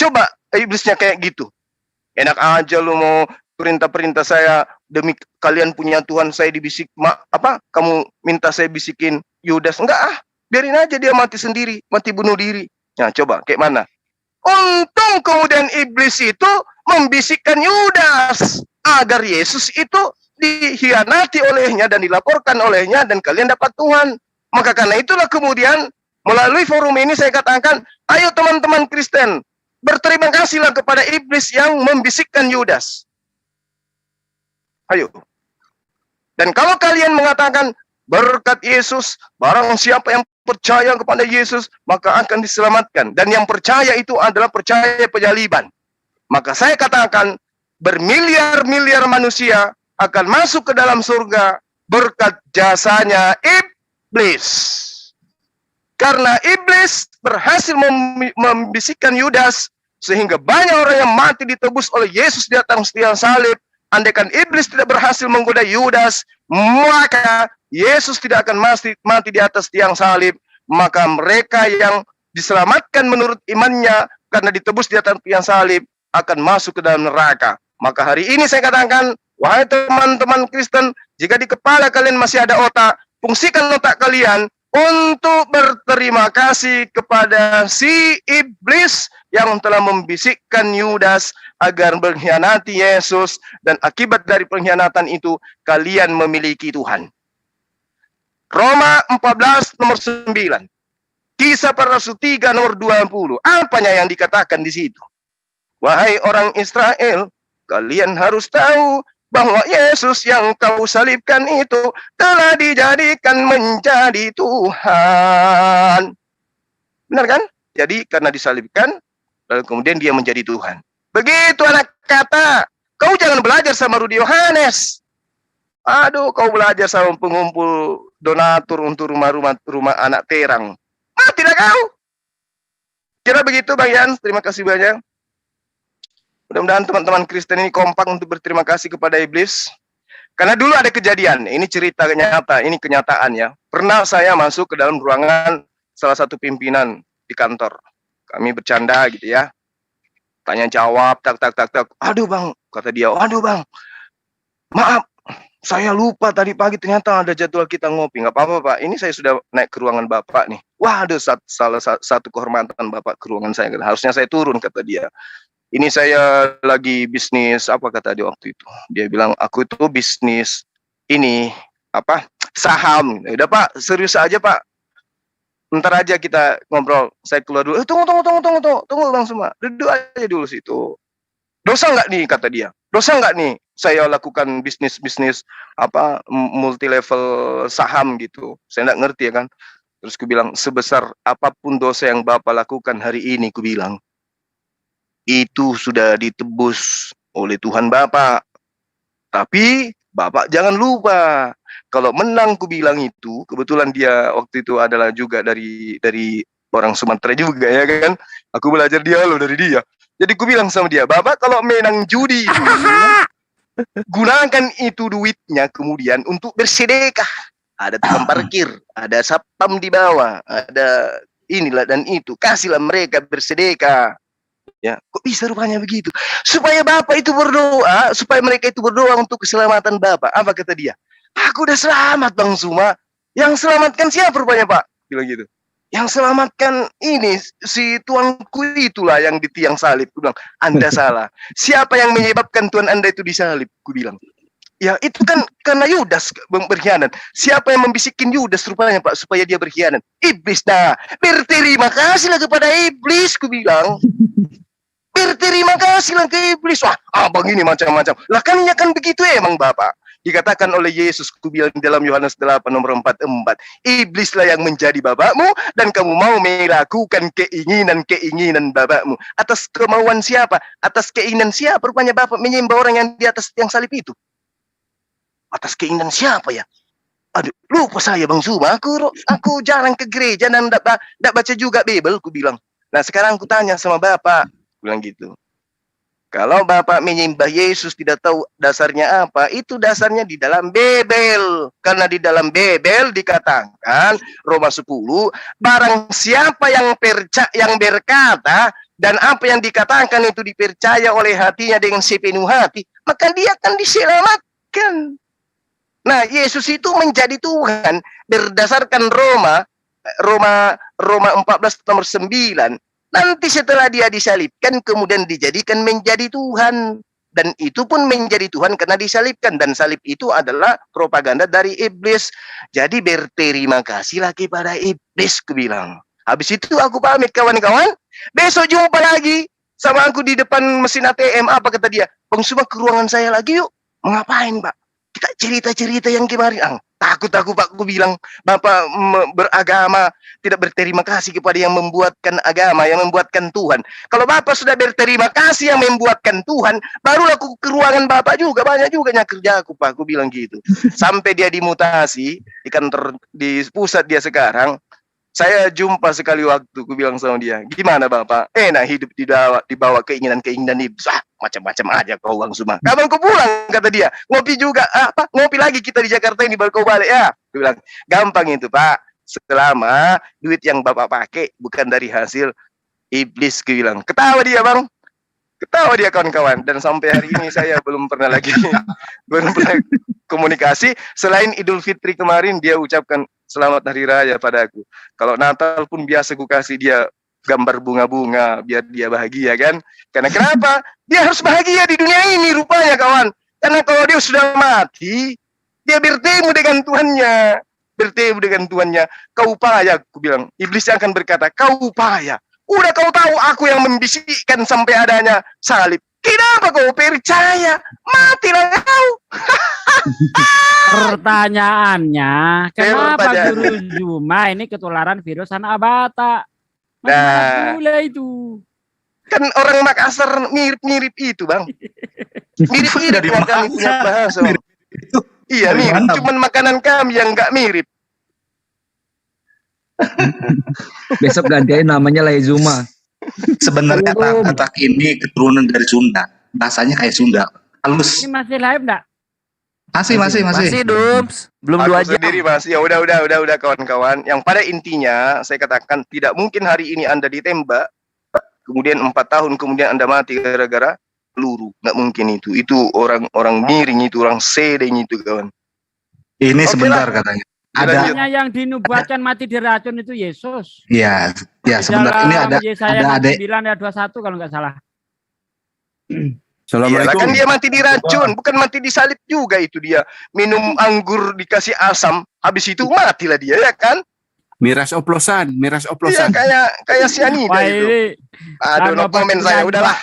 G: Coba iblisnya kayak gitu. Enak aja lu mau perintah-perintah saya, demi kalian punya Tuhan saya dibisik, kamu minta saya bisikin Yudas. Enggak biarin aja dia mati sendiri, mati bunuh diri. Nah coba kayak mana? Untung kemudian iblis itu membisikkan Yudas agar Yesus itu dikhianati olehnya dan dilaporkan olehnya dan kalian dapat Tuhan. Maka karena itulah kemudian melalui forum ini saya katakan, ayo teman-teman Kristen, berterima kasihlah kepada iblis yang membisikkan Yudas. Ayo. Dan kalau kalian mengatakan berkat Yesus, barang siapa yang percaya kepada Yesus maka akan diselamatkan, dan yang percaya itu adalah percaya penyaliban, maka saya katakan bermiliar-miliar manusia akan masuk ke dalam surga berkat jasanya iblis. Karena iblis berhasil membisikkan Yudas, sehingga banyak orang yang mati ditebus oleh Yesus di atas tiang salib. Andaikan iblis tidak berhasil menggoda Yudas, maka Yesus tidak akan mati di atas tiang salib. Maka mereka yang diselamatkan menurut imannya karena ditebus di atas tiang salib akan masuk ke dalam neraka. Maka hari ini saya katakan, wahai teman-teman Kristen, jika di kepala kalian masih ada otak, fungsikan otak kalian untuk berterima kasih kepada si iblis yang telah membisikkan Yudas agar mengkhianati Yesus, dan akibat dari pengkhianatan itu kalian memiliki Tuhan. Roma 14 nomor 9. Kisah para Rasul 3 nomor 20. Apanya yang dikatakan di situ? Wahai orang Israel, kalian harus tahu bahwa Yesus yang kau salibkan itu telah dijadikan menjadi Tuhan. Benar kan? Jadi karena disalibkan, lalu kemudian dia menjadi Tuhan. Begitu anak kata, kau jangan belajar sama Rudi Yohanes. Aduh, kau belajar sama pengumpul donatur untuk rumah anak terang. Matilah kau. Kira begitu Bang Yan, terima kasih banyak. Mudah-mudahan teman-teman Kristen ini kompak untuk berterima kasih kepada iblis. Karena dulu ada kejadian, ini cerita nyata, ini kenyataan ya. Pernah saya masuk ke dalam ruangan salah satu pimpinan di kantor. Kami bercanda gitu ya. Tanya jawab, tak. Aduh Bang, kata dia, aduh Bang, maaf, saya lupa tadi pagi ternyata ada jadwal kita ngopi. Nggak apa-apa Pak, ini saya sudah naik ke ruangan Bapak nih. Wah, ada salah satu kehormatan Bapak ke ruangan saya. Harusnya saya turun, kata dia. Ini saya lagi bisnis, apa kata dia waktu itu. Dia bilang, aku itu bisnis ini, saham. Udah Pak, serius aja Pak. ntar aja kita ngobrol. Saya keluar dulu. Tunggu Bang Suma. Duduk aja dulu situ. Dosa nggak nih, kata dia. Dosa nggak nih saya lakukan bisnis multi level saham gitu. Saya nggak ngerti ya kan. Terus ku bilang, sebesar apapun dosa yang Bapak lakukan hari ini, ku bilang, itu sudah ditebus oleh Tuhan Bapak. Tapi Bapak jangan lupa, kalau menang, ku bilang itu, kebetulan dia waktu itu adalah juga dari orang Sumatera juga ya kan. Aku belajar dialog dari dia. Jadi ku bilang sama dia, Bapak kalau menang judi itu, gunakan itu duitnya kemudian untuk bersedekah. Ada tukang parkir, ada satpam di bawah, ada inilah dan itu. Kasihlah mereka bersedekah. Ya, kok bisa rupanya begitu? Supaya Bapak itu berdoa, supaya mereka itu berdoa untuk keselamatan Bapak. Apa kata dia? Aku udah selamat Bang Suma. Yang selamatkan siapa rupanya Pak? Bilang gitu. Yang selamatkan ini si tuanku itulah yang di tiang salib. Ku bilang, Anda salah. Siapa yang menyebabkan Tuhan Anda itu disalib? Ku bilang. Ya itu kan karena Yudas berkhianat. Siapa yang membisikin Yudas rupanya Pak supaya dia berkhianat? Iblis. Nah, berterima kasihlah kepada iblis, ku bilang. Berterima kasihlah ke iblis. Wah, abang ini macam-macam. Lah kan ya kan begitu emang Bapak. Dikatakan oleh Yesus, ku bilang dalam Yohanes 8 nomor 44. Iblislah yang menjadi bapakmu dan kamu mau melakukan keinginan bapakmu. Atas kemauan siapa? Atas keinginan siapa? Rupanya Bapak menyembah orang yang di atas tiang salib itu. Atas keinginan siapa ya? Aduh, lupa saya Bang Suma. Aku jarang ke gereja dan tidak baca juga Bible, ku bilang. Nah sekarang aku tanya sama Bapak, bilang gitu. Kalau Bapak menyembah Yesus tidak tahu dasarnya apa, itu dasarnya di dalam Bible. Karena di dalam Bible dikatakan Roma 10, barang siapa yang berkata dan apa yang dikatakan itu dipercaya oleh hatinya dengan sepenuh hati, maka dia akan diselamatkan. Nah, Yesus itu menjadi Tuhan berdasarkan Roma 14 nomor 9. Nanti setelah dia disalibkan kemudian dijadikan menjadi Tuhan. Dan itu pun menjadi Tuhan karena disalibkan. Dan salib itu adalah propaganda dari iblis. Jadi berterima kasihlah kepada iblis, ku bilang. Habis itu aku pamit kawan-kawan. Besok jumpa lagi sama aku di depan mesin ATM. Apa kata dia? Bang Suma ke ruangan saya lagi yuk. Mengapain Pak? Kita cerita-cerita yang kemarin. Takut aku Pak, aku bilang Bapak beragama tidak berterima kasih kepada yang membuatkan agama, yang membuatkan Tuhan. Kalau Bapak sudah berterima kasih yang membuatkan Tuhan, barulah aku ke ruangan Bapak juga, banyak juga yang kerja aku Pak, aku bilang gitu. Sampai dia dimutasi di kantor di pusat dia sekarang. Saya jumpa sekali waktu, aku bilang sama dia, gimana Bapak? Enak hidup di bawah keinginan-keinginan iblis. Macam-macam aja kau Bang Suma. Kapan kau pulang? Kata dia. Ngopi juga. Ngopi lagi kita di Jakarta ini baru kau balik ya. Aku bilang, gampang itu Pak. Selama duit yang Bapak pakai bukan dari hasil iblis. Aku bilang, ketawa dia Bang. Ketawa dia kawan-kawan. Dan sampai hari ini saya belum pernah komunikasi. Selain Idul Fitri kemarin dia ucapkan selamat hari raya padaku. Kalau Natal pun biasa ku kasih dia gambar bunga-bunga biar dia bahagia kan. Karena kenapa? Dia harus bahagia di dunia ini rupanya kawan. Karena kalau dia sudah mati, dia bertemu dengan Tuhannya. Bertemu dengan Tuhannya. Kau payah, aku bilang. Iblis akan berkata, kau payah. Udah kau tahu aku yang membisikkan sampai adanya salib. Kenapa kau percaya? Matilah kau.
M: Pertanyaannya, kenapa Guru Zuma ini ketularan virus anak Batak?
G: Nah,
M: itu
G: kan orang Makassar mirip-mirip itu Bang. Mirip-mirip yang kami punya bahasa. Iya mirip, cuman makanan kami yang nggak mirip.
A: Besok gantiin namanya Laizuma.
E: Sebenarnya Batak ini keturunan dari Sunda. Bahasanya kayak Sunda. Halus.
M: Ini masih live enggak?
E: Masih.
D: Masih Dums. Belum 2 jam.
G: Sendiri Mas. Ya udah kawan-kawan. Yang pada intinya saya katakan tidak mungkin hari ini Anda ditembak. Kemudian 4 tahun kemudian Anda mati gara-gara peluru. Nggak mungkin itu. Itu orang miring itu, orang sedeng itu kawan.
E: Ini sebentar katanya.
M: Ada yang dinubuatkan mati diracun itu Yesus.
E: Iya, sebentar ini ada
M: 9 ya 21 kalau nggak salah.
G: Assalamualaikum. Kan dia mati diracun, bukan mati disalib juga itu dia. Minum anggur dikasih asam, habis itu matilah dia ya kan?
N: Miras oplosan.
G: Iya, kayak cyanida
M: Wah,
G: itu.
M: ini
G: Aduh, no comment saya, udahlah.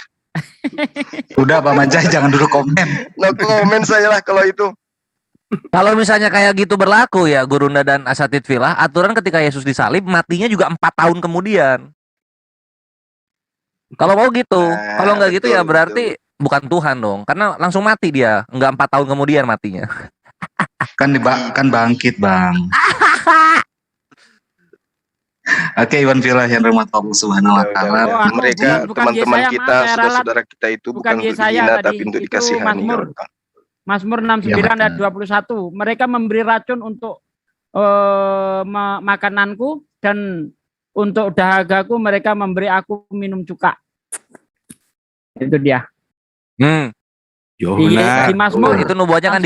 E: Udah Pak Manjai, jangan dulu komen.
G: No comment saya lah kalau itu.
D: Kalau misalnya kayak gitu berlaku ya Gurunda dan Asatid Villa, aturan ketika Yesus disalib matinya juga 4 tahun kemudian. Kalau mau gitu, kalau nggak gitu ya berarti bukan Tuhan dong, karena langsung mati dia, nggak 4 tahun kemudian matinya.
E: Kan bangkit Bang. Oke, Iwan Villa yang rahmat Allah Subhanahu wa taala.
G: Mereka teman-teman kita, saudara-saudara kita itu bukan untuk dihina tapi untuk dikasihani.
M: Mazmur 69 ayat 21. Mereka memberi racun untuk makananku dan untuk dahagaku mereka memberi aku minum cuka. Itu dia. Di Mazmur
D: itu nubuatnya kan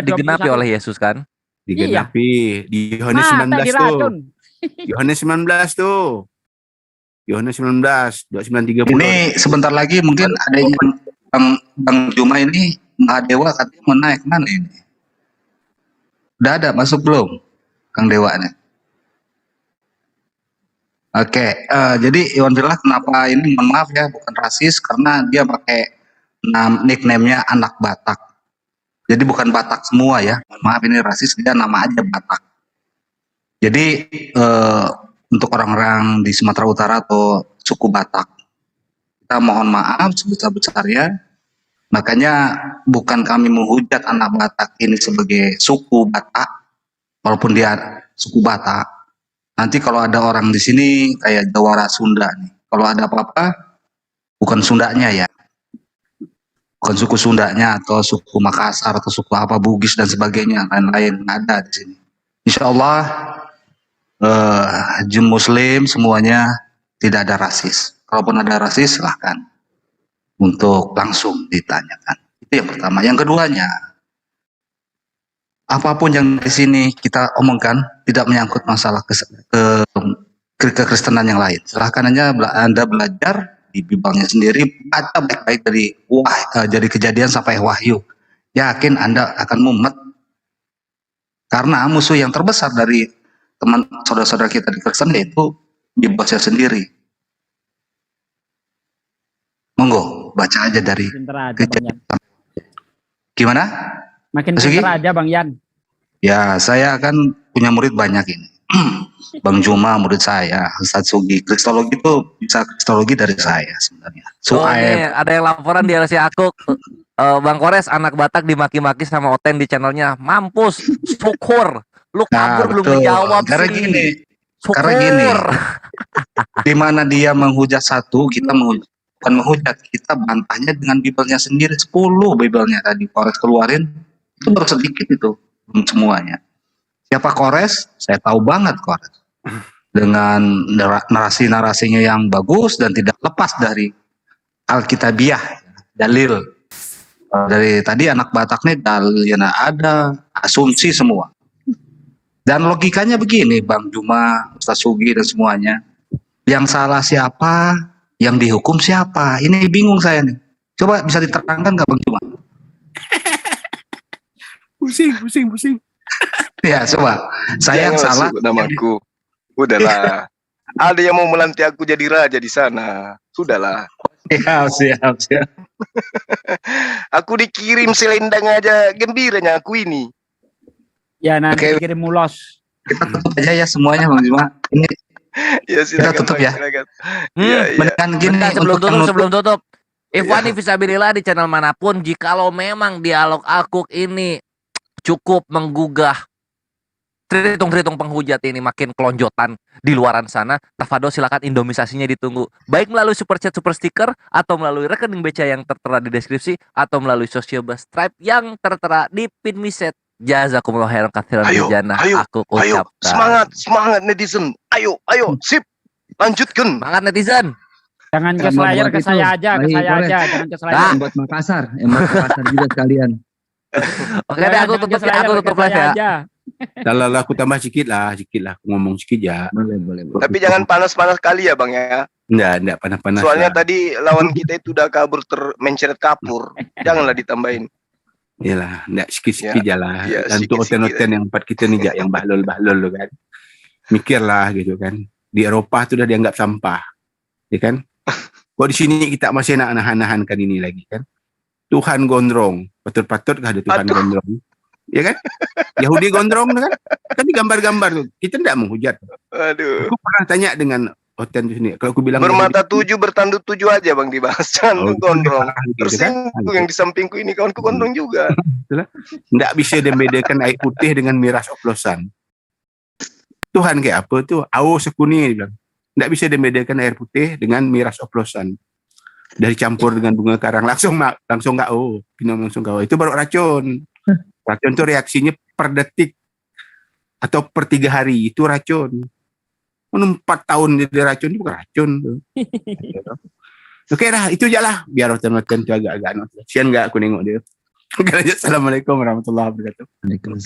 D: digenapi oleh Yesus kan?
N: Digenapi di Yohanes 19 tuh. Yohanes 19 tuh. Yohanes 19, 29:30.
E: Ini sebentar lagi mungkin adanya Bang Juma ini Mahadewa katanya mau naik mana ini? Udah ada masuk belum Kang Dewa nih? Oke, jadi Iwan Villa kenapa ini, mohon maaf ya, bukan rasis karena dia pakai nickname-nya anak Batak. Jadi bukan Batak semua ya, mohon maaf ini rasis, dia nama aja Batak. Jadi untuk orang-orang di Sumatera Utara atau suku Batak, kita mohon maaf sebesar-besarnya. Makanya bukan kami menghujat anak Batak ini sebagai suku Batak, walaupun dia suku Batak. Nanti kalau ada orang di sini kayak Jawara Sunda nih, kalau ada apa-apa bukan Sundanya ya, bukan suku Sundanya atau suku Makassar atau suku apa Bugis dan sebagainya, lain-lain ada di sini. Insya Allah Muslim semuanya tidak ada rasis. Kalaupun ada rasis silahkan untuk langsung ditanyakan. Itu yang pertama. Yang keduanya, apapun yang di sini kita omongkan tidak menyangkut masalah kekristenan yang lain. Silahkan aja Anda belajar di Bibalnya sendiri, baca baik-baik dari Kejadian sampai Wahyu. Yakin Anda akan mumet. Karena musuh yang terbesar dari teman saudara-saudara kita di Kristen yaitu Bibalnya sendiri. Monggo baca aja dari Kejadian. Gimana?
M: Makin pintar aja Bang Yan.
E: Ya, saya kan punya murid banyak ini. Bang Juma murid saya, Ustadz Sugi. Kristologi itu bisa kristologi dari saya sebenarnya.
D: Ada yang laporan di LC Akuk. Bang Kores anak Batak dimaki-maki sama Oten di channelnya. Mampus, syukur. Lu kabur belum menjawab sih.
E: Karena gini. Di mana dia menghujat satu, kita bukan menghujat, kita bantahnya dengan Bibalnya sendiri. 10 Bibalnya tadi Kores keluarin. Itu baru sedikit itu, belum semuanya. Siapa Kores? Saya tahu banget Kores. Dengan narasi-narasinya yang bagus dan tidak lepas dari Alkitabiah, dalil. Dari tadi anak Batak nih dalilnya ada, asumsi semua. Dan logikanya begini, Bang Juma, Ustaz Sugi dan semuanya. Yang salah siapa? Yang dihukum siapa? Ini bingung saya nih. Coba bisa diterangkan nggak Bang Juma?
N: Pusing.
E: Ya coba, saya yang salah.
G: Namaku, udahlah. Ada yang mau melantik aku jadi raja di sana, sudahlah.
E: Siap.
G: Aku dikirim selendang aja gembiranya aku ini.
M: Ya nanti kirim mulos.
E: Kita tutup aja ya semuanya Bang Juma. Ini
G: ya, silakan,
E: kita tutup ya.
D: Bentar, gini, sebelum tutup. Ikhwani fisabilillah di channel manapun, jikalau memang dialog Akuk ini cukup menggugah tritung penghujat ini makin kelonjotan di luaran sana, tafadol silakan indomisasinya ditunggu. Baik melalui super chat, super sticker, atau melalui rekening BCA yang tertera di deskripsi, atau melalui Sociobus Stripe yang tertera di pin miset. Jazakumullah khairan katsiran bijana. Aku ucapkan.
G: Semangat netizen. Ayo, sip. Lanjutkan.
D: Semangat netizen.
M: Jangan ke Slayer, ke saya aja, jangan ke Slayer.
A: Buat Makassar juga sekalian.
D: Oke deh, aku tutup live ya.
N: Kalau aku tambah sedikit lah, aku ngomong sedikit ya.
A: Boleh.
G: Tapi jangan panas-panas kali ya Bang ya.
N: Enggak panas-panas.
G: Soalnya tadi lawan kita itu udah kabur menceret kapur. Janganlah ditambahin.
N: Iyalah, enggak sikit-sikit aja lah. Dan untuk oten-oten yang empat kita nih yang bahlol lo kan. Mikirlah gitu kan. Di Eropa tuh udah dianggap sampah. Ya kan? Kok di sini kita masih nak nahan-nahankan ini lagi kan? Tuhan gondrong. Patut-patutkah ada Tuhan gondrong? Ya kan? Yahudi gondrong kan? Kan di gambar-gambar tuh. Kita tidak menghujat.
G: Aduh.
N: Aku pernah tanya dengan Oten di sini. Kalau aku bilang
G: bermata 7 bertanduk 7 aja Bang dibahas. Jangan gondrong. Terus
N: kan?
G: yang di sampingku ini kawanku gondrong juga.
N: Tidak bisa membedakan air putih dengan miras oplosan. Tuhan kayak apa tuh? Awo sekuni dia bilang. Tidak bisa membedakan air putih dengan miras oplosan. Dari campur dengan bunga karang langsung nggak pinam langsung kau. Itu baru racun. Racun itu reaksinya per detik atau per 3 hari itu racun. 4 tahun jadi racun itu bukan racun. Oke dah, itu aja lah. Biar oten-oten itu agak-agak. Sian nggak aku nengok dia. Assalamualaikum warahmatullahi wabarakatuh.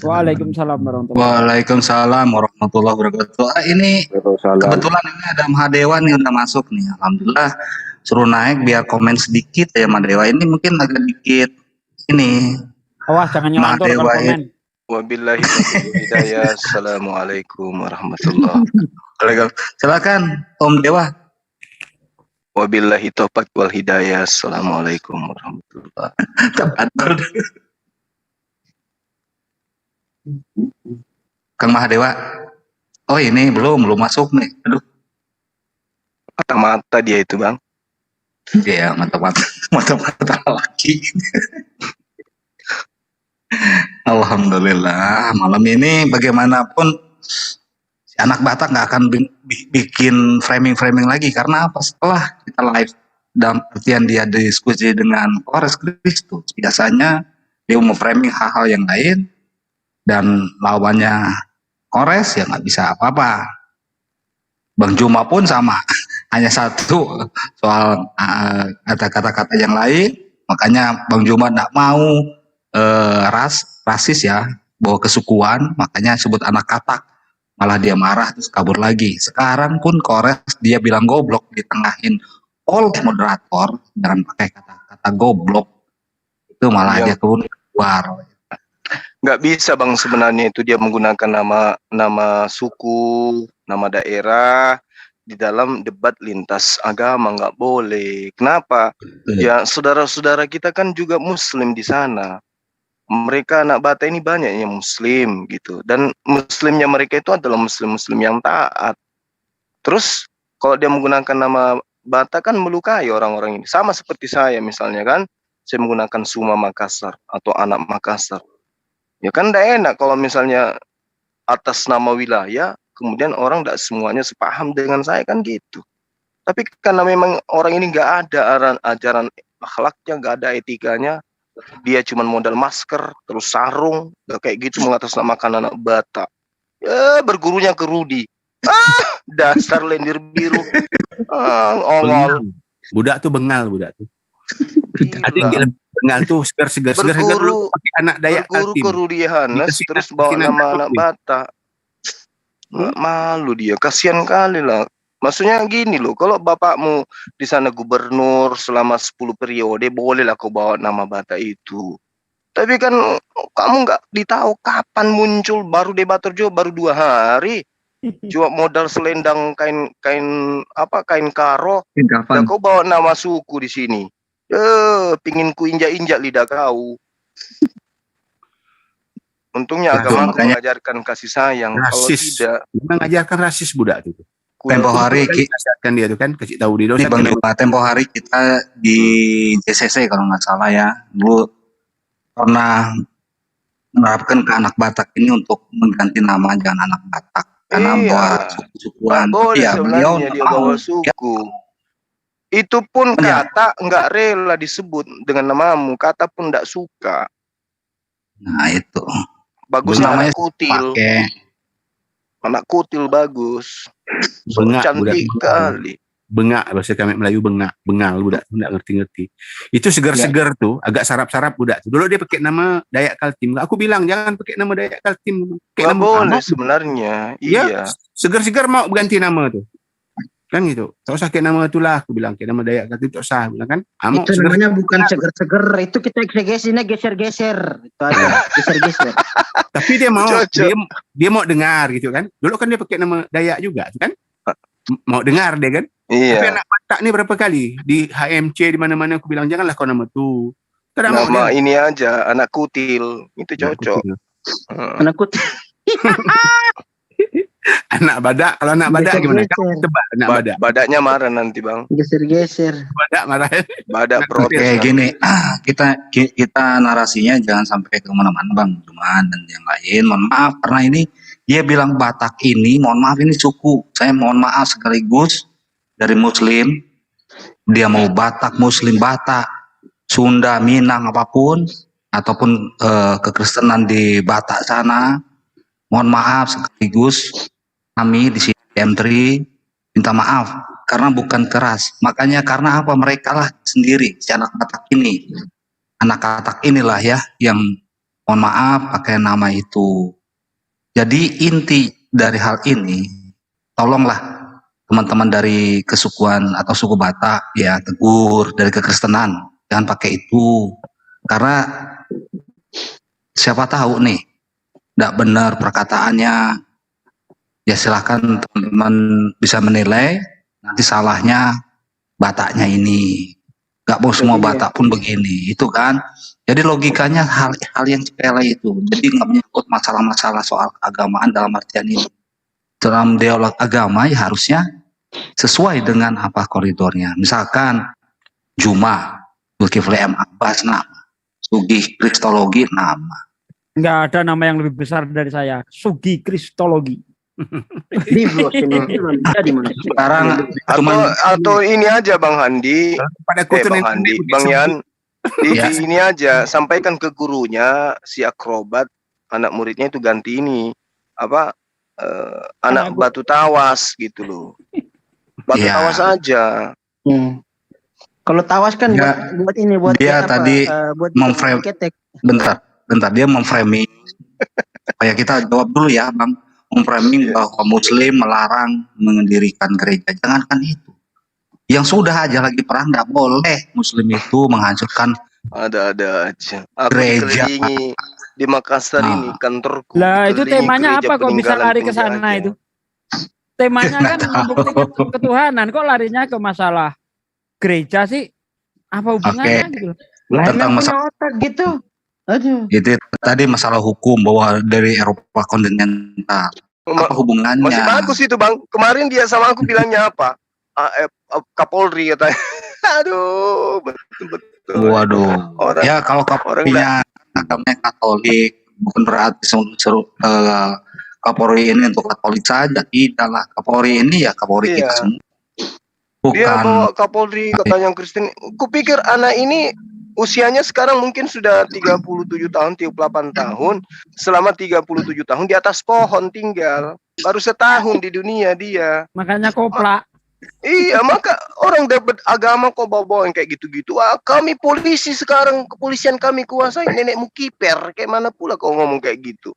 M: Waalaikumsalam warahmatullahi wabarakatuh.
E: Waalaikumsalam warahmatullahi wabarakatuh. Ini kebetulan ini ada Mahadewa nih udah masuk nih. Alhamdulillah suruh naik biar komen sedikit ya Mahadewa. Ini mungkin agak dikit ini.
M: Awas jangan nyelantur kalau komen.
G: Wabillahi hidayah. Assalamualaikum warahmatullahi wabarakatuh.
E: Silakan Om Dewa.
G: Wabillahi taufiq wal hidayah. Assalamualaikum warahmatullahi wabarakatuh.
E: Kang Mahadewa. Oh ini belum masuk nih. Aduh.
G: Mata-mata dia itu Bang.
E: Iya mata-mata laki. Alhamdulillah malam ini bagaimanapun si anak Batak nggak akan bikin framing lagi karena apa, setelah kita live dalam artian dia diskusi dengan Kores Kristus biasanya dia mau framing hal-hal yang lain dan lawannya Kores ya nggak bisa apa-apa. Bang Juma pun sama hanya satu soal kata-kata yang lain, makanya Bang Juma nggak mau rasis ya, bawa kesukuan, makanya sebut anak katak, malah dia marah terus kabur lagi. Sekarang pun Kores dia bilang goblok ditengahin oleh moderator dengan pakai kata-kata goblok, itu malah dia keluar.
G: Nggak bisa Bang, sebenarnya itu dia menggunakan nama suku, nama daerah di dalam debat lintas agama, nggak boleh. Kenapa? Ya saudara-saudara kita kan juga Muslim di sana. Mereka anak Batak ini banyak yang Muslim gitu, dan Muslimnya mereka itu adalah Muslim yang taat. Terus kalau dia menggunakan nama Batak kan melukai orang-orang ini. Sama seperti saya misalnya kan, saya menggunakan Suma Makassar atau anak Makassar. Ya kan tidak enak kalau misalnya atas nama wilayah, kemudian orang tidak semuanya sepaham dengan saya kan gitu. Tapi karena memang orang ini nggak ada ajaran akhlaknya, nggak ada etikanya, dia cuma modal masker, terus sarung, kayak gitu mengatasnamakan anak Batak. Ya, bergurunya ke Rudi. Dasar lendir biru. Ongol.
N: Budak tuh bengal, budak tuh. Ada yang bengal tuh segar dulu pakai anak Dayak
G: Kaltim. Berguru ke Rudi Hanas, terus bawa nama anak Batak. Nggak malu dia, kasihan kali lah. Maksudnya gini loh, kalau bapakmu di sana gubernur selama 10 periode, bolehlah kau bawa nama Batak itu. Tapi kan kamu nggak ditahu kapan muncul, baru debater juga baru 2 hari. Cuma modal selendang kain karo, dan kau bawa nama suku di sini. Pingin ku injak-injak lidah kau. Untungnya agama mengajarkan kasih sayang.
N: Rasis.
G: Kalau tidak,
N: mengajarkan rasis budak itu.
E: Tempo hari
N: kan dia tuh kan kasih tahu di dosa.
E: Tempo hari kita di JCC kalau nggak salah ya, dulu pernah menerapkan ke anak Batak ini untuk mengganti nama jangan anak Batak karena bawa suku-sukuan.
G: Boleh sebenarnya dia bawa suku. Itu pun kata nggak rela disebut dengan namamu, kata pun nggak suka.
E: Nah itu.
G: Bagusnya anak kutil. Anak kutil bagus.
N: Bengak,
G: cantik kali.
N: Bengak bahasa kami Melayu, bengal budak enggak ngerti-ngerti. Itu segar-segar tuh, agak sarap-sarap budak tuh. Dulu dia pakai nama Dayak Kaltim. Aku bilang jangan pakai nama Dayak Kaltim.
G: Nggak boleh sebenarnya. Iya.
N: Segar-segar mau ganti nama tuh. Kan gitu. Tak usah kayak nama itulah, aku bilang kayak nama Dayak itu tak usah, bilang kan. Amo,
O: Itu namanya bukan seger-seger, itu kita eksegesinya geser-geser. Itu aja, geser-geser.
N: Tapi dia mau dia mau dengar gitu kan. Dulu kan dia pakai nama Dayak juga kan. Mau dengar dia kan.
G: Iya.
N: Tapi anak Batak ni berapa kali di HMC di mana-mana aku bilang janganlah kau nama tu. Tak mau
G: Nama
N: dia.
G: ini aja, anak kutil. Itu cocok.
O: Anak kutil.
N: Anak badak, kalau anak badak gimana? Kamu tebak anak badak.
G: Badaknya marah nanti, Bang.
O: Geser-geser.
N: Badak marah.
G: Badak protes.
E: Kayak gini, kita narasinya jangan sampai ke mana-mana Bang Juman dan yang lain. Mohon maaf karena ini dia bilang Batak ini, mohon maaf ini suku. Saya mohon maaf sekaligus dari Muslim. Dia mau Batak, Muslim Batak, Sunda, Minang apapun ataupun kekristenan di Batak sana. Mohon maaf sekaligus kami di sini M3 minta maaf karena bukan keras. Makanya karena apa, mereka lah sendiri si anak Batak ini. Anak Batak inilah ya yang mohon maaf pakai nama itu. Jadi inti dari hal ini, tolonglah teman-teman dari kesukuan atau suku Batak ya tegur, dari kekristenan jangan pakai itu. Karena siapa tahu nih tidak benar perkataannya, ya silahkan teman-teman bisa menilai, nanti salahnya Bataknya ini, gak mau semua Batak pun begini, itu kan. Jadi logikanya hal yang sepele itu, jadi nggak menyangkut masalah-masalah soal keagamaan dalam artian ini. Dalam dialog agama ya harusnya sesuai dengan apa koridornya. Misalkan Juma, Zulkifli M. Abbas nama, Sugih Kristologi nama.
M: Nggak ada nama yang lebih besar dari saya. Sugi Kristologi.
E: Sekarang
G: atau ini aja Bang Handi, Bang Handi, Bang Yan, ini aja sampaikan ke gurunya si akrobat, anak muridnya itu ganti ini apa anak batu tawas gitu loh. Batu tawas aja.
O: Kalau tawas kan buat ini, buat
E: dia
O: apa,
E: tadi
O: buat
E: memframe. Bentar dia memframing supaya kita jawab dulu ya Bang. Memframing bahwa Muslim melarang mendirikan gereja, jangankan itu. Yang sudah aja lagi perang nggak boleh Muslim itu menghancurkan
G: ada aja. Aku
E: gereja
G: dikelilingi di Makassar ini kantorku.
M: Lah itu
G: dikelilingi
M: temanya
G: gereja
M: apa kok bisa lari ke
G: peninggalan
M: sana itu? Temanya kan membuktikan ketuhanan, kok larinya ke masalah gereja sih? Apa hubungannya gitu?
E: Tentang masalah
O: otak gitu. Aduh.
E: itu tadi masalah hukum bahwa dari Eropa kontinental. Apa hubungannya?
G: Masih bagus itu Bang. Kemarin dia sama aku bilangnya apa? Kapolri katanya. Aduh, betul.
E: Waduh. Ya kalau Kapolrinya agamanya Katolik, bukan berarti Kapolri ini untuk Katolik saja. Tidaklah, Kapolri ini ya Kapolri kita semua. Bukan.
G: Dia bawa Kapolri katanya yang Kristen. Kupikir anak ini usianya sekarang mungkin sudah 37 tahun, 38 tahun. Selama 37 tahun di atas pohon tinggal. Baru setahun di dunia dia.
M: Makanya koplak.
G: Iya, maka orang dapat agama kok bawa yang kayak gitu-gitu. Wah, kami polisi sekarang, kepolisian kami kuasai, nenekmu kiper. Kayak mana pula kau ngomong kayak gitu?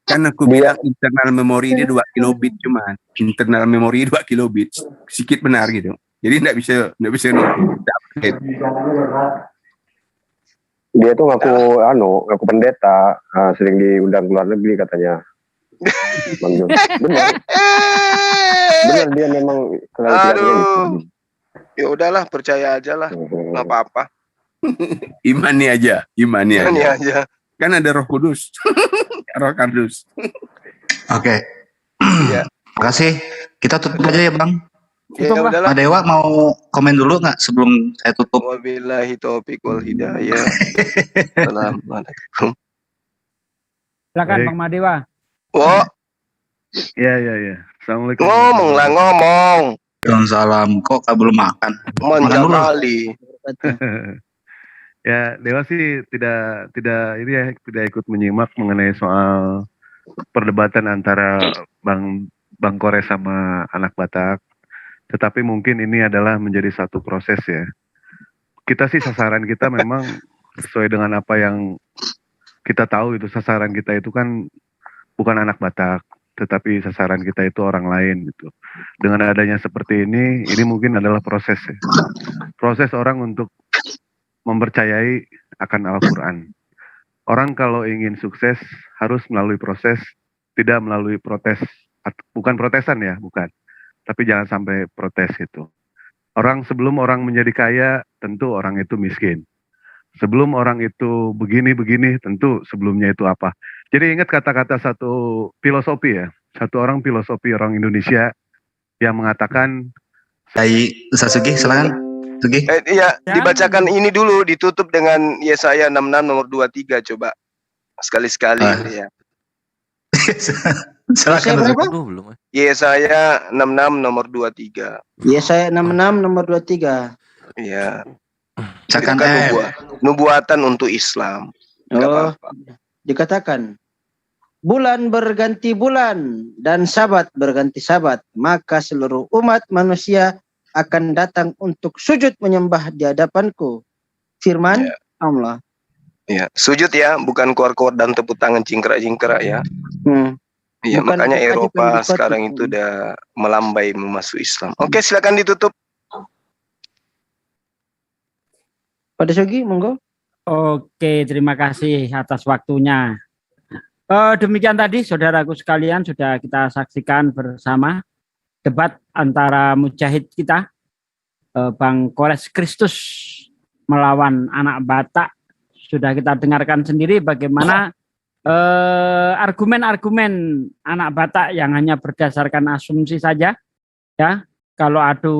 N: Kan aku bilang internal memori dia 2 kilobit cuman. Internal memori 2 kilobit. Sedikit benar gitu. Jadi enggak bisa
P: dia tuh ngaku pendeta, sering diundang ke luar negeri katanya. Benar dia memang
G: aduh. Ya udahlah, percaya aja lah, nggak apa-apa.
N: Imani aja.
G: Aja.
N: Kan ada Roh Kudus, Roh Kardus.
E: Oke. Makasih. Kita tutup aja ya Bang.
G: Ya udahlah.
E: Pak Dewa mau komen dulu nggak sebelum saya tutup?
G: Wabillahi taufiq wal hidayah. Assalamualaikum.
M: Silakan Bang Madewa.
G: Oh.
I: Iya. Assalamualaikum.
G: Ngomong.
E: Waalaikumsalam. Kok belum makan?
G: Manja kali.
I: Ya, Dewa sih tidak ikut menyimak mengenai soal perdebatan antara Bang Kores sama anak Batak. Tetapi mungkin ini adalah menjadi satu proses ya. Kita sih sasaran kita memang sesuai dengan apa yang kita tahu itu, sasaran kita itu kan bukan anak Batak, tetapi sasaran kita itu orang lain gitu. Dengan adanya seperti ini mungkin adalah proses ya. Proses orang untuk mempercayai akan Al-Quran. Orang kalau ingin sukses harus melalui proses, tidak melalui protes. Bukan protesan ya, bukan. Tapi jangan sampai protes gitu. Sebelum orang menjadi kaya, tentu orang itu miskin. Sebelum orang itu begini-begini, tentu sebelumnya itu apa. Jadi ingat kata-kata satu filosofi ya. Satu orang filosofi orang Indonesia yang mengatakan...
E: Ustaz Sugi, silakan. Sugi.
G: Iya, dibacakan ini dulu, ditutup dengan Yesaya 66 nomor 23 coba. Sekali-sekali ya.
E: Silakan.
G: Yesaya 66 nomor 23.
O: Yesaya 66 nomor 23.
G: Iya.
E: Itu kan
G: nubuatan untuk Islam.
O: Dikatakan bulan berganti bulan dan sabat berganti sabat, maka seluruh umat manusia akan datang untuk sujud menyembah di hadapanku. Firman Allah.
G: Ya, sujud ya, bukan keluar-keluar dan tepuk tangan cingkrak-cingkrak ya. Iya, makanya Eropa sekarang itu udah melambai memasuki Islam. Oke, silakan ditutup.
O: Pada Sugi, monggo.
M: Oke, terima kasih atas waktunya. Demikian tadi saudaraku sekalian sudah kita saksikan bersama debat antara mujahid kita, Bang Kores Kristus melawan anak Batak. Sudah kita dengarkan sendiri bagaimana argumen-argumen anak Batak yang hanya berdasarkan asumsi saja. Ya, kalau adu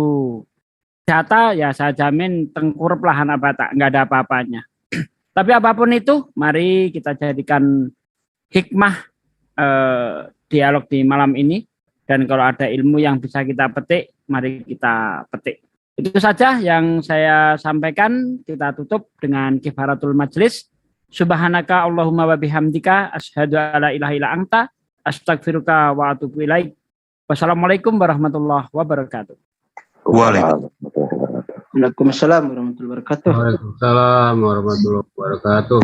M: data ya saya jamin tengkuraplah anak Batak, nggak ada apa-apanya. Tapi apapun itu, mari kita jadikan hikmah dialog di malam ini. Dan kalau ada ilmu yang bisa kita petik, mari kita petik. Itu saja yang saya sampaikan. Kita tutup dengan kifaratul majlis. Subhanaka Allahumma wa bihamdika asyhadu alla ilaha illa anta astaghfiruka wa atubu ilaik. Wassalamualaikum warahmatullahi wabarakatuh.
O: Waalaikumsalam warahmatullahi wabarakatuh.
Q: Waalaikumsalam warahmatullahi wabarakatuh.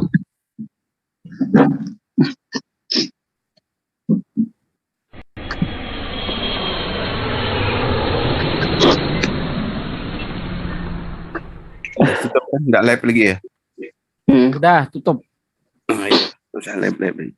N: Tutup kan? Nggak live lagi ya?
M: Udah tutup.
N: Iya, usah live.